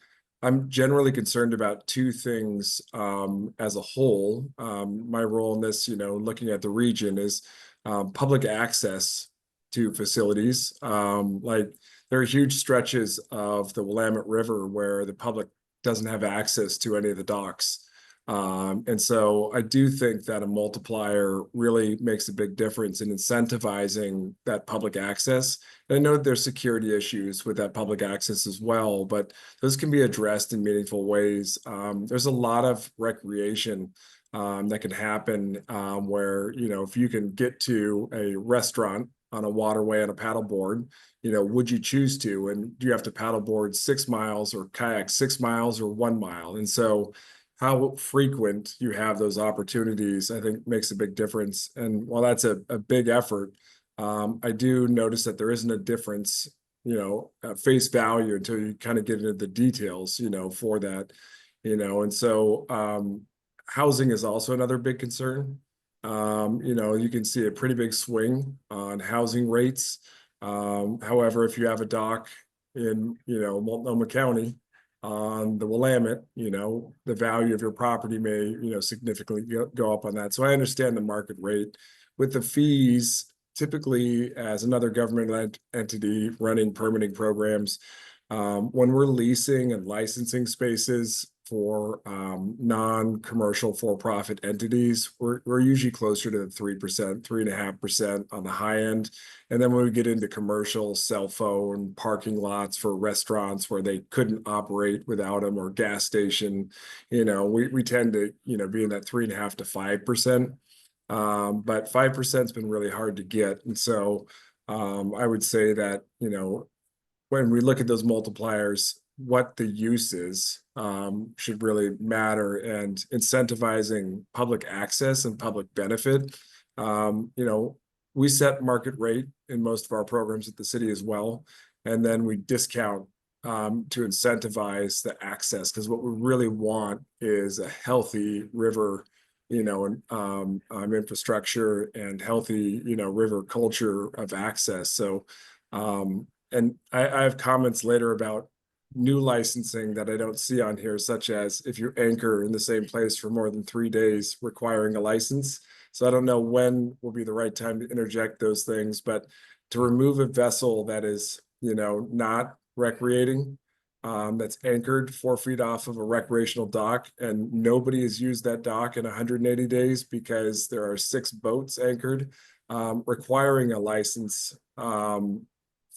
generally concerned about two things as a whole. My role in this, you know, looking at the region is public access to facilities. Like there are huge stretches of the Willamette River where the public doesn't have access to any of the docks. And so I do think that a multiplier really makes a big difference in incentivizing that public access. And I know there's security issues with that public access as well, but those can be addressed in meaningful ways. There's a lot of recreation that can happen where, you know, if you can get to a restaurant on a waterway on a paddleboard, you know, would you choose to? And do you have to paddleboard 6 miles or kayak 6 miles or 1 mile? And so how frequent you have those opportunities, I think makes a big difference. And while that's a big effort, I do notice that there isn't a difference, you know, at face value until you kind of get into the details, you know, for that, you know. And so housing is also another big concern. You know, you can see a pretty big swing on housing rates. However, if you have a dock in, you know, Multnomah County, on the Willamette, you know, the value of your property may, you know, significantly go up on that. So I understand the market rate. With the fees, typically as another government entity running permitting programs, when we're leasing and licensing spaces for non-commercial for-profit entities, we're usually closer to the 3%, 3.5% on the high end. And then when we get into commercial cell phone parking lots for restaurants where they couldn't operate without them, or gas station, you know, we tend to, you know, be in that 3.5% to 5%. But 5% has been really hard to get. And so I would say that, you know, when we look at those multipliers, what the use is should really matter, and incentivizing public access and public benefit. You know, we set market rate in most of our programs at the city as well, and then we discount to incentivize the access, because what we really want is a healthy river, you know, and infrastructure and healthy, you know, river culture of access. So and I have comments later about new licensing that I don't see on here, such as if you anchor in the same place for more than 3 days, requiring a license. So I don't know when will be the right time to interject those things, but to remove a vessel that is, you know, not recreating, that's anchored 4 feet off of a recreational dock, and nobody has used that dock in 180 days because there are 6 boats anchored, requiring a license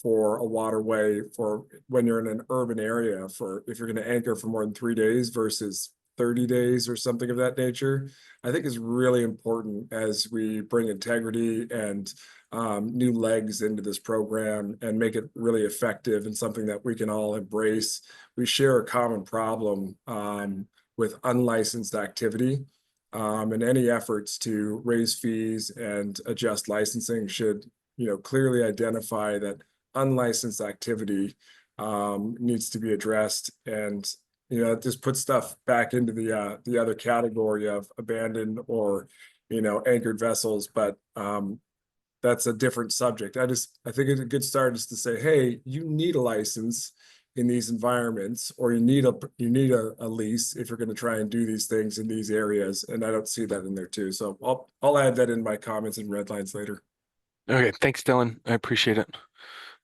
for a waterway for when you're in an urban area, for if you're going to anchor for more than 3 days versus 30 days or something of that nature, I think is really important as we bring integrity and new legs into this program and make it really effective and something that we can all embrace. We share a common problem with unlicensed activity. And any efforts to raise fees and adjust licensing should, clearly identify that unlicensed activity needs to be addressed. And, it just puts stuff back into the other category of abandoned or, anchored vessels. But that's a different subject. I think it's a good start is to say, hey, you need a license in these environments, or you need a lease if you're going to try and do these things in these areas. And I don't see that in there too. So I'll add that in my comments and red lines later. Okay, thanks, Dylan. I appreciate it.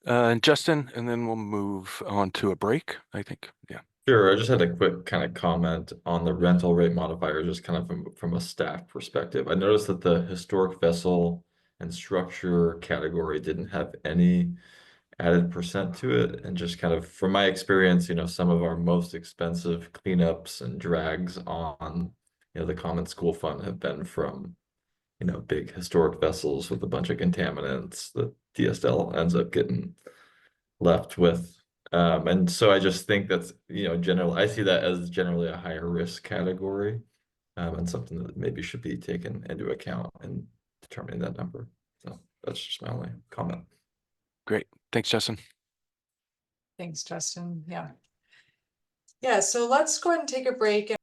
And Justin, and then we'll move on to a break, I think. Yeah. Sure. I just had a quick kind of comment on the rental rate modifier, just kind of from a staff perspective. I noticed that the historic vessel and structure category didn't have any added percent to it. And just kind of from my experience, some of our most expensive cleanups and drags on, the common school fund have been from, big historic vessels with a bunch of contaminants that DSL ends up getting left with. And so I just think that's, I see that as generally a higher risk category, and something that maybe should be taken into account in determining that number. So that's just my only comment. Great. Thanks, Justin. Thanks, Justin. Yeah. Yeah, so let's go ahead and take a break.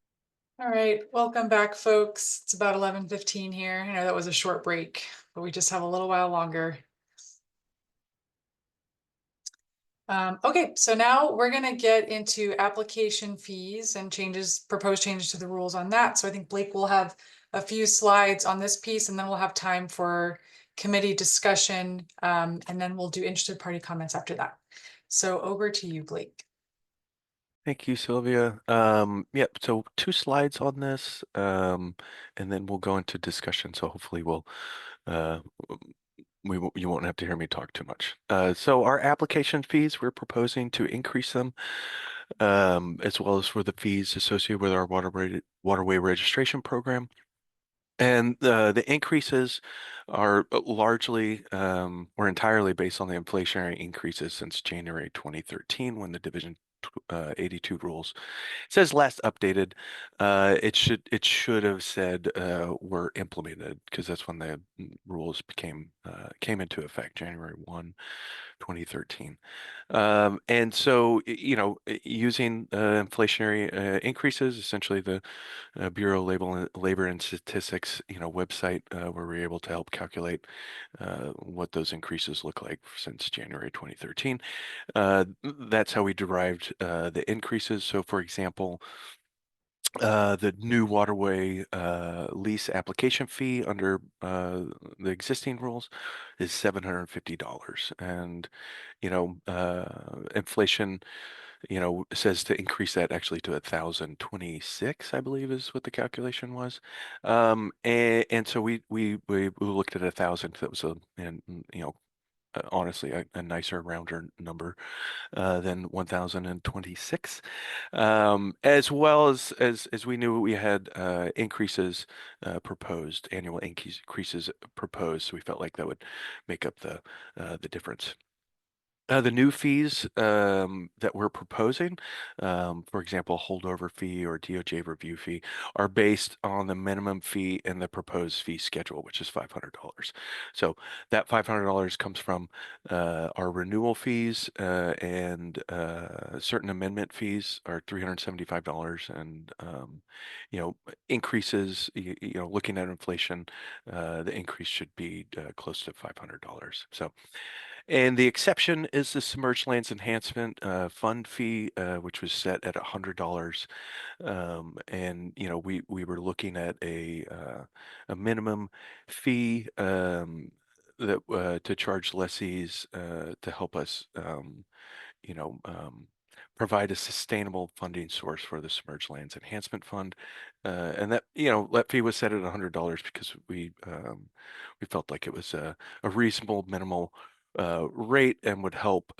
All right, welcome back, folks. It's about 11:15 here. I know that was a short break, but we just have a little while longer. Okay, so now we're going to get into application fees and proposed changes to the rules on that. So I think Blake will have a few slides on this piece, and then we'll have time for committee discussion, and then we'll do interested party comments after that. So over to you, Blake. Thank you, Sylvia. Yep, so 2 slides on this, and then we'll go into discussion. So hopefully you won't have to hear me talk too much. So our application fees, we're proposing to increase them, as well as for the fees associated with our waterway registration program. And the increases are largely or entirely based on the inflationary increases since January 2013, when the Division 82 rules, it says last updated. It should have said were implemented, because that's when the rules came into effect, January 1, 2013. And so, using inflationary increases, essentially the Bureau of Labor and Statistics, website, where we're able to help calculate what those increases look like since January 2013. That's how we derived the increases. So, for example, the new waterway lease application fee under the existing rules is $750, and inflation says to increase that actually to 1,026, I believe is what the calculation was. And so we looked at 1,000. That was honestly a nicer, rounder number than 1,026. As well as we knew we had increases proposed, annual increases proposed, so we felt like that would make up the difference. The new fees that we're proposing, for example, holdover fee or DOJ review fee, are based on the minimum fee in the proposed fee schedule, which is $500. So that $500 comes from our renewal fees, and certain amendment fees are $375, and increases, looking at inflation, the increase should be close to $500. So. And the exception is the Submerged Lands Enhancement Fund fee, which was set at $100. And we were looking at a minimum fee that to charge lessees to help us, provide a sustainable funding source for the Submerged Lands Enhancement Fund. And that fee was set at $100 because we felt like it was a reasonable minimal rate, and would help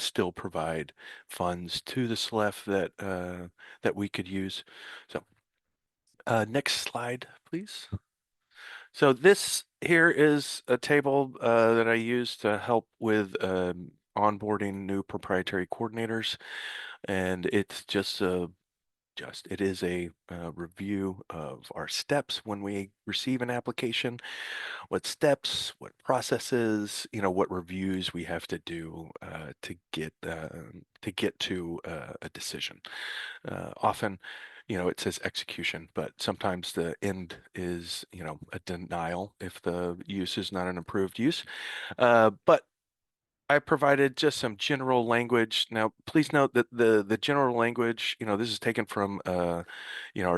still provide funds to the SLEF that that we could use. So next slide, please. So this here is a table that I use to help with onboarding new proprietary coordinators, and it's just it is a review of our steps when we receive an application, what steps, what processes, what reviews we have to do to get to a decision. Often, it says execution, but sometimes the end is, a denial if the use is not an approved use. But I provided just some general language. Now, please note that the general language, this is taken from, our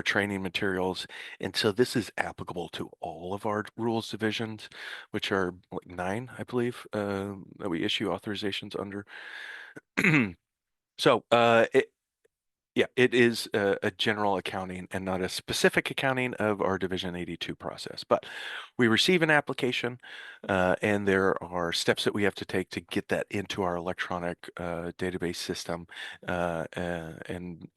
training materials, and so this is applicable to all of our rules divisions, which are like 9, I believe, that we issue authorizations under. So, it is a general accounting and not a specific accounting of our Division 82 process. But we receive an application, and there are steps that we have to take to get that into our electronic database system, and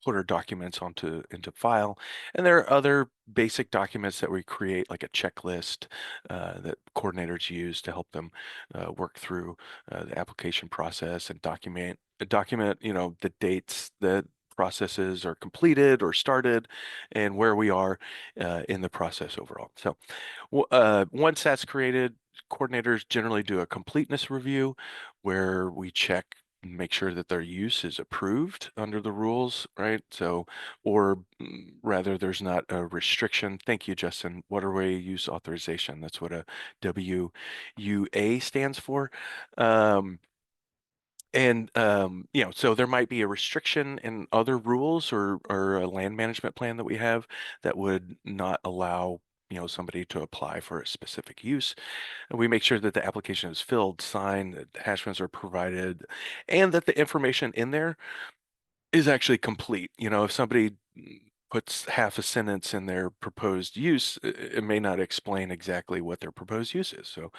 put our documents into file. And there are other basic documents that we create, like a checklist that coordinators use to help them work through the application process and document the dates that processes are completed or started and where we are in the process overall. So once that's created, coordinators generally do a completeness review where we check, make sure that their use is approved under the rules, right? So, or rather, there's not a restriction. Thank you, Justin. Waterway use authorization. That's what a WUA stands for. And so there might be a restriction in other rules or a land management plan that we have that would not allow somebody to apply for a specific use. And we make sure that the application is filled, signed, that attachments are provided, and that the information in there is actually complete. If somebody puts half a sentence in their proposed use, it may not explain exactly what their proposed use is. So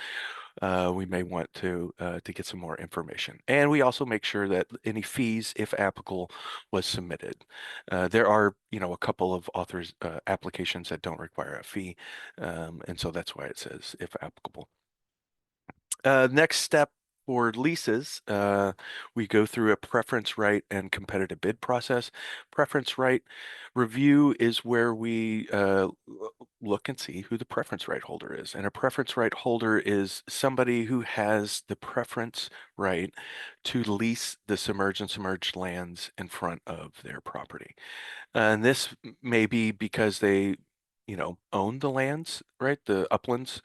we may want to get some more information. And we also make sure that any fees, if applicable, was submitted. There are, a couple of authors applications that don't require a fee, and so that's why it says if applicable. Next step for leases, we go through a preference right and competitive bid process. Preference right review is where we look and see who the preference right holder is. And a preference right holder is somebody who has the preference right to lease the submerged and submerged lands in front of their property. And this may be because they, own the lands, right? The uplands,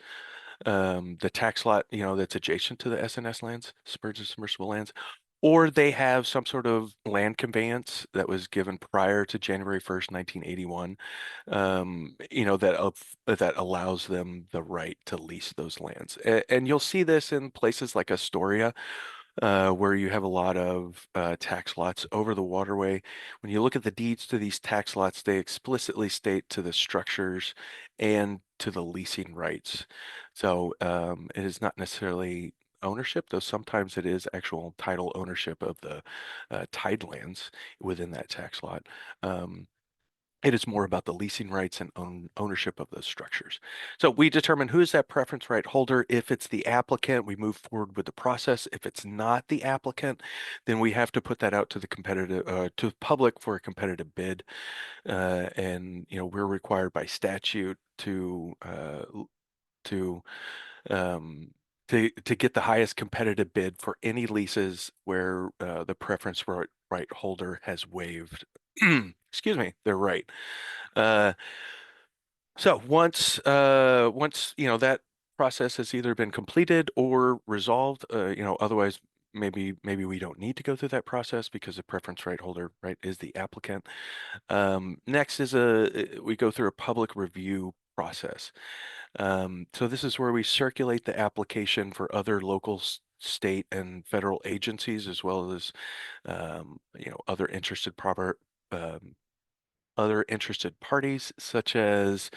the tax lot, that's adjacent to the SNS lands, submerged and submersible lands, or they have some sort of land conveyance that was given prior to January 1st, 1981, that allows them the right to lease those lands. And you'll see this in places like Astoria, where you have a lot of tax lots over the waterway. When you look at the deeds to these tax lots, they explicitly state to the structures and to the leasing rights. So it is not necessarily ownership, though sometimes it is actual title ownership of the tidelands within that tax lot. It is more about the leasing rights and ownership of those structures. So we determine who is that preference right holder. If it's the applicant, we move forward with the process. If it's not the applicant, then we have to put that out to the to the public for a competitive bid. And we're required by statute to get the highest competitive bid for any leases where the preference right holder has waived, excuse me, their right. So once that process has either been completed or resolved, otherwise maybe we don't need to go through that process because the preference right holder is the applicant. Next is we go through a public review process. So this is where we circulate the application for other local, state, and federal agencies, as well as other interested other interested parties, such as,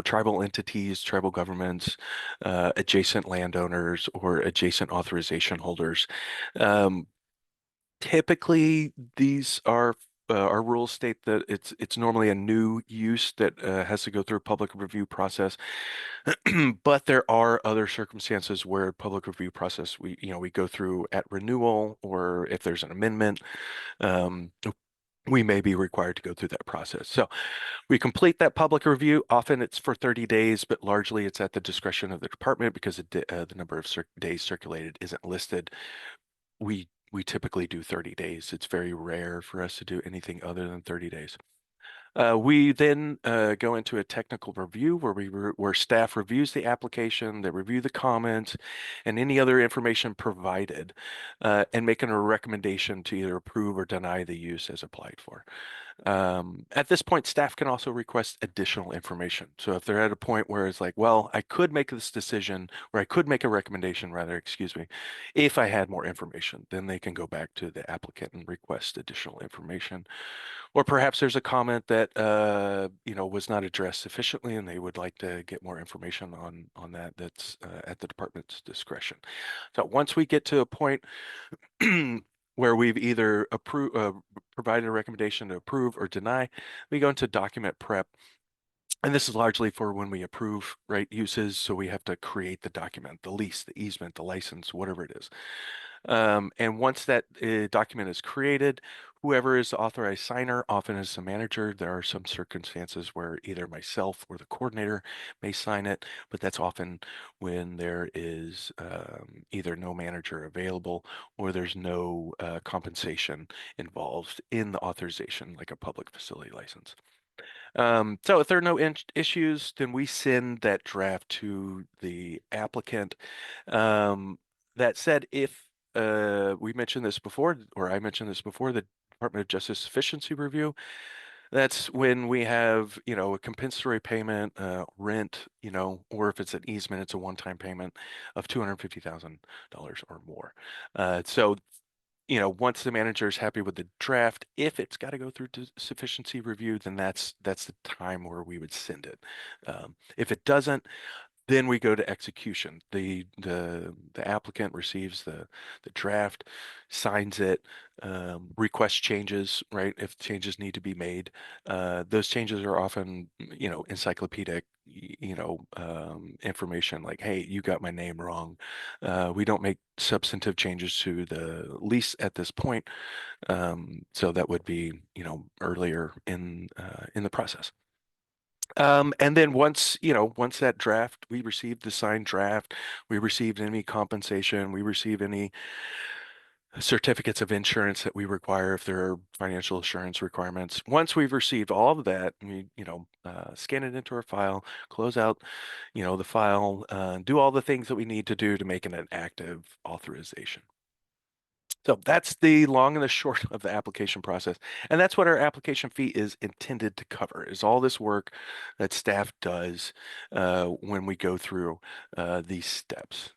tribal entities, tribal governments, adjacent landowners, or adjacent authorization holders. Typically, these are our rules state that it's normally a new use that has to go through a public review process. But there are other circumstances where public review process we go through at renewal, or if there's an amendment, we may be required to go through that process. So we complete that public review. Often it's for 30 days, but largely it's at the discretion of the department because the number of days circulated isn't listed. We typically do 30 days. It's very rare for us to do anything other than 30 days. We then go into a technical review where staff reviews the application, they review the comments and any other information provided, and making a recommendation to either approve or deny the use as applied for. At this point, staff can also request additional information. So if they're at a point where it's like, well, I could make this decision, or I could make a recommendation rather, excuse me, if I had more information, then they can go back to the applicant and request additional information. Or perhaps there's a comment that was not addressed sufficiently and they would like to get more information on that. That's at the department's discretion. So once we get to a point where we've either provided a recommendation to approve or deny, we go into document prep. And this is largely for when we approve, right, uses. So we have to create the document, the lease, the easement, the license, whatever it is. And once that document is created, whoever is the authorized signer often is the manager. There are some circumstances where either myself or the coordinator may sign it, but that's often when there is either no manager available or there's no compensation involved in the authorization, like a public facility license. So if there are no issues, then we send that draft to the applicant. That said, if we mentioned this before, or I mentioned this before, the Department of Justice Sufficiency Review, that's when we have, a compensatory payment, rent, or if it's an easement, it's a one-time payment of $250,000 or more. So once the manager is happy with the draft, if it's got to go through sufficiency review, then that's the time where we would send it. If it doesn't, then we go to execution. The applicant receives the draft, signs it, requests changes, right? If changes need to be made, those changes are often, encyclopedic, information like, hey, you got my name wrong. We don't make substantive changes to the lease at this point. So that would be, earlier in the process. And then once that draft, we received the signed draft, we received any compensation, we receive any certificates of insurance that we require if there are financial assurance requirements. Once we've received all of that, we, scan it into our file, close out, the file, do all the things that we need to do to make it an active authorization. So that's the long and the short of the application process. And that's what our application fee is intended to cover, is all this work that staff does when we go through these steps.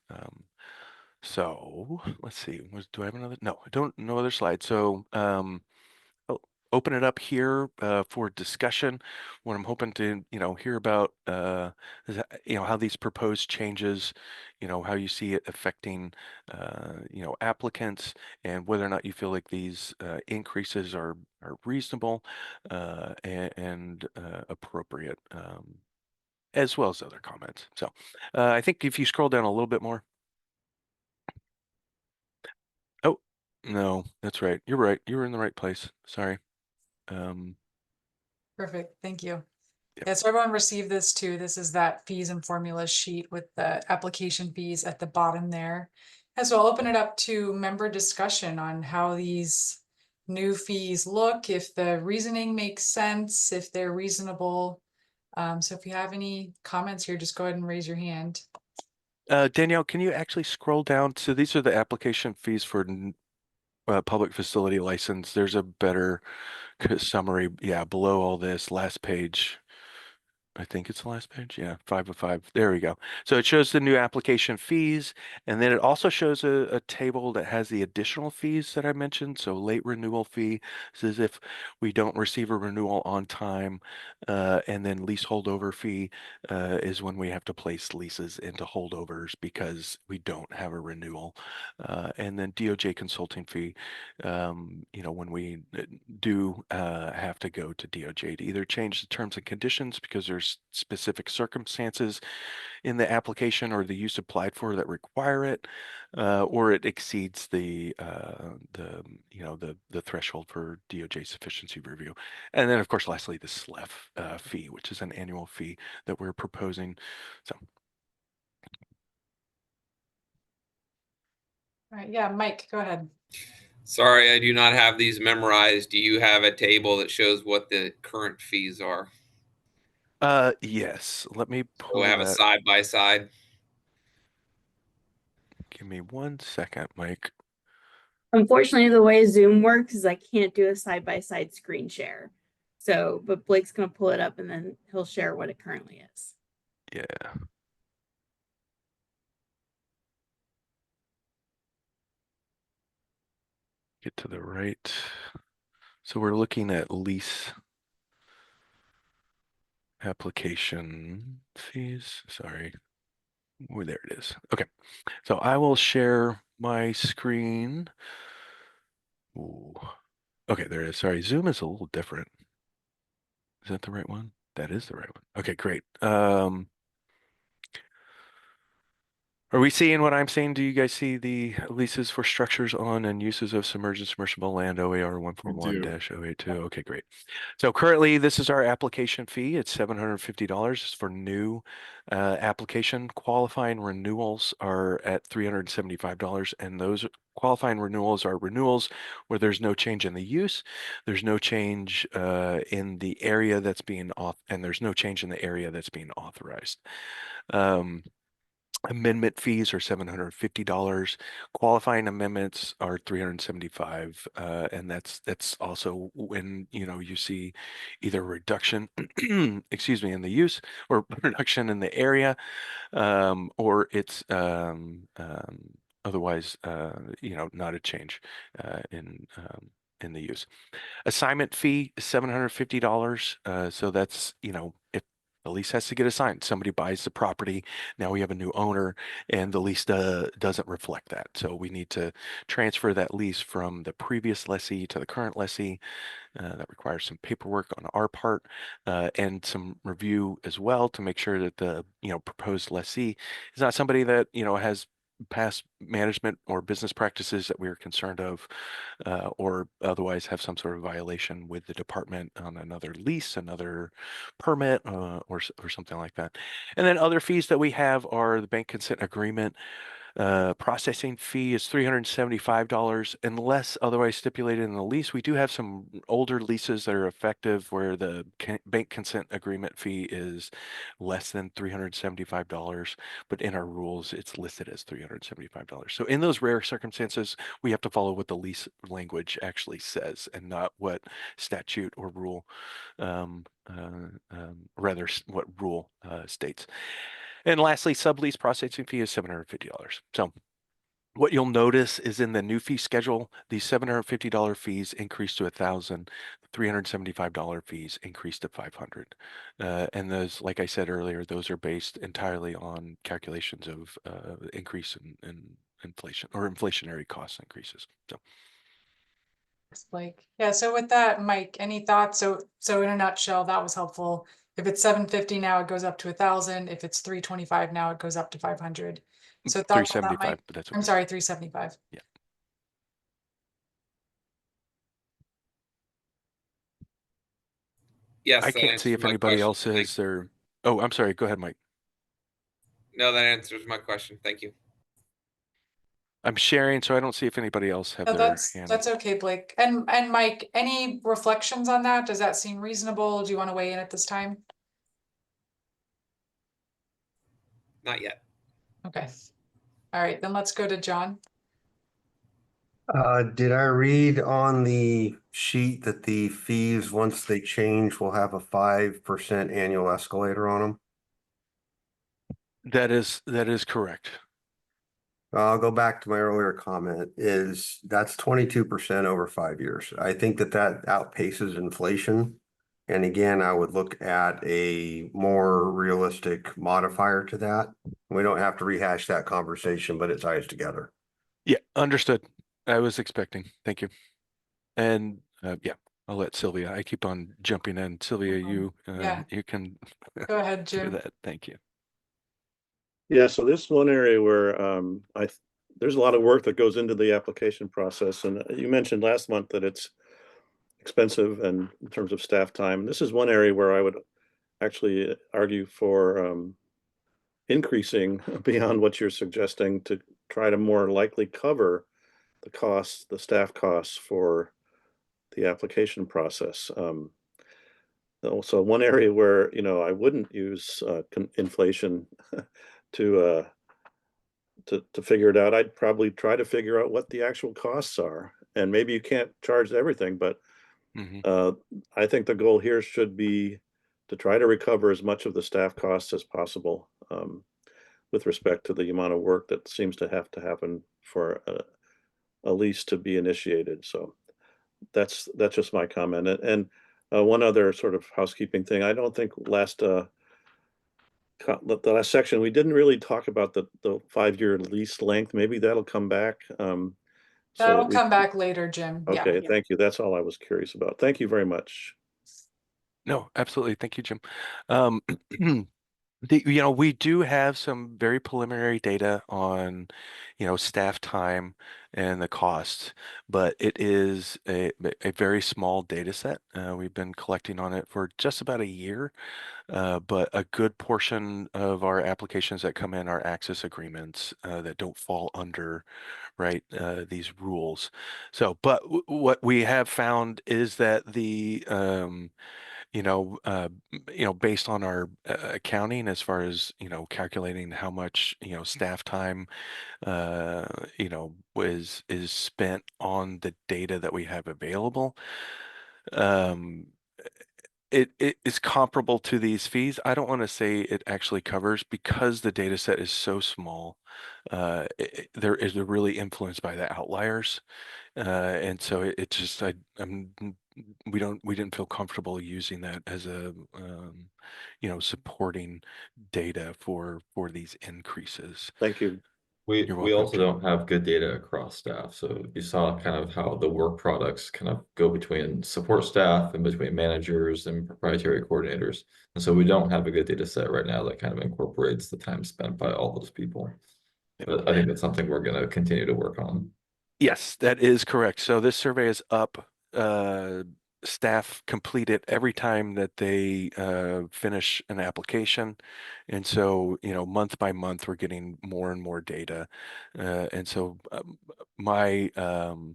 So let's see, do I have another? No, I don't, no other slide. So open it up here for discussion. What I'm hoping to, hear about is, how these proposed changes, how you see it affecting, applicants, and whether or not you feel like these increases are reasonable and appropriate, as well as other comments. So I think if you scroll down a little bit more. Oh, no, that's right. You're right. You were in the right place. Sorry. Perfect, thank you. Yep. Yeah, so everyone received this too. This is that fees and formulas sheet with the application fees at the bottom there. And so I'll open it up to member discussion on how these new fees look, if the reasoning makes sense, if they're reasonable. So if you have any comments here, just go ahead and raise your hand. Danielle, can you actually scroll down? So these are the application fees for public facility license. There's a better summary. Yeah, below all this, last page. I think it's the last page. Yeah, 5 of 5. There we go. So it shows the new application fees, and then it also shows a table that has the additional fees that I mentioned. So late renewal fee says if we don't receive a renewal on time, and then lease holdover fee is when we have to place leases into holdovers because we don't have a renewal. And then DOJ consulting fee, when we do have to go to DOJ to either change the terms and conditions because there's specific circumstances in the application or the use applied for that require it, or it exceeds the threshold for DOJ sufficiency review. And then, of course, lastly, the SLEF fee, which is an annual fee that we're proposing. So. All right, yeah, Mike, go ahead. Sorry, I do not have these memorized. Do you have a table that shows what the current fees are? Yes, let me pull So I have a that. side by side. Give me 1 second, Mike. Unfortunately, the way Zoom works is I can't do a side-by-side screen share. So, but Blake's gonna pull it up and then he'll share what it currently is. Yeah. Get to the right. So we're looking at lease application fees. Sorry. Oh, there it is. Okay. So I will share my screen. Ooh. Okay, there it is. Sorry, Zoom is a little different. Is that the right one? That is the right one. Okay, great. Are we seeing what I'm seeing? Do you guys see the leases for structures on and uses of submerged and submersible land, OAR 141-082? Okay, great. So currently, this is our application fee. It's $750 for new application. Qualifying renewals are at $375, and those qualifying renewals are renewals where there's no change in the use, there's no change in the area that's being and there's no change in the area that's being authorized. Amendment fees are $750. Qualifying amendments are $375, and that's also when you see either reduction, excuse me, in the use or reduction in the area, or it's otherwise not a change in the use. Assignment fee is $750. So that's if the lease has to get assigned. Somebody buys the property. Now we have a new owner, and the lease doesn't reflect that. So we need to transfer that lease from the previous lessee to the current lessee. That requires some paperwork on our part and some review as well to make sure that the proposed lessee is not somebody that has past management or business practices that we're concerned of, or otherwise have some sort of violation with the department on another lease, another permit, or something like that. And then other fees that we have are the bank consent agreement. Processing fee is $375 unless otherwise stipulated in the lease. We do have some older leases that are effective where the bank consent agreement fee is less than $375, but in our rules, it's listed as $375. So in those rare circumstances, we have to follow what the lease language actually says and not what statute or rule, rather what rule states. And lastly, sublease processing fee is $750. So what you'll notice is in the new fee schedule, these $750 fees increase to $1,000, $375 fees increase to $500. And those, like I said earlier, those are based entirely on calculations of increase in inflation or inflationary cost increases. So. Thanks, Blake. Yeah, so with that, Mike, any thoughts? So in a nutshell, that was helpful. If it's 750 now, it goes up to 1,000. If it's 325 now, it goes up to 500. So thoughts on that, 375, Mike? but that's okay. I'm sorry, 375. Yeah. Yes, I that can't see answers if my anybody question. else has their. Oh, I'm sorry. Go ahead, Mike. No, that answers my question. Thank you. I'm sharing, so I don't see if anybody else have No, their that's hand. okay, Blake. And Mike, any reflections on that? Does that seem reasonable? Do you want to weigh in at this time? Not yet. Okay. All right, then let's go to John. Did I read on the sheet that the fees, once they change, will have a 5% annual escalator on them? That is correct. I'll go back to my earlier comment, is that's 22% over 5 years. I think that outpaces inflation. And again, I would look at a more realistic modifier to that. We don't have to rehash that conversation, but it ties together. Yeah, understood. I was expecting. Thank you. And yeah, I'll let Sylvia. I keep on jumping in. Sylvia, you Yeah. you can Go ahead, do Jim. that. Thank you. Yeah, so this one area where there's a lot of work that goes into the application process, and you mentioned last month that it's expensive and in terms of staff time. This is one area where I would actually argue for increasing beyond what you're suggesting to try to more likely cover the costs, the staff costs for the application process. Also, one area where I wouldn't use inflation to figure it out. I'd probably try to figure out what the actual costs are, and maybe you can't charge everything, but I think the goal here should be to try to recover as much of the staff costs as possible, with respect to the amount of work that seems to have to happen for a lease to be initiated. So that's just my comment. And one other sort of housekeeping thing. I don't think the last section, we didn't really talk about the 5-year lease length. Maybe that'll come back. That'll come back later, Jim. Yeah. Okay, thank you. That's all I was curious about. Thank you very much. No, absolutely. Thank you, Jim. We do have some very preliminary data on, staff time and the costs, but it is a very small data set. We've been collecting on it for just about a year, but a good portion of our applications that come in are access agreements that don't fall under, right, these rules. So, but what we have found is that based on our accounting as far as, calculating how much, staff time, is spent on the data that we have available. It is comparable to these fees. I don't want to say it actually covers because the data set is so small. There is really influenced by the outliers. And so it just, we didn't feel comfortable using that as a, supporting data for these increases. Thank you. We You're we welcome, also Jim. don't have good data across staff. So you saw kind of how the work products kind of go between support staff and between managers and proprietary coordinators. And so we don't have a good data set right now that kind of incorporates the time spent by all those people. But I think that's something we're going to continue to work on. Yes, that is correct. So this survey is up. Staff complete it every time that they finish an application. And so, month by month, we're getting more and more data. And so my, the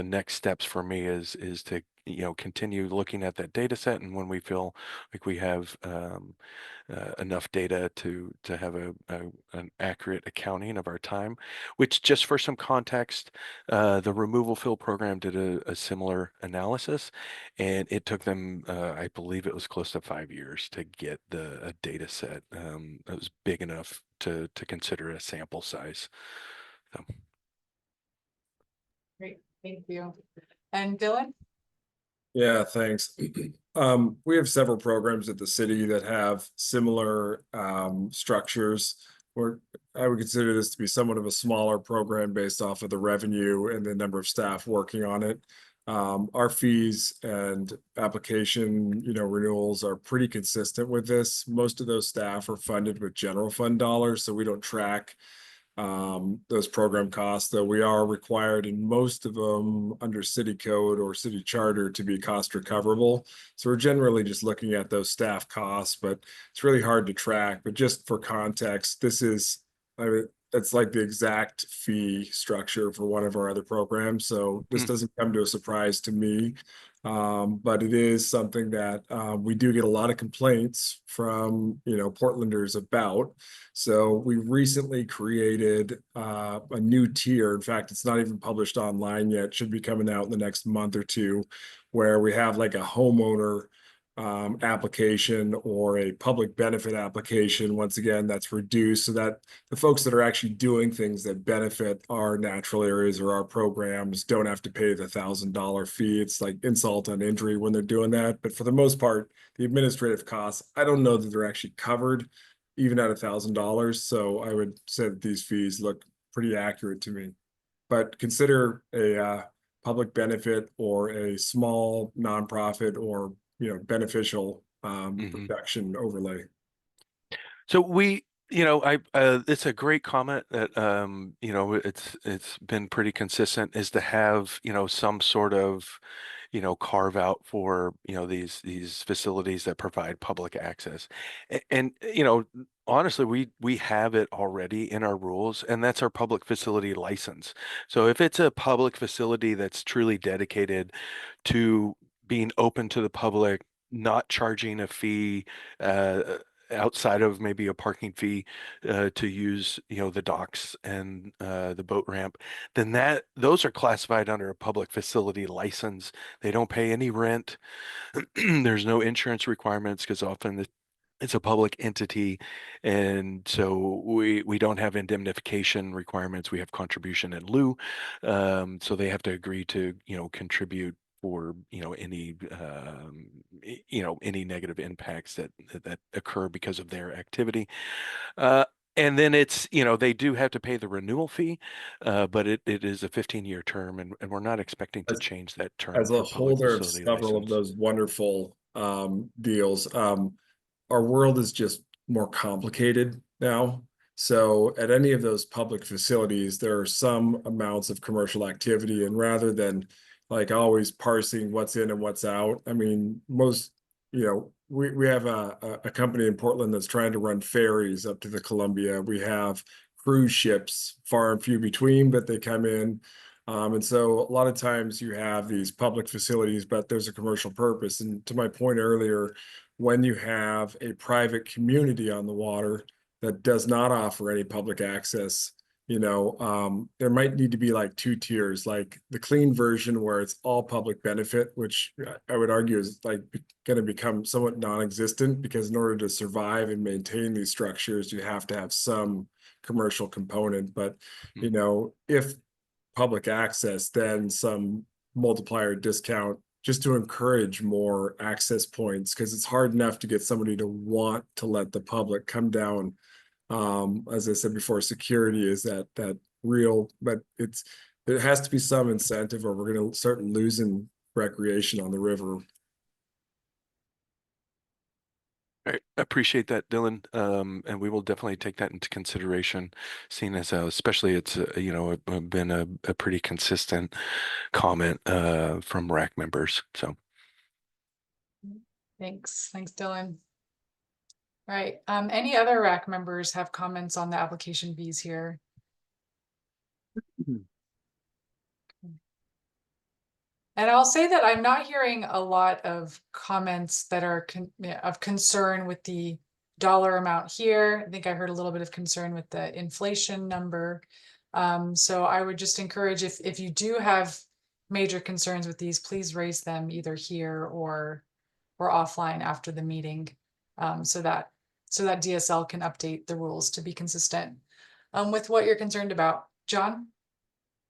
next steps for me is to, continue looking at that data set. And when we feel like we have enough data to have an accurate accounting of our time, which, just for some context, the removal fill program did a similar analysis, and it took them, I believe it was close to 5 years to get a data set that was big enough to consider a sample size. So. Great, thank you. And Dylan? Yeah, thanks. We have several programs at the city that have similar structures, or I would consider this to be somewhat of a smaller program based off of the revenue and the number of staff working on it. Our fees and application, renewals are pretty consistent with this. Most of those staff are funded with general fund dollars, so we don't track those program costs, though we are required in most of them under city code or city charter to be cost recoverable. So we're generally just looking at those staff costs, but it's really hard to track. But just for context, it's like the exact fee structure for one of our other programs. So this doesn't come to a surprise to me. But it is something that we do get a lot of complaints from, Portlanders about. So we recently created a new tier. In fact, it's not even published online yet. Should be coming out in the next month or two, where we have like a homeowner application or a public benefit application. Once again, that's reduced so that the folks that are actually doing things that benefit our natural areas or our programs don't have to pay the $1,000 fee. It's like insult on injury when they're doing that. But for the most part, the administrative costs, I don't know that they're actually covered even at $1,000. So I would say that these fees look pretty accurate to me. But consider a public benefit or a small nonprofit or beneficial production overlay. So it's a great comment that it's been pretty consistent is to have, some sort of, carve out for, these facilities that provide public access. And honestly, we have it already in our rules, and that's our public facility license. So if it's a public facility that's truly dedicated to being open to the public, not charging a fee, outside of maybe a parking fee to use the docks and the boat ramp, then those are classified under a public facility license. They don't pay any rent. There's no insurance requirements because often it's a public entity, and so we don't have indemnification requirements. We have contribution in lieu, so they have to agree to contribute for any negative impacts that occur because of their activity. And then it's they do have to pay the renewal fee, but it is a 15-year term, and we're not expecting to change that term As a for public holder of facility several of license. those wonderful deals, our world is just more complicated now. So at any of those public facilities, there are some amounts of commercial activity, and rather than like always parsing what's in and what's out, I mean, we have a company in Portland that's trying to run ferries up to the Columbia. We have cruise ships, far and few between, but they come in. And so a lot of times you have these public facilities, but there's a commercial purpose. And to my point earlier, when you have a private community on the water that does not offer any public access, there might need to be like two tiers, like the clean version where it's all public benefit, which I would argue is like going to become somewhat non-existent, because in order to survive and maintain these structures, you have to have some commercial component. But, if public access, then some multiplier discount just to encourage more access points, because it's hard enough to get somebody to want to let the public come down. As I said before, security is that real, but there has to be some incentive or we're going to start losing recreation on the river. I appreciate that, Dylan. And we will definitely take that into consideration, seeing as especially it's been a pretty consistent comment from RAC members. So Thanks, Dylan. All right. Any other RAC members have comments on the application fees here? And I'll say that I'm not hearing a lot of comments that are of concern with the dollar amount here. I think I heard a little bit of concern with the inflation number. So I would just encourage, if you do have major concerns with these, please raise them either here or offline after the meeting, so that DSL can update the rules to be consistent with what you're concerned about. John?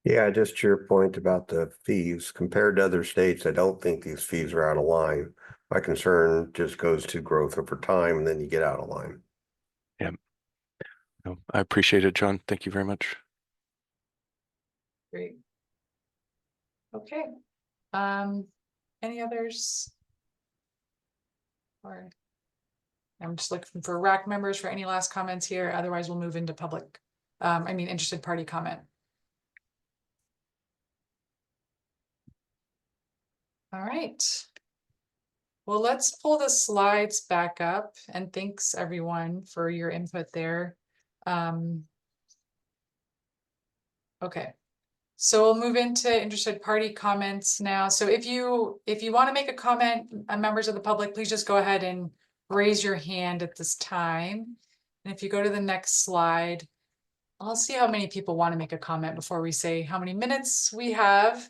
Yeah, just your point about the fees. Compared to other states, I don't think these fees are out of line. My concern just goes to growth over time, and then you get out of line. yeah, no, I appreciate it, John. Thank you very much. Great. Okay. Any others? Or I'm just looking for RAC members for any last comments here. Otherwise, we'll move into public. Interested party comment. All right. Well, let's pull the slides back up, and thanks everyone for your input there. Okay. So we'll move into interested party comments now. So if you want to make a comment, members of the public, please just go ahead and raise your hand at this time. And if you go to the next slide, I'll see how many people want to make a comment before we say how many minutes we have.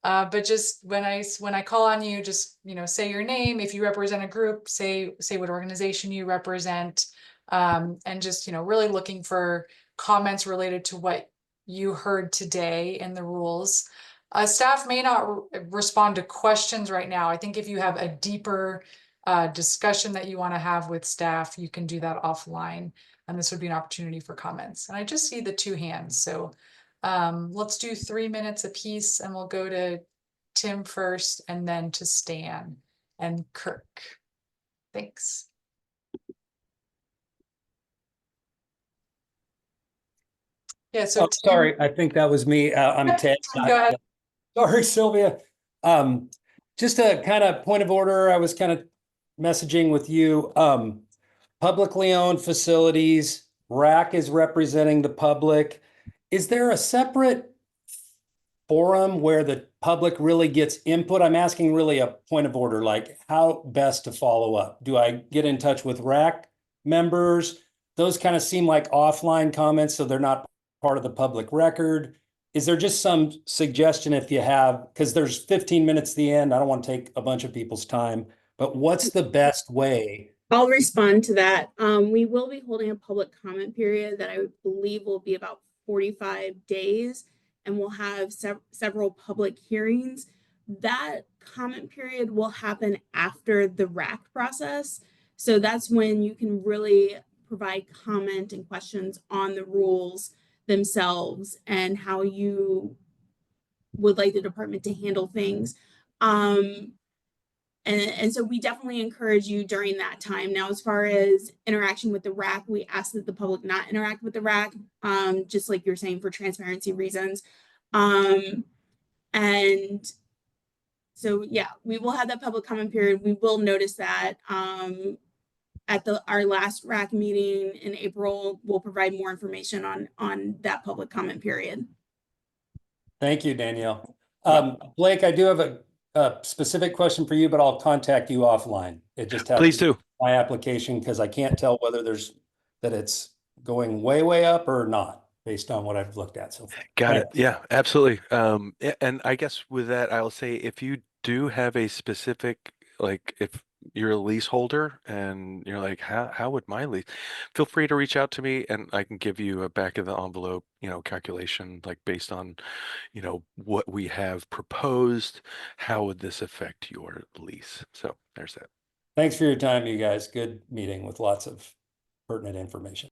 But just when I call on you, just say your name. If you represent a group, say what organization you represent, and just really looking for comments related to what you heard today in the rules. Staff may not respond to questions right now. I think if you have a deeper discussion that you want to have with staff, you can do that offline. And this would be an opportunity for comments. And I just see the 2 hands. So let's do 3 minutes apiece, and we'll go to Tim first and then to Stan and Kirk. Thanks. Yeah, so sorry, I think that was me. I'm Ted. Go ahead. Sorry, Sylvia. Just a kind of point of order. I was kind of messaging with you. Publicly owned facilities, RAC is representing the public. Is there a separate forum where the public really gets input? I'm asking really a point of order, like how best to follow up. Do I get in touch with RAC members? Those kind of seem like offline comments, so they're not part of the public record. Is there just some suggestion if you have, because there's 15 minutes at the end, I don't want to take a bunch of people's time, but what's the best way? I'll respond to that. We will be holding a public comment period that I believe will be about 45 days, and we'll have several public hearings. That comment period will happen after the RAC process. So that's when you can really provide comment and questions on the rules themselves and how you would like the department to handle things. And so we definitely encourage you during that time. Now, as far as interaction with the RAC, we ask that the public not interact with the RAC, just like you're saying, for transparency reasons. And so, yeah, we will have that public comment period. We will notice that at our last RAC meeting in April, we'll provide more information on that public comment period. Thank you, Danielle. Blake, I do have a specific question for you, but I'll contact you offline. It just has Please do. My application, because I can't tell whether that it's going way up or not based on what I've looked at so far. Got it. Yeah, absolutely. And I guess with that, I'll say if you do have a specific, like if you're a leaseholder and you're like, how would my lease, feel free to reach out to me and I can give you a back of the envelope, calculation, like based on, what we have proposed, how would this affect your lease? So there's that. Thanks for your time, you guys. Good meeting with lots of pertinent information.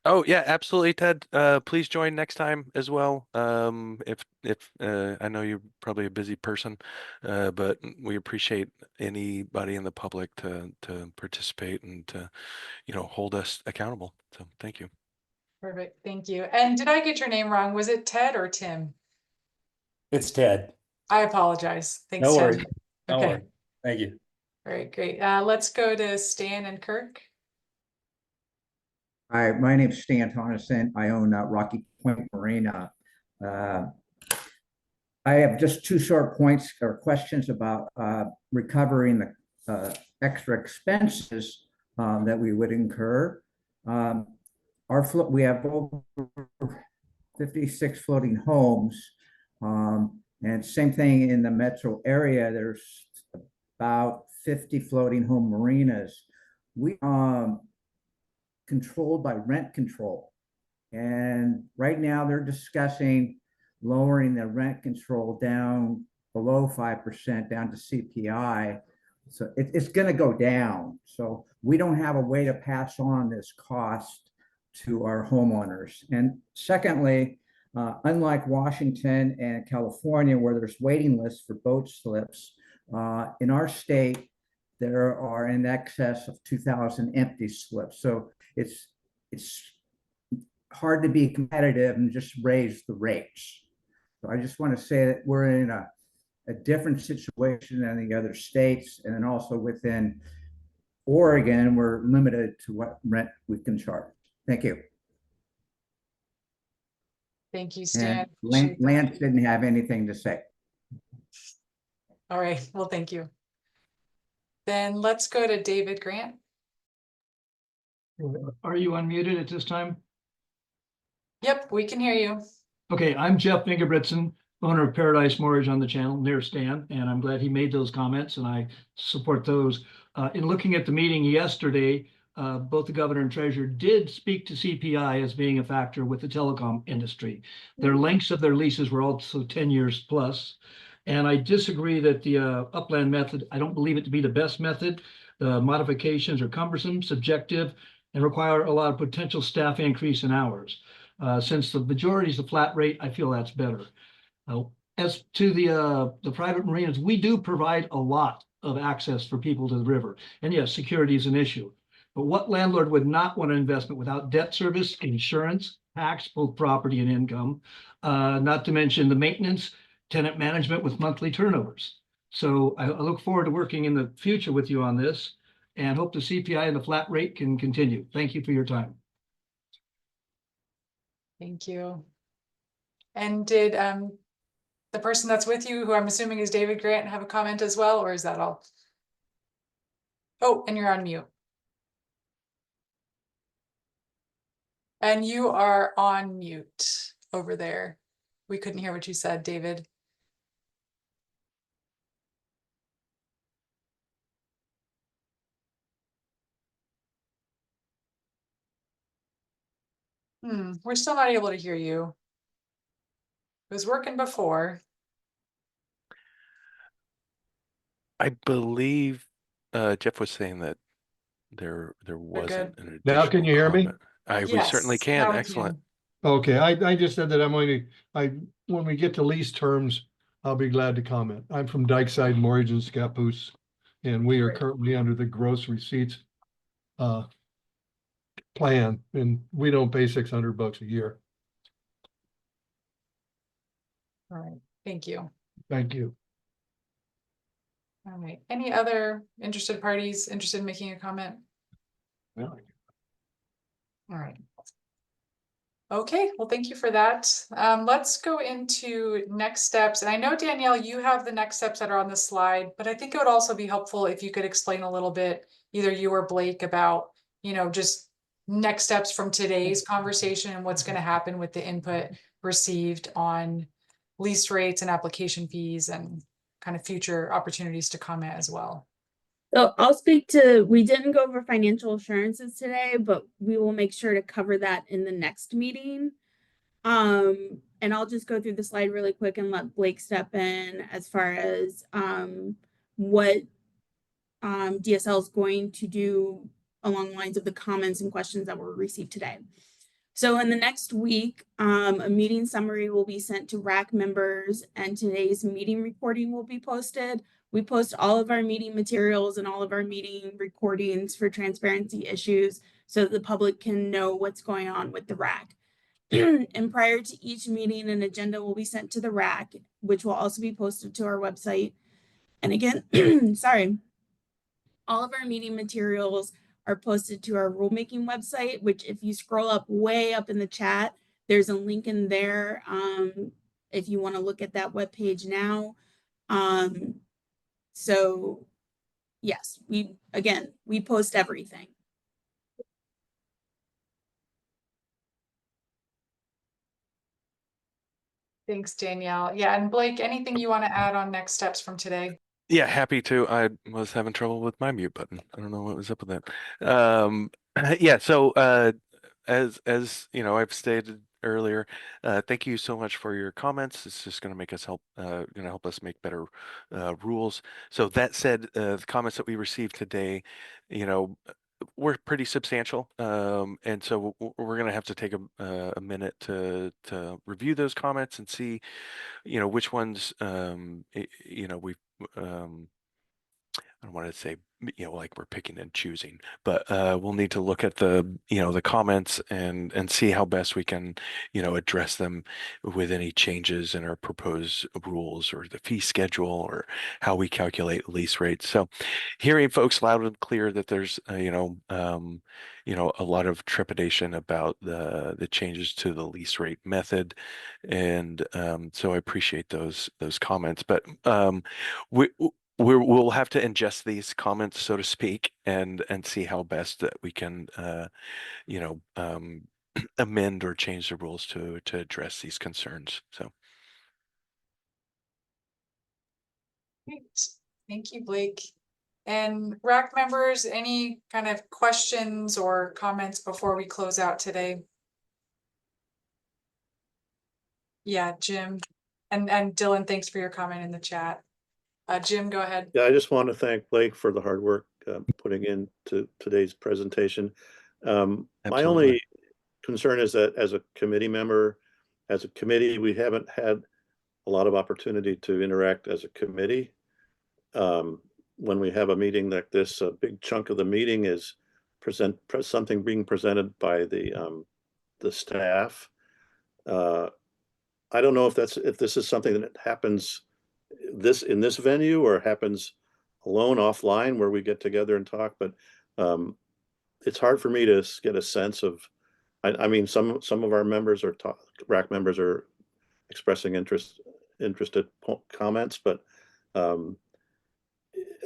Oh yeah, absolutely, Ted. Please join next time as well. If I know you're probably a busy person, but we appreciate anybody in the public to participate and to hold us accountable. So thank you. Perfect, thank you. And did I get your name wrong? Was it Ted or Tim? It's Ted. I apologize. Thanks, No Ted. worries. No Okay. worries. Thank you. All right, great. Let's go to Stan and Kirk. Hi, my name's Stan Tonneson. I own Rocky Point Marina. I have just 2 short points or questions about recovering the extra expenses that we would incur. We have over 56 floating homes, and same thing in the metro area. There's about 50 floating home marinas. We controlled by rent control. And right now they're discussing lowering the rent control down below 5%, down to CPI. So it's going to go down. So we don't have a way to pass on this cost to our homeowners. And secondly, unlike Washington and California, where there's waiting lists for boat slips, in our state, there are in excess of 2,000 empty slips. So it's hard to be competitive and just raise the rates. So I just want to say that we're in a different situation than the other states. And then also within Oregon, we're limited to what rent we can charge. Thank you. Thank you, Stan. And Appreciate that. Lance didn't have anything to say. All right, well, thank you. Then let's go to David Grant. Are you unmuted at this time? Yep, we can hear you. Okay, I'm Jeff Ingebrigtsen, owner of Paradise Mortgage on the channel near Stan, and I'm glad he made those comments and I support those. In looking at the meeting yesterday, both the governor and treasurer did speak to CPI as being a factor with the telecom industry. Their lengths of their leases were also 10 years plus. And I disagree that the upland method, I don't believe it to be the best method. The modifications are cumbersome, subjective, and require a lot of potential staff increase in hours. Since the majority is a flat rate, I feel that's better. As to the private marinas, we do provide a lot of access for people to the river. And yes, security is an issue. But what landlord would not want an investment without debt service, insurance, tax, both property and income, not to mention the maintenance, tenant management with monthly turnovers. So I look forward to working in the future with you on this and hope the CPI and the flat rate can continue. Thank you for your time. Thank you. And did the person that's with you, who I'm assuming is David Grant, have a comment as well, or is that all? Oh, and you're on mute. And you are on mute over there. We couldn't hear what you said, David. We're still not able to hear you. It was working before. I believe Jeff was saying that there wasn't good. an Now can you hear me? comment. We certainly Yes, can. now we Excellent. can. Okay, I just said that when we get to lease terms, I'll be glad to comment. I'm from Dykeside Mortgage in Scappoose, and we are currently under the gross receipts plan, and we don't pay $600 a year. All right, thank you. Thank you. All right, any other interested parties interested in making a comment? No. All right. Okay, well, thank you for that. Let's go into next steps. And I know, Danielle, you have the next steps that are on the slide, but I think it would also be helpful if you could explain a little bit, either you or Blake, about, just next steps from today's conversation and what's going to happen with the input received on lease rates and application fees and kind of future opportunities to comment as well. So I'll speak to, we didn't go over financial assurances today, but we will make sure to cover that in the next meeting. And I'll just go through the slide really quick and let Blake step in as far as what DSL is going to do along the lines of the comments and questions that were received today. So in the next week, a meeting summary will be sent to RAC members and today's meeting recording will be posted. We post all of our meeting materials and all of our meeting recordings for transparency issues so that the public can know what's going on with the RAC. And prior to each meeting, an agenda will be sent to the RAC, which will also be posted to our website. And again, sorry, all of our meeting materials are posted to our rulemaking website, which if you scroll up way up in the chat, there's a link in there if you want to look at that webpage now. So yes, we post everything. Thanks, Danielle. Yeah, and Blake, anything you want to add on next steps from today? Yeah, happy to. I was having trouble with my mute button. I don't know what was up with that. Yeah, so as I've stated earlier, thank you so much for your comments. It's just going to make us help us make better rules. So that said, the comments that we received today, were pretty substantial, and so we're going to have to take a minute to review those comments and see, which ones, I don't want to say, like we're picking and choosing, but we'll need to look at the, the comments and see how best we can, address them with any changes in our proposed rules or the fee schedule or how we calculate lease rates. So hearing folks loud and clear that there's, a lot of trepidation about the changes to the lease rate method. And so I appreciate those comments, but we'll have to ingest these comments, so to speak, and see how best that we can, amend or change the rules to address these concerns. So. Great. Thank you, Blake. And RAC members, any kind of questions or comments before we close out today? Yeah, Jim. And Dylan, thanks for your comment in the chat. Jim, go ahead. Yeah, I just want to thank Blake for the hard work putting into today's presentation. My only concern is that as a committee member, as a committee, we haven't had a lot of opportunity to interact as a committee. When we have a meeting like this, a big chunk of the meeting is something being presented by the staff. I don't know if this is something that happens in this venue or happens alone offline where we get together and talk, but it's hard for me to get a sense of, I mean, some of our members are RAC members are expressing interested comments, but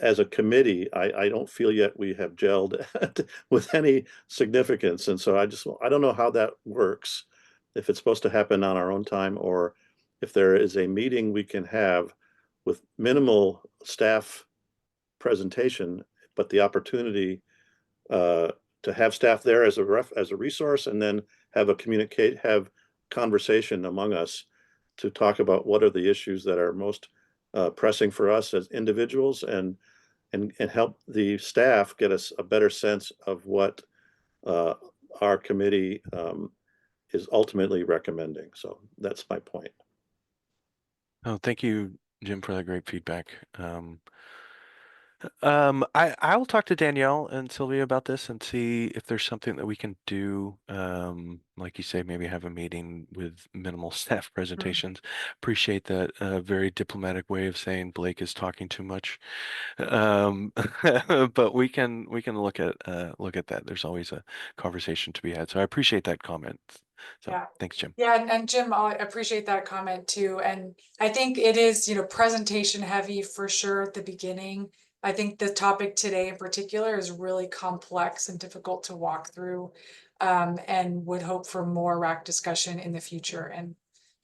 as a committee, I don't feel yet we have gelled with any significance. And so I don't know how that works, if it's supposed to happen on our own time or if there is a meeting we can have with minimal staff presentation, but the opportunity to have staff there as a resource, and then have conversation among us to talk about what are the issues that are most pressing for us as individuals, and help the staff get us a better sense of what our committee is ultimately recommending. So that's my point. Oh, thank you, Jim, for that great feedback. I'll talk to Danielle and Sylvia about this and see if there's something that we can do. Like you say, maybe have a meeting with minimal staff presentations. Appreciate that very diplomatic way of saying Blake is talking too much. But we can look at that. There's always a conversation to be had. So I appreciate that comment. So Yeah. thanks, Jim. Yeah, and Jim, I appreciate that comment too. And I think it is, presentation heavy for sure at the beginning. I think the topic today in particular is really complex and difficult to walk through, and would hope for more RAC discussion in the future, and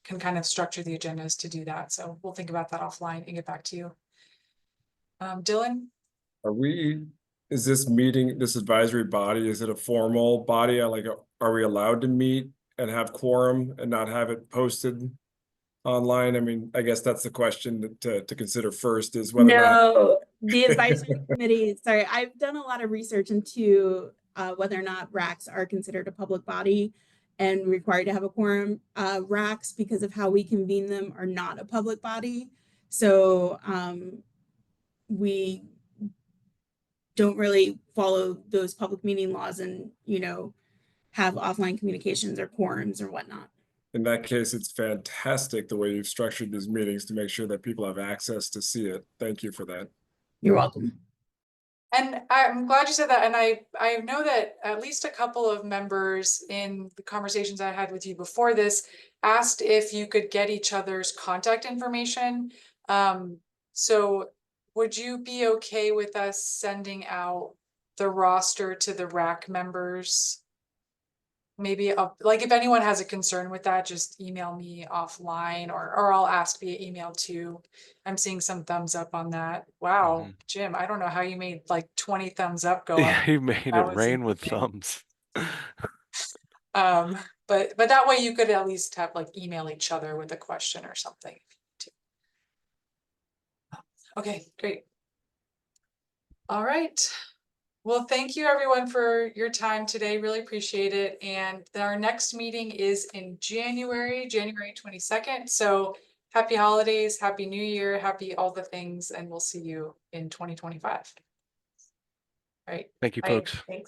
can kind of structure the agendas to do that. So we'll think about that offline and get back to you. Dylan? Is this meeting, this advisory body, is it a formal body? Are we allowed to meet and have quorum and not have it posted online? I mean, I guess that's the question to consider first, is whether or not. The advisory committee, sorry, I've done a lot of research into whether or not RACs are considered a public body and required to have a quorum. RACs, because of how we convene them, are not a public body. So we don't really follow those public meeting laws and, have offline communications or quorums or whatnot. In that case, it's fantastic the way you've structured these meetings to make sure that people have access to see it. Thank you for that. You're welcome. And I'm glad you said that. And I know that at least a couple of members in the conversations I had with you before this asked if you could get each other's contact information. So would you be okay with us sending out the roster to the RAC members? Maybe like if anyone has a concern with that, just email me offline, or I'll ask via email too. I'm seeing some thumbs up on that. Wow, Jim, I don't know how you made like 20 thumbs up go up. You made it rain with thumbs. But that way you could at least have like email each other with a question or something. Okay, great. All right. Well, thank you everyone for your time today. Really appreciate it. And our next meeting is in January 22nd. So Happy holidays, happy new year, happy all the things, and we'll see you in 2025. All right. Thank you, Bye. folks. Thanks.